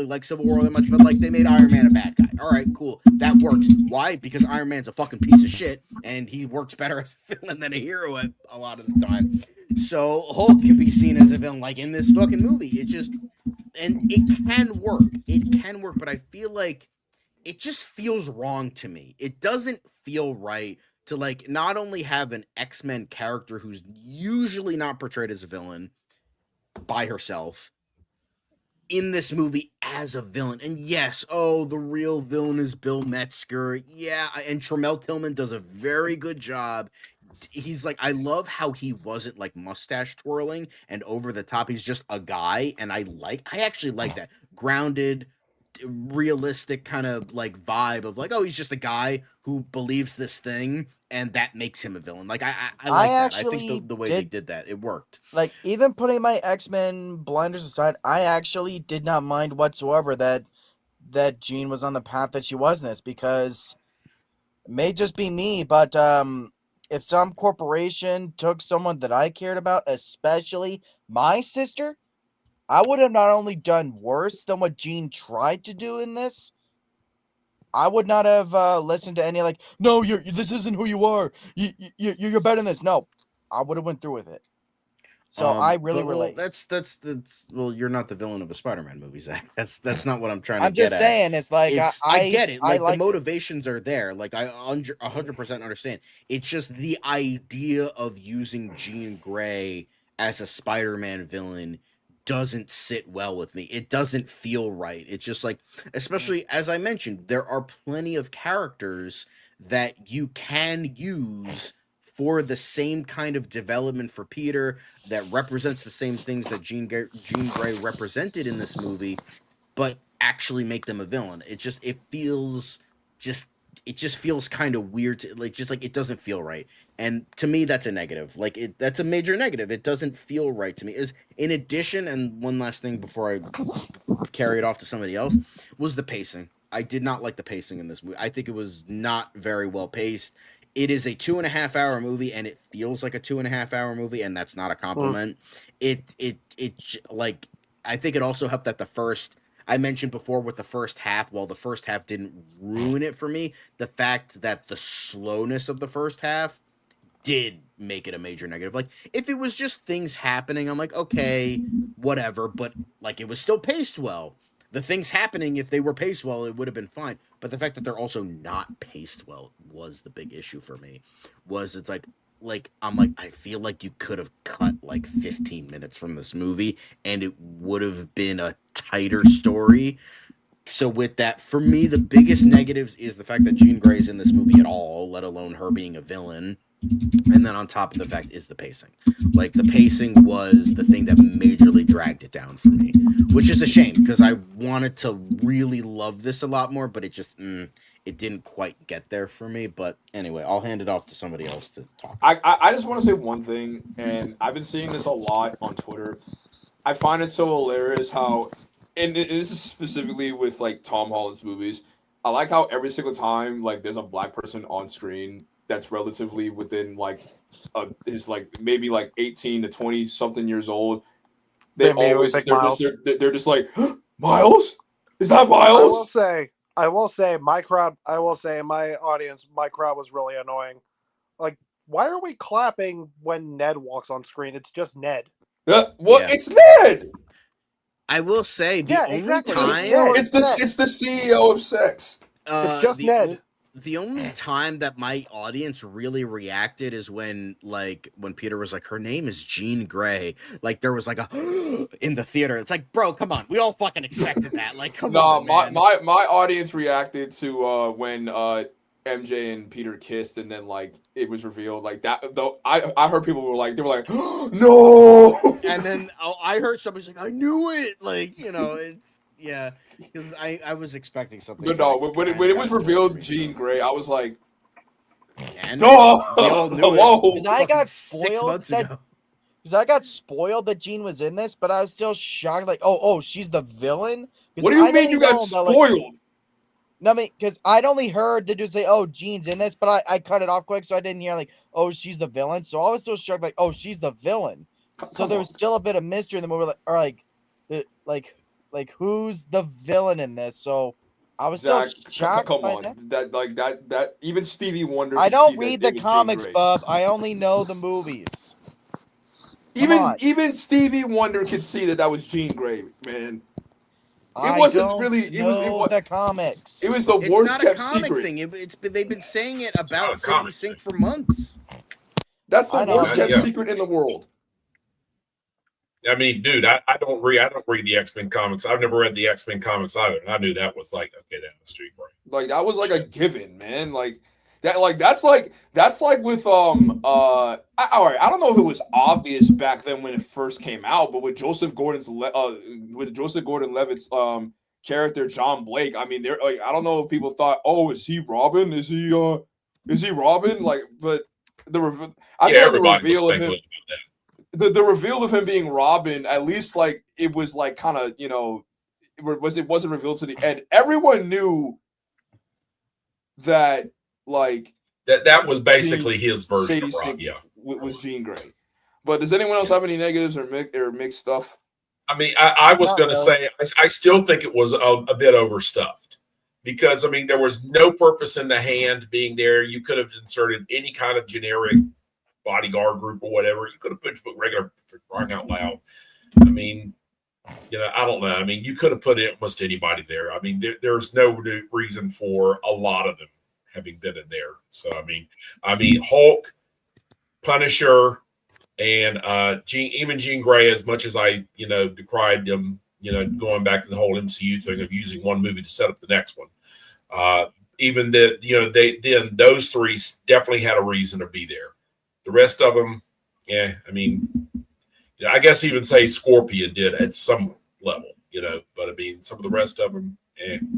like Civil War that much, but they made Iron Man a bad guy. All right, cool. That works. Why? Because Iron Man's a fucking piece of shit, and he works better as a villain than a hero a lot of the time. So Hulk can be seen as a villain, in this fucking movie. And it can work. It can work, but I feel it just feels wrong to me. It doesn't feel right to not only have an X-Men character who's usually not portrayed as a villain by herself in this movie as a villain. And yes, the real villain is Bill Metzger. Yeah, and Tremel Tillman does a very good job. He's I love how he wasn't mustache twirling and over the top. He's just a guy, and I actually like that. Grounded, realistic kind of like vibe of like, oh, he's just a guy who believes this thing and that makes him a villain. Like I like that. I think the way they did that, it worked. Like, even putting my X-Men blinders aside, I actually did not mind whatsoever that Jean was on the path that she was in this, because it may just be me, but if some corporation took someone that I cared about, especially my sister, I would have not only done worse than what Jean tried to do in this, I would not have listened to any like, no, this isn't who you are. You're better than this. No, I would have went through with it. So I really relate. That's well, you're not the villain of a Spider-Man movie, Zach. That's not what I'm trying I'm to get just saying, it's like I get it. Like, the like motivations are there. Like, I 100% understand. It's just the idea of using Jean Grey as a Spider-Man villain doesn't sit well with me. It doesn't feel right. It's just like, especially as I mentioned, there are plenty of characters that you can use for the same kind of development for Peter that represents the same things that Jean Grey represented in this movie, but actually make them a villain. It just feels kind of weird to, like, just like, it doesn't feel right. And to me, that's a negative. Like, that's a major negative. It doesn't feel right to me. Is in addition, and one last thing before I carry it off to somebody else, was the pacing. I did not like the pacing in this movie. I think it was not very well paced. It is a 2.5-hour movie, and it feels like a 2.5-hour movie, and that's not a compliment. It like, I think it also helped that I mentioned before with the first half, while the first half didn't ruin it for me, the fact that the slowness of the first half did make it a major negative. Like, if it was just things happening, I'm like, okay, whatever, but like, it was still paced well. The things happening, if they were paced well, it would have been fine. But the fact that they're also not paced well was the big issue for me. It's like I'm like, I feel like you could have cut like 15 minutes from this movie and it would have been a tighter story. So with that, for me, the biggest negatives is the fact that Jean Grey's in this movie at all, let alone her being a villain. And then on top of the fact is the pacing. Like, the pacing was the thing that majorly dragged it down for me, which is a shame because I wanted to really love this a lot more, but it just it didn't quite get there for me. But anyway, I'll hand it off to somebody else to talk. I just want to say one thing, and I've been seeing this a lot on Twitter. I find it so hilarious how, and this is specifically with like Tom Holland's movies, I like how every single time like there's a black person on screen that's relatively within like his like maybe like 18 to 20 something years old, they're just like, Miles? Is that Miles? I will say my audience, my crowd was really annoying. Like, why are we clapping when Ned walks on screen? It's just Ned. It's Ned. I will say the only time it's the CEO of sex. It's just Ned. The only time that my audience really reacted is when Peter was like, her name is Jean Grey. Like, there was like a in the theater. It's like, bro, come on. We all fucking expected that. Like, come on, man. My audience reacted to when MJ and Peter kissed and then like it was revealed like that. Though I heard people were like, no. And then I heard somebody's like, I knew it. Like, it's. Yeah, because I was expecting something. But no, when it was revealed Jean Grey, I was like, and duh! Hello! Because I got spoiled that Jean was in this, but I was still shocked. Like, oh, she's the villain? What do you mean you got spoiled? No, I mean, because I'd only heard the dude say, oh, Jean's in this, but I cut it off quick, so I didn't hear, like, oh, she's the villain. So I was still shocked, like, oh, she's the villain. So there was still a bit of mystery in the movie, like who's the villain in this? So I was still shocked. Come on, that even Stevie Wonder. I don't read the comics, bub. I only know the movies. Even Stevie Wonder could see that was Jean Grey, man. It wasn't really. It was the comics. It was the worst kept comic secret. Thing. They've been saying it about Sadie Sink for months. That's the worst kept secret in the world. I mean, dude, I don't read the X-Men comics. I've never read the X-Men comics either, and I knew that was like, okay, that was Jean Grey. Like, that was like a given, man. Like that, like that's like with all right, I don't know if it was obvious back then when it first came out, but with Joseph Gordon-Levitt's character John Blake. I mean, they're like, I don't know if people thought, oh, is he Robin? Is he Robin? Like, but I feel like the everybody was reveal of him, speculating about that. the reveal of him being Robin, at least like it was like kind of, you know, it wasn't revealed to the end. Everyone knew that like That was basically his version of Rob. Yeah, was Jean Grey. But does anyone else have any negatives or mixed stuff? I mean, I was Not going to say I still think it was a bit overstuffed because I mean there was no purpose in the hand being there. You could have inserted any kind of generic bodyguard group or whatever. You could have put regular, for crying out loud. I mean, you know, I don't know. I mean, you could have put almost anybody there. I mean, there's no reason for a lot of them having been in there. So I mean, Hulk, Punisher, and even Jean Grey. As much as I, you know, decried them, you know, going back to the whole MCU thing of using one movie to set up the next one. Even that, you know, those three definitely had a reason to be there. The rest of them, yeah, I mean, you know, I guess even say Scorpion did at some level, you know, but I mean, some of the rest of them,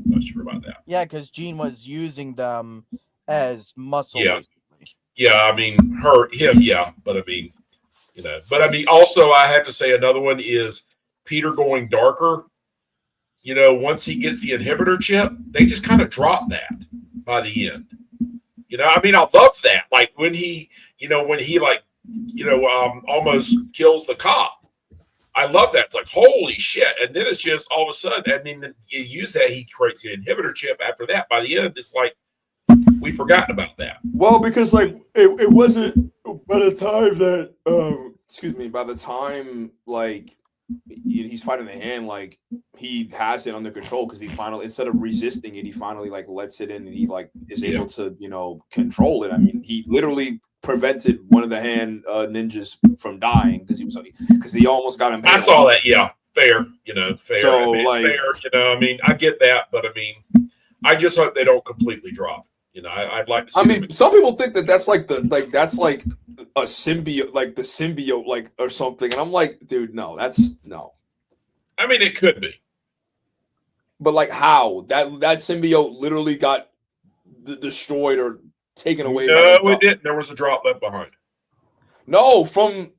not sure about that. Yeah, because Jean was using them as muscle. Yeah. Basically. Yeah, I mean, him, yeah, but I mean, you know, but I mean, also I have to say another one is Peter going darker. You know, once he gets the inhibitor chip, they just kind of drop that by the end. You know, I mean, I love that. Like when he like, you know, almost kills the cop. I love that. It's like, holy shit. And then it's just all of a sudden, I mean, you use that, he creates the inhibitor chip after that. By the end, it's like, we forgotten about that. Well, because like it wasn't by the time that by the time like he's fighting the hand, like he has it under control because he finally, instead of resisting it, he finally like lets it in and he like is able to, you know, control it. I mean, he literally prevented one of the hand ninjas from dying because he almost got him. I saw that. Yeah, fair. You know, fair. So, I mean, like, fair. You know, I mean, I get that, but I mean, I just hope they don't completely drop. You know, I'd like to see. I mean, some people think that that's like a symbiote, like the symbiote, like or something, and I'm like, dude, no, that's no. I mean, it could be, but like how that symbiote literally got destroyed or taken away? No, it didn't. There was a drop left behind. No, from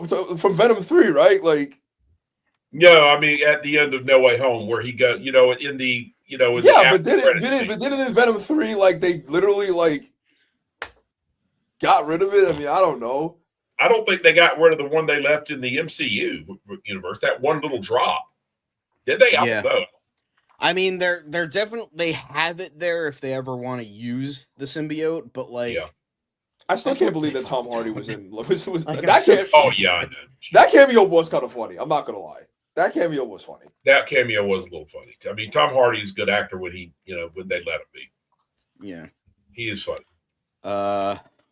Venom 3, right? Like, no, I mean at the end of No Way Home, where he got, you know, in the, you know, but didn't in Venom 3, like they literally like got rid of it? I mean, I don't know. I don't think they got rid of the one they left in the MCU universe. That one little drop. Did they? I don't know. I mean, they're definitely, they have it there if they ever want to use the symbiote, but like, I still can't believe that Tom Hardy was in. Like, oh yeah, I know. That cameo was kind of funny. I'm not gonna lie. That cameo was funny. That cameo was a little funny. I mean, Tom Hardy's a good actor when he, you know, when they let him be. Yeah, he is funny.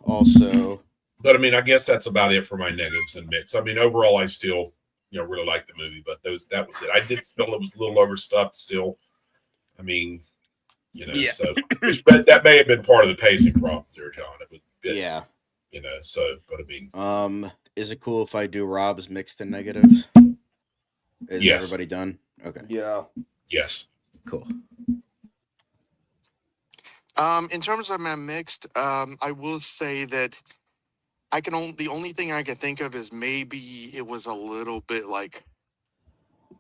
Also, but I mean, I guess that's about it for my negatives and mix. I mean, overall, I still, you know, really like the movie, but that was it. I did feel it was a little overstuffed still. I mean, you know, so that may have been part of the pacing problem there, John. It would, you know. So, but I mean, is it cool if I do Rob's mixed and negatives? Is everybody done? Okay. Yeah. Yes. Cool. In terms of my mixed, I will say that the only thing I can think of is maybe it was a little bit like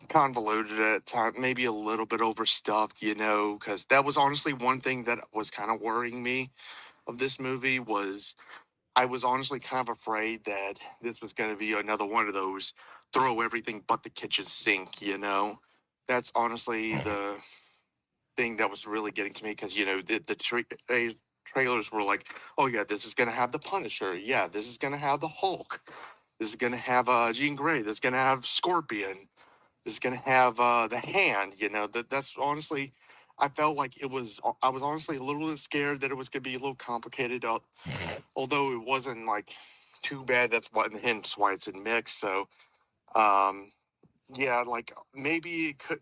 convoluted at times, maybe a little bit overstuffed, you know, because that was honestly one thing that was kind of worrying me of this movie was I was honestly kind of afraid that this was going to be another one of those throw everything but the kitchen sink, you know. That's honestly the thing that was really getting to me because, you know, the trailers were like, oh yeah, this is going to have the Punisher. Yeah, this is going to have the Hulk. This is going to have Jean Grey. This is going to have Scorpion. This is going to have the Hand, you know. That's honestly, I felt like I was honestly a little bit scared that it was going to be a little complicated, although it wasn't like too bad. That's hence why it's in mix. So, yeah, like maybe it could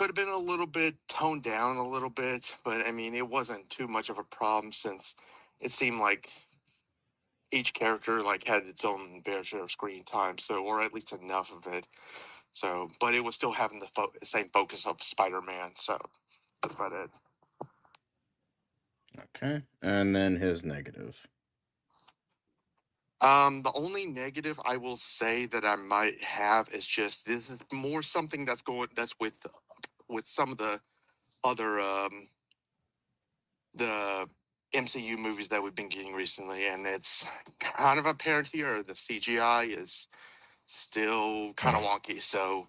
have been a little bit toned down a little bit, but I mean, it wasn't too much of a problem since it seemed like each character like had its own fair share of screen time, so, or at least enough of it. So, but it was still having the same focus of Spider-Man. So that's about it. Okay, and then his negative. The only negative I will say that I might have is just this is more something that's with some of the other the MCU movies that we've been getting recently, and it's kind of apparent here the CGI is still kind of wonky. So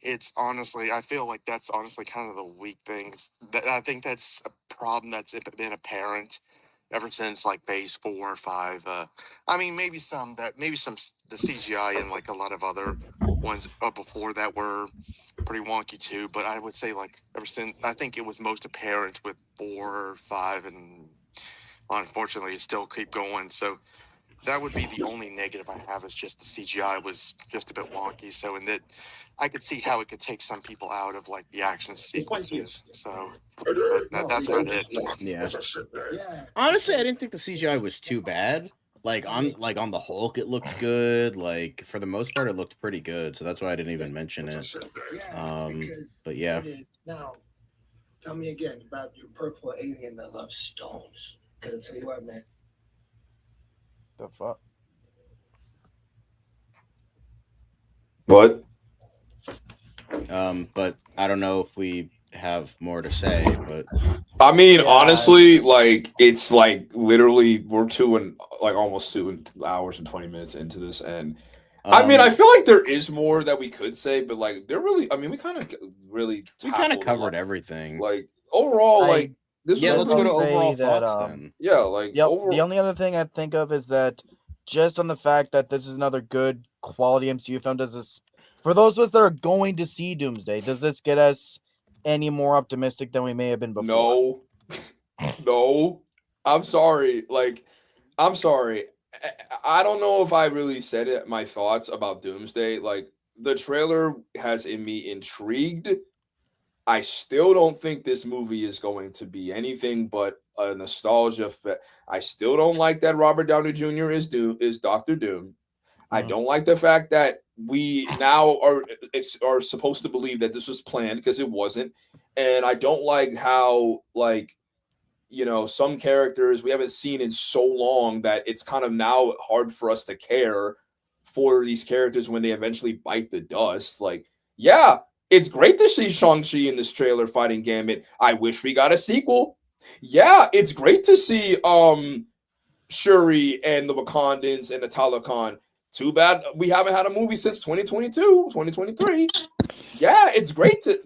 it's honestly, I feel like that's honestly kind of the weak things. That I think that's a problem that's been apparent ever since like Phase 4 or 5. I mean, maybe the CGI and like a lot of other ones before that were pretty wonky too. But I would say like ever since, I think it was most apparent with 4, 5, and unfortunately, it still keep going. So that would be the only negative I have is just the CGI was just a bit wonky. So in that, I could see how it could take some people out of like the action sequences. So, but that's about it. Yeah. Honestly, I didn't think the CGI was too bad. Like on the Hulk, it looked good. Like for the most part, it looked pretty good. So that's why I didn't even mention it. But yeah. Now, tell me again about your purple alien that loves stones. Because I tell you what, man. The fuck? What? But I don't know if we have more to say, but I mean, Yeah. honestly, like it's like literally we're almost 2 hours and 20 minutes into this, and I mean, I feel like there is more that we could say, but like they're really, I mean, we kind of covered everything. Like overall, like this. Yeah, was let's go to say overall that, thoughts then. Yeah, like Yep. The only other thing I think of is that just on the fact that this is another good quality MCU film, does this, for those of us that are going to see Doomsday, does this get us any more optimistic than we may have been before? No, no, I'm sorry. Like, I'm sorry. I don't know if I really said it. My thoughts about Doomsday. Like, the trailer has in me intrigued. I still don't think this movie is going to be anything but a nostalgia fit. I still don't like that Robert Downey Jr. is Doctor Doom. I don't like the fact that we now are supposed to believe that this was planned because it wasn't, and I don't like how some characters we haven't seen in so long that it's kind of now hard for us to care for these characters when they eventually bite the dust. Like, yeah, it's great to see Shang-Chi in this trailer fighting Gambit. I wish we got a sequel. Yeah, it's great to see Shuri and the Wakandans and the Talokan. Too bad we haven't had a movie since 2022, 2023. Yeah, it's great that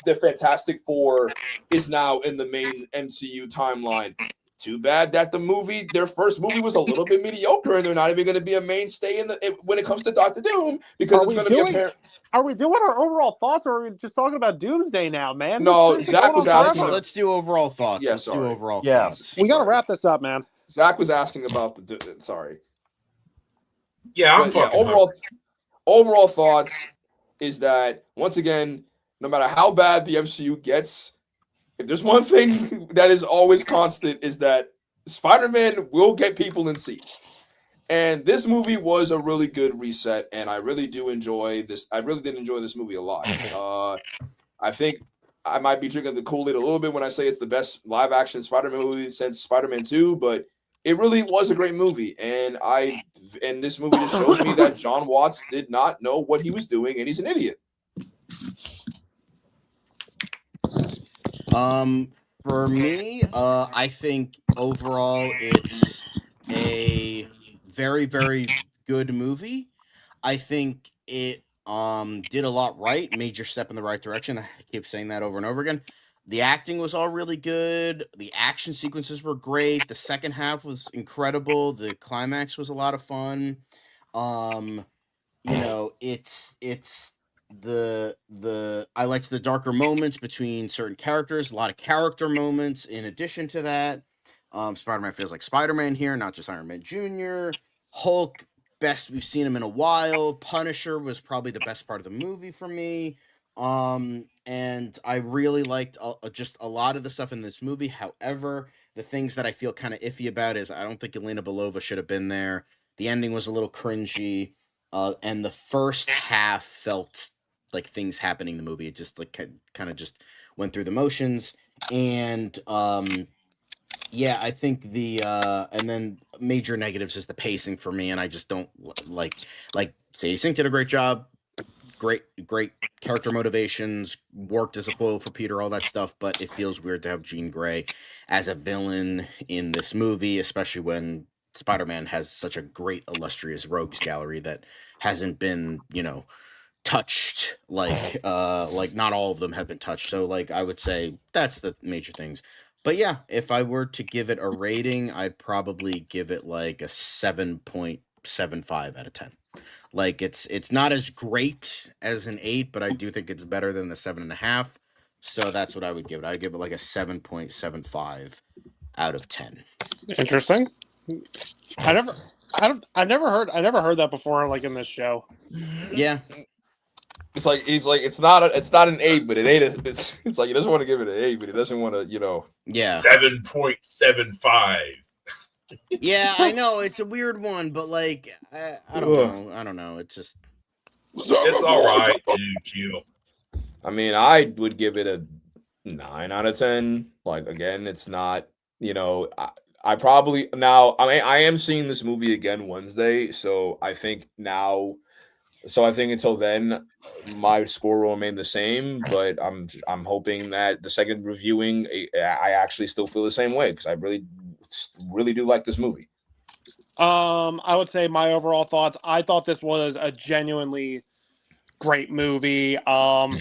the Fantastic Four is now in the main MCU timeline. Too bad that their first movie was a little bit mediocre, and they're not even going to be a mainstay when it comes to Doctor Doom because it's going to be apparent. Are we doing our overall thoughts, or are we just talking about Doomsday now, man? No, Zach was asking. Let's do overall thoughts. Yeah, let's do overall Yeah. thoughts. We got to wrap this up, man. Zach was asking about the. Sorry. Yeah, I'm But, yeah, fucking overall thoughts is that once again, no matter how bad the MCU gets, if there's one thing that is always constant is that Spider-Man will get people in seats. And this movie was a really good reset, and I really do enjoy this. I really did enjoy this movie a lot. I think I might be drinking the Kool-Aid a little bit when I say it's the best live-action Spider-Man movie since Spider-Man 2, but it really was a great movie. And this movie just shows me that John Watts did not know what he was doing, and he's an idiot. For me, I think overall it's a very, very good movie. I think it did a lot right, major step in the right direction. I keep saying that over and over again. The acting was all really good. The action sequences were great. The second half was incredible. The climax was a lot of fun. It's I liked the darker moments between certain characters, a lot of character moments in addition to that. Spider-Man feels like Spider-Man here, not just Iron Man Jr. Hulk, best we've seen him in a while. Punisher was probably the best part of the movie for me. And I really liked just a lot of the stuff in this movie. However, the things that I feel kind of iffy about is I don't think Elena Belova should have been there. The ending was a little cringy. and the first half felt like things happening in the movie. It just like kind of just went through the motions, and yeah, I think the and then major negatives is the pacing for me, and I just don't like Sadie Sink did a great job, great character motivations, worked as a foil for Peter, all that stuff, but it feels weird to have Jean Grey as a villain in this movie, especially when Spider-Man has such a great illustrious rogues gallery that hasn't been, touched, like not all of them have been touched. So like I would say that's the major things. But yeah, if I were to give it a rating, I'd probably give it like a 7.75 out of 10. Like it's not as great as an 8, but I do think it's better than the 7.5. So that's what I would give it. I'd give it like a 7.75 out of 10. Interesting. I never heard that before, like in this show. Yeah. It's like it's not an 8, but an 8 is it's like he doesn't want to give it an 8, but he doesn't want to, Yeah. 7.75. Yeah, I know it's a weird one, but like I don't know. It's just it's all right, dude. Chill. I mean, I would give it a 9 out of 10. Like again, it's not, I probably now. I mean, I am seeing this movie again Wednesday, so I think now. So I think until then, my score will remain the same. But I'm hoping that the second reviewing, I actually still feel the same way because I really do like this movie. I would say my overall thoughts. I thought this was a genuinely great movie. I'm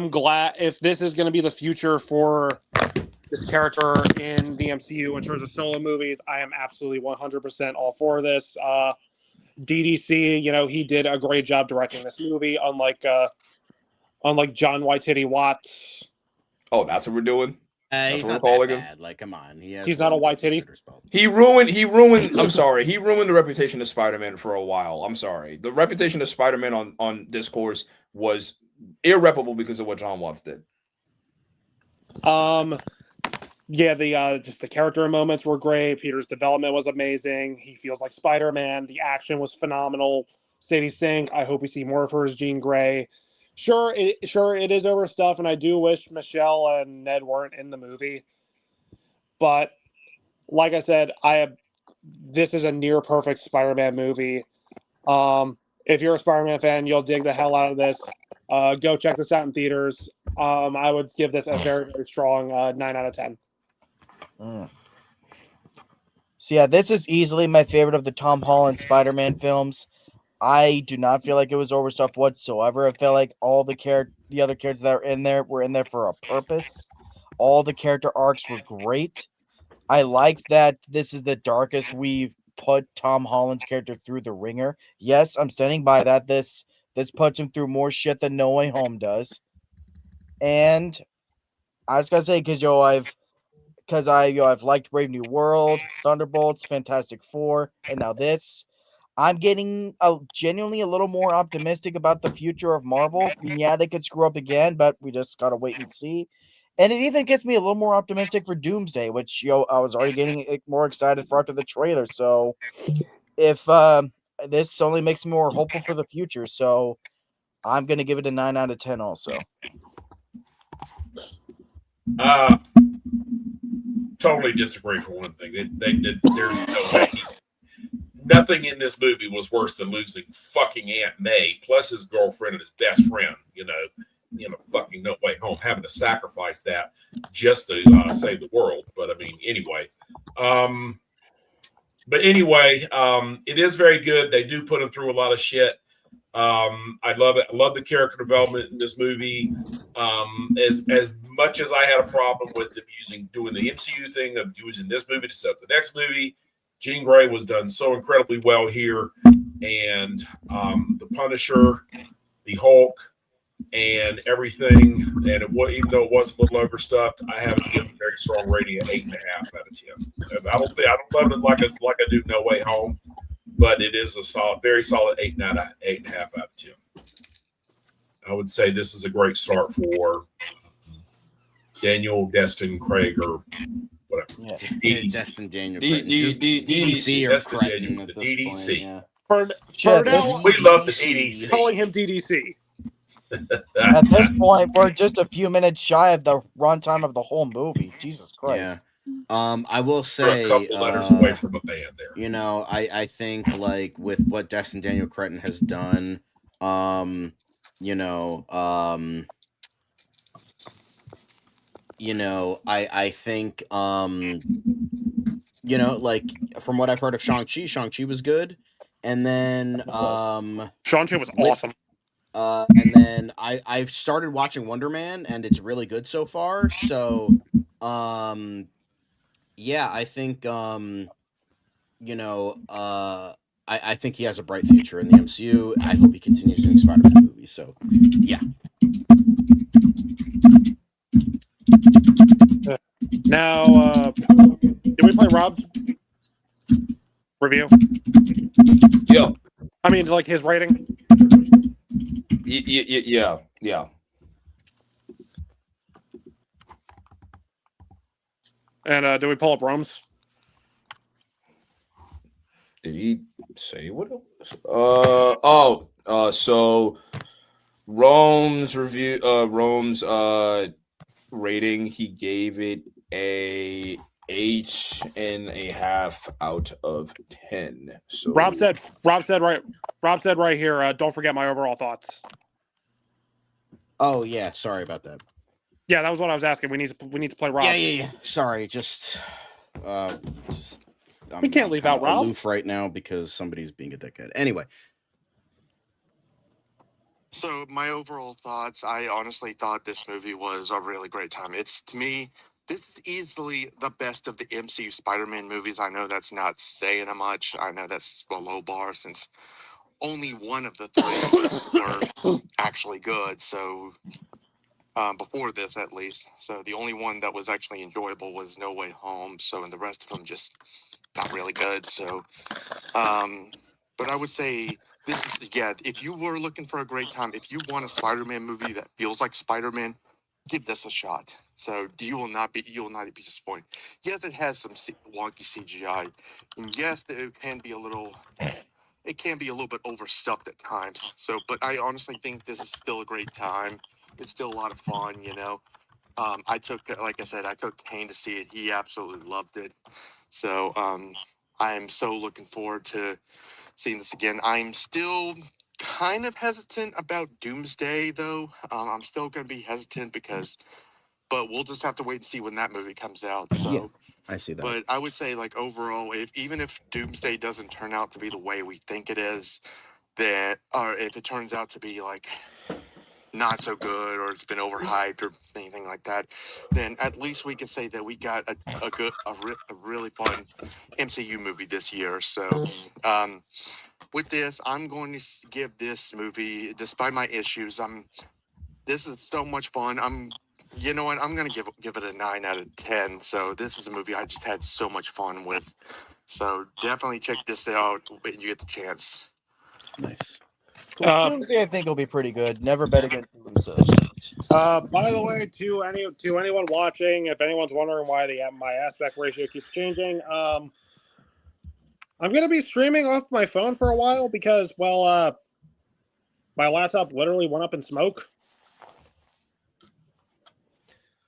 glad if this is going to be the future for this character in the MCU in terms of solo movies. I am absolutely 100% all for this. DDC, he did a great job directing this movie, unlike John Waititi Watts. Oh, that's what we're doing. He's not that bad. Like, come on, he's not a Waititi. He ruined. I'm sorry. He ruined the reputation of Spider-Man for a while. I'm sorry. The reputation of Spider-Man on Discourse was irreparable because of what John Watts did. Yeah, just the character moments were great. Peter's development was amazing. He feels like Spider-Man. The action was phenomenal. Sadie Sink, I hope we see more of her as Jean Grey. Sure, it is overstuffed, and I do wish Michelle and Ned weren't in the movie. But like I said, this is a near perfect Spider-Man movie. If you're a Spider-Man fan, you'll dig the hell out of this. Go check this out in theaters. I would give this a very, very strong 9 out of 10. So yeah, this is easily my favorite of the Tom Holland Spider-Man films. I do not feel like it was overstuffed whatsoever. I feel like all the other characters that were in there for a purpose. All the character arcs were great. I liked that this is the darkest we've put Tom Holland's character through the ringer. Yes, I'm standing by that. This puts him through more shit than No Way Home does. And I was gonna say I've liked Brave New World, Thunderbolts, Fantastic Four, and now this. I'm getting genuinely a little more optimistic about the future of Marvel. Yeah, they could screw up again, but we just gotta wait and see. And it even gets me a little more optimistic for Doomsday, which I was already getting more excited for after the trailer. So if this only makes me more hopeful for the future, so I'm gonna give it a 9 out of 10 also. Totally disagree for one thing. There's no way. Nothing in this movie was worse than losing fucking Aunt May, plus his girlfriend and his best friend. Fucking No Way Home, having to sacrifice that just to save the world. But I mean, anyway. It is very good. They do put him through a lot of shit. I love it. I love the character development in this movie. As much as I had a problem with them doing the MCU thing of using this movie to set up the next movie, Jean Grey was done so incredibly well here, and the Punisher, the Hulk, and everything. And even though it was a little overstuffed, I have to give it a very strong rating of 8.5 out of 10. I don't love it like I do No Way Home, but it is a very solid 8.5 out of 10. I would say this is a great start for Daniel, Destin, Craig, or whatever. Yeah. Destin, Daniel, DDC or Destin, Daniel, the DDC. For Shit, now, We love the DDC. DDC. calling him DDC. at this point, we're just a few minutes shy of the runtime of the whole movie. Jesus Christ. Yeah. I will We're a say, couple letters away from a band there. you know, I think like with what Destin Daniel Cretton has done, you know, I think you know, like from what I've heard of Shang-Chi was good. And then Shang-Chi was with- awesome. and then I've started watching Wonder Man and it's really good so far. So yeah, I think you know, I think he has a bright future in the MCU. I hope he continues doing Spider-Man movies. So yeah. Now, did we play Rob's review? Yo. I mean, like his rating. Yeah. And do we pull up Rome's? Did he say what it was? So Rome's review, Rome's rating, he gave it a 8.5 out of 10. So Rob said right here. Don't forget my overall thoughts. Oh yeah, sorry about that. Yeah, that was what I was asking. We need to play Rob. Yeah. Sorry, just We can't leave out Rob. aloof right now because somebody's being a dickhead. Anyway, So my overall thoughts, I honestly thought this movie was a really great time. It's, to me, this is easily the best of the MCU Spider-Man movies. I know that's not saying much. I know that's a low bar since only one of the three were actually good. So before this, at least. So the only one that was actually enjoyable was No Way Home. So, and the rest of them just not really good. So, but I would say this is, yeah, if you were looking for a great time, if you want a Spider-Man movie that feels like Spider-Man, give this a shot. So you will not be disappointed. Yes, it has some wonky CGI, and yes, it can be a little bit overstuffed at times. So, but I honestly think this is still a great time. It's still a lot of fun, you know. Like I said, I took Kane to see it. He absolutely loved it. So I'm so looking forward to seeing this again. I'm still kind of hesitant about Doomsday, though. I'm still going to be hesitant but we'll just have to wait and see when that movie comes out. So, yeah, I see that. but I would say, like, overall, even if Doomsday doesn't turn out to be the way we think it is, or if it turns out to be like not so good, or it's been overhyped, or anything like that, then at least we can say that we got a really fun MCU movie this year. So, with this, I'm going to give this movie, despite my issues, this is so much fun. You know what? I'm gonna give it a 9 out of 10. So this is a movie I just had so much fun with. So definitely check this out when you get the chance. Nice. Doomsday, I think will be pretty good. Never bet against Doomsday. By the way, to anyone watching, if anyone's wondering why my aspect ratio keeps changing, I'm gonna be streaming off my phone for a while because, well, my laptop literally went up in smoke.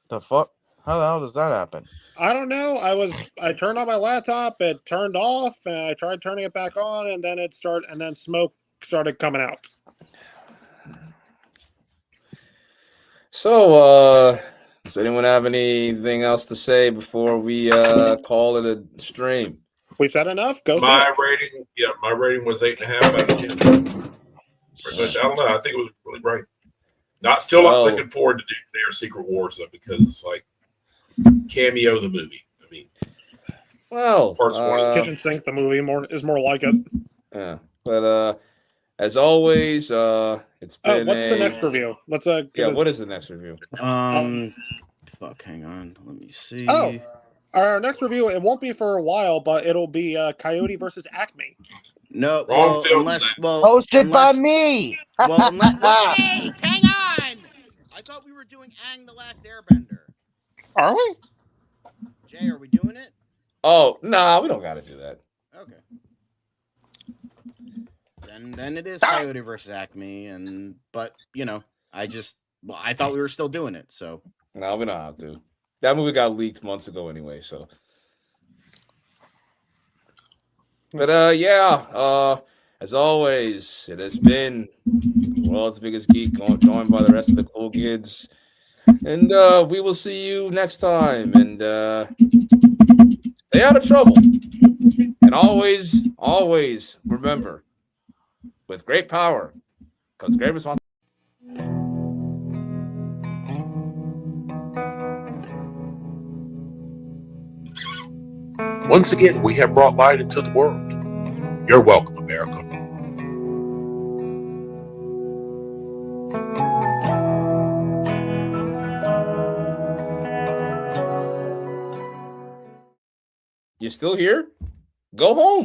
The fuck? How the hell does that happen? I don't know. I turned on my laptop, it turned off, and I tried turning it back on, and then smoke started coming out. So, does anyone have anything else to say before we call it a stream? We've said enough. Go. My rating was 8.5 out of 10. Pretty much, I don't know. I think it was really great. Not looking forward to Doomsday or Secret Wars though, because it's like cameo the movie. I mean, well, Kitchen Sink the movie is more like it. Yeah, but as always, it's been. What's the next review? Let's what is the next review? Fuck, hang on. Let me see. Oh, our next review, it won't be for a while, but it'll be Coyote versus Acme. No, hosted by me. Well, wait, hang on. I thought we were doing Aang the Last Airbender. Are we? Jay, are we doing it? Oh, nah, we don't got to do that. Okay. then it is Coyote versus Acme, but I thought we were still doing it, so No, we don't have to. That movie got leaked months ago anyway, so. But as always, it has been the world's biggest geek, joined by the rest of the cool kids. And we will see you next time. And stay out of trouble. And always remember, with great power comes great responsibility. Once again, we have brought light into the world. You're welcome, America. You still here? Go home.